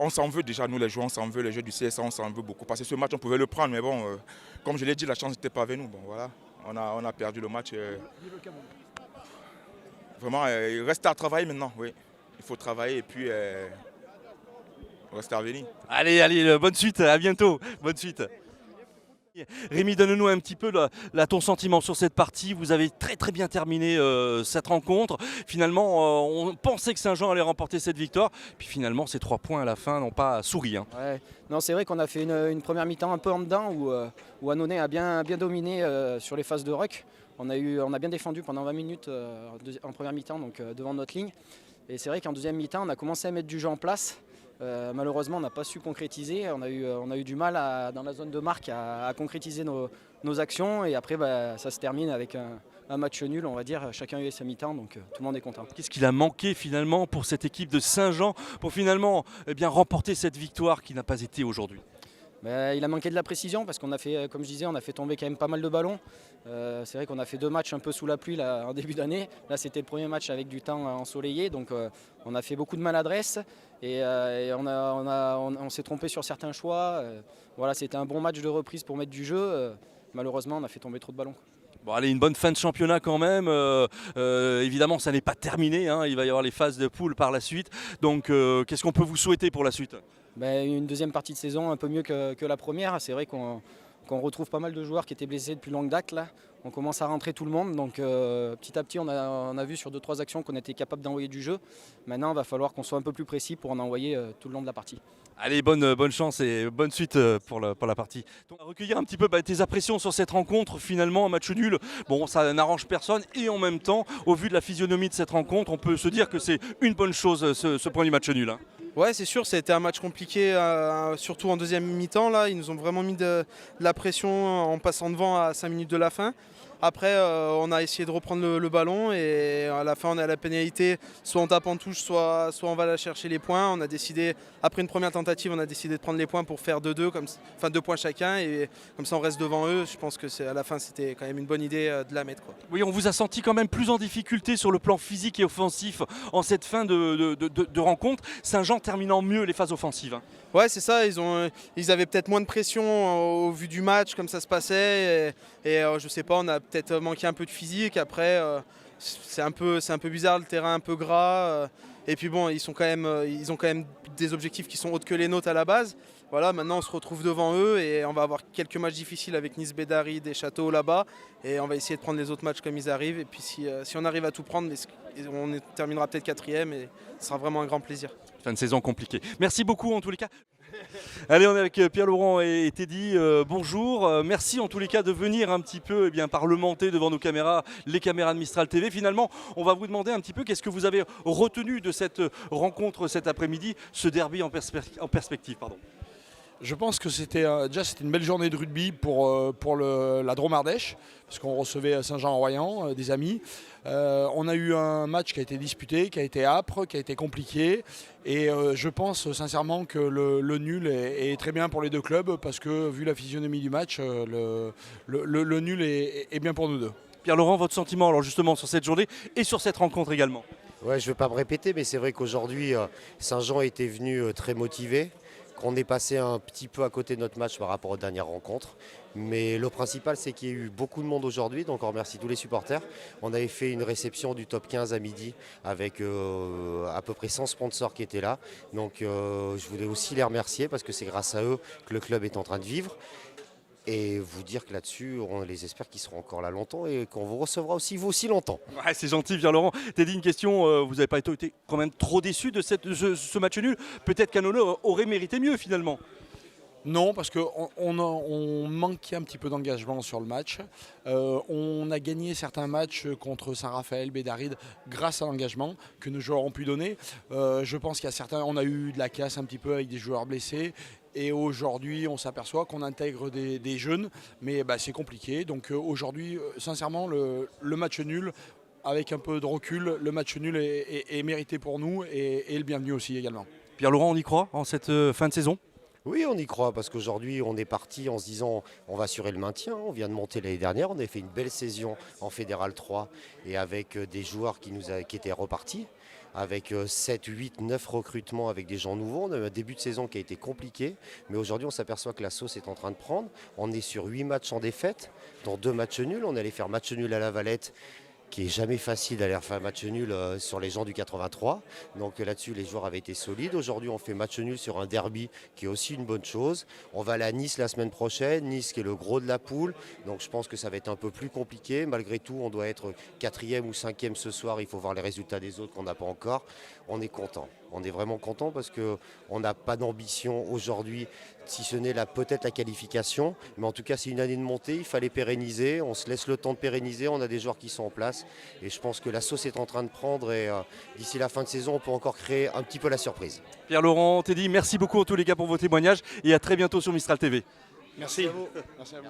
on s'en veut, nous les joueurs, on s'en veut, les jeux du CSA, on s'en veut beaucoup. Parce que ce match, on pouvait le prendre, mais bon, comme je l'ai dit, la chance n'était pas avec nous. Bon, voilà, on a perdu le match. Vraiment, il reste à travailler maintenant, oui. Il faut travailler et puis rester à venir. Allez, bonne suite, à bientôt, bonne suite. Rémi, donne-nous un petit peu ton sentiment sur cette partie. Vous avez très bien terminé cette rencontre. Finalement, on pensait que Saint-Jean allait remporter cette victoire. Puis finalement, ces 3 points à la fin n'ont pas souri. Hein. Ouais. Non, c'est vrai qu'on a fait une première mi-temps un peu en dedans où Annonay a bien dominé sur les phases de ruck. On a bien défendu pendant 20 minutes en première mi-temps, donc devant notre ligne. Et c'est vrai qu'en deuxième mi-temps, on a commencé à mettre du jeu en place. Malheureusement, on n'a pas su concrétiser. On a eu du mal dans la zone de marque à concrétiser nos actions. Et après, ça se termine avec un match nul, on va dire. Chacun a eu sa mi-temps, donc tout le monde est content. Qu'est-ce qu'il a manqué finalement pour cette équipe de Saint-Jean pour finalement remporter cette victoire qui n'a pas été aujourd'hui? Il a manqué de la précision parce qu'on a fait, comme je disais, on a fait tomber quand même pas mal de ballons. C'est vrai qu'on a fait 2 matchs un peu sous la pluie là, en début d'année. Là, c'était le premier match avec du temps ensoleillé, donc on a fait beaucoup de maladresse et on s'est trompé sur certains choix. Voilà, c'était un bon match de reprise pour mettre du jeu. Malheureusement, on a fait tomber trop de ballons. Bon, allez, une bonne fin de championnat quand même. Évidemment, ça n'est pas terminé. Hein. Il va y avoir les phases de poule par la suite. Donc, qu'est-ce qu'on peut vous souhaiter pour la suite? Une deuxième partie de saison un peu mieux que la première. C'est vrai qu'on retrouve pas mal de joueurs qui étaient blessés depuis longue date. Là. On commence à rentrer tout le monde. Donc petit à petit, on a vu sur 2-3 actions qu'on était capable d'envoyer du jeu. Maintenant, il va falloir qu'on soit un peu plus précis pour en envoyer tout le long de la partie. Allez, bonne chance et bonne suite pour la partie. Donc, recueillir un petit peu tes impressions sur cette rencontre, finalement, un match nul. Bon, ça n'arrange personne et en même temps, au vu de la physionomie de cette rencontre, on peut se dire que c'est une bonne chose, ce premier match nul. Hein. Ouais, c'est sûr, ça a été un match compliqué, surtout en deuxième mi-temps. Là, ils nous ont vraiment mis de la pression en passant devant à 5 minutes de la fin. Après, on a essayé de reprendre le ballon et à la fin, on est à la pénalité. Soit on tape en touche, soit on va aller chercher les points. On a décidé, après une première tentative, on a décidé de prendre les points pour faire 2-2, enfin 2 points chacun. Et comme ça, on reste devant eux. Je pense que à la fin, c'était quand même une bonne idée de la mettre, quoi. Oui, on vous a senti quand même plus en difficulté sur le plan physique et offensif en cette fin de rencontre. Saint-Jean terminant mieux les phases offensives. Ouais, c'est ça, ils avaient peut-être moins de pression au vu du match, comme ça se passait. Et je sais pas, on a peut-être manqué un peu de physique. Après, c'est un peu bizarre, le terrain un peu gras. Et puis bon, ils ont quand même des objectifs qui sont autres que les nôtres à la base. Voilà, maintenant on se retrouve devant eux et on va avoir quelques matchs difficiles avec Nice, Bédari, des Châteaux là-bas. Et on va essayer de prendre les autres matchs comme ils arrivent. Et puis si on arrive à tout prendre, on terminera peut-être 4e et ce sera vraiment un grand plaisir. Fin de saison compliquée. Merci beaucoup en tous les cas. Allez, on est avec Pierre-Laurent et Teddy. Bonjour. Merci en tous les cas de venir un petit peu parlementer devant nos caméras, les caméras de Mistral TV. Finalement, on va vous demander un petit peu qu'est-ce que vous avez retenu de cette rencontre cet après-midi, ce derby en perspective. Pardon. Je pense que c'était une belle journée de rugby pour la Drôme Ardèche, parce qu'on recevait Saint-Jean-en-Royan, des amis. On a eu un match qui a été disputé, qui a été âpre, qui a été compliqué. Et je pense sincèrement que le nul est très bien pour les deux clubs, parce que vu la physionomie du match, le nul est bien pour nous deux. Pierre-Laurent, votre sentiment alors justement sur cette journée et sur cette rencontre également? Ouais, je ne vais pas me répéter, mais c'est vrai qu'aujourd'hui, Saint-Jean était venu très motivé. On est passé un petit peu à côté de notre match par rapport aux dernières rencontres. Mais le principal, c'est qu'il y a eu beaucoup de monde aujourd'hui, donc on remercie tous les supporters. On avait fait une réception du top 15 à midi avec à peu près 100 sponsors qui étaient là. Donc je voulais aussi les remercier parce que c'est grâce à eux que le club est en train de vivre. Et vous dire que là-dessus, on les espère qu'ils seront encore là longtemps et qu'on vous recevra aussi vous aussi longtemps. Ouais, c'est gentil, Pierre-Laurent. Teddy, une question, vous n'avez pas été quand même trop déçu de ce match nul? Peut-être qu'Annonay aurait mérité mieux finalement. Non, parce qu'on manquait un petit peu d'engagement sur le match. On a gagné certains matchs contre Saint-Raphaël, Bédaride, grâce à l'engagement que nos joueurs ont pu donner. Je pense qu'il y a certains, on a eu de la casse un petit peu avec des joueurs blessés. Et aujourd'hui, on s'aperçoit qu'on intègre des jeunes, mais c'est compliqué. Donc aujourd'hui, sincèrement, le match nul, avec un peu de recul, le match nul est mérité pour nous et le bienvenu aussi également. Pierre-Laurent, on y croit en cette fin de saison? Oui, on y croit parce qu'aujourd'hui, on est parti en se disant on va assurer le maintien. On vient de monter l'année dernière, on a fait une belle saison en Fédéral 3 et avec des joueurs qui étaient repartis. Avec 7, 8, 9 recrutements avec des gens nouveaux. On a eu un début de saison qui a été compliqué, mais aujourd'hui on s'aperçoit que la sauce est en train de prendre. On est sur 8 matchs en défaite, dont 2 matchs nuls. On allait faire match nul à La Valette, qui est jamais facile d'aller faire match nul sur les gens du 83. Donc là-dessus, les joueurs avaient été solides. Aujourd'hui, on fait match nul sur un derby qui est aussi une bonne chose. On va aller à Nice la semaine prochaine. Nice qui est le gros de la poule. Donc je pense que ça va être un peu plus compliqué. Malgré tout, on doit être 4e ou 5e ce soir. Il faut voir les résultats des autres qu'on n'a pas encore. On est content. On est vraiment content parce qu'on n'a pas d'ambition aujourd'hui, si ce n'est peut-être la qualification. Mais en tout cas, c'est une année de montée. Il fallait pérenniser. On se laisse le temps de pérenniser. On a des joueurs qui sont en place. Et je pense que la sauce est en train de prendre. Et d'ici la fin de saison, on peut encore créer un petit peu la surprise. Pierre-Laurent, Teddy, merci beaucoup à tous les gars pour vos témoignages. Et à très bientôt sur Mistral TV. Merci. Merci à vous.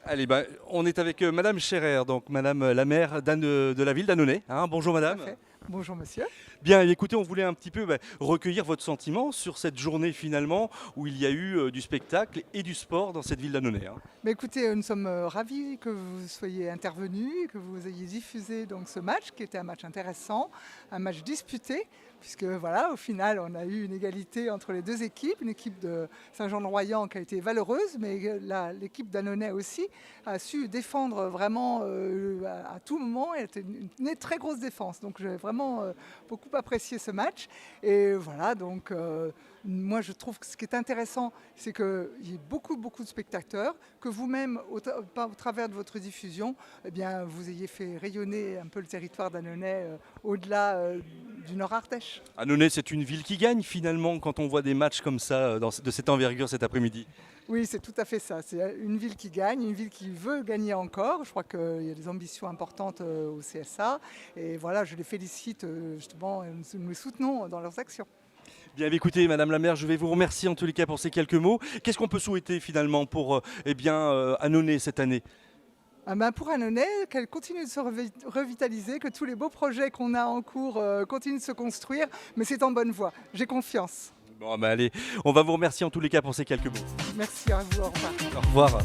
Allez, on est avec Madame Scherer, donc Madame la maire de la ville d'Annonay. Bonjour Madame. Bonjour monsieur. Bien, écoutez, on voulait un petit peu recueillir votre sentiment sur cette journée finalement où il y a eu du spectacle et du sport dans cette ville d'Annonay. Écoutez, nous sommes ravis que vous soyez intervenus, que vous ayez diffusé donc ce match qui était un match intéressant, un match disputé. Puisque voilà, au final, on a eu une égalité entre les deux équipes, une équipe de Saint-Jean-de-Royan qui a été valeureuse, mais l'équipe d'Annonay aussi a su défendre vraiment à tout moment. Elle était une très grosse défense, donc j'ai vraiment beaucoup apprécié ce match. Et voilà, donc moi je trouve que ce qui est intéressant, c'est qu'il y ait beaucoup de spectateurs, que vous-même, au travers de votre diffusion, eh bien, vous ayez fait rayonner un peu le territoire d'Annonay au-delà du Nord-Ardèche. Annonay, c'est une ville qui gagne finalement quand on voit des matchs comme ça, de cette envergure cet après-midi. Oui, c'est tout à fait ça. C'est une ville qui gagne, une ville qui veut gagner encore. Je crois qu'il y a des ambitions importantes au CSA. Et voilà, je les félicite justement, nous les soutenons dans leurs actions. Bien, écoutez, Madame la maire, je vais vous remercier en tous les cas pour ces quelques mots. Qu'est-ce qu'on peut souhaiter finalement pour Annonay cette année ? Pour Annonay, qu'elle continue de se revitaliser, que tous les beaux projets qu'on a en cours continuent de se construire, mais c'est en bonne voie. J'ai confiance. Bon, allez, on va vous remercier en tous les cas pour ces quelques mots. Merci à vous, au revoir. Au revoir.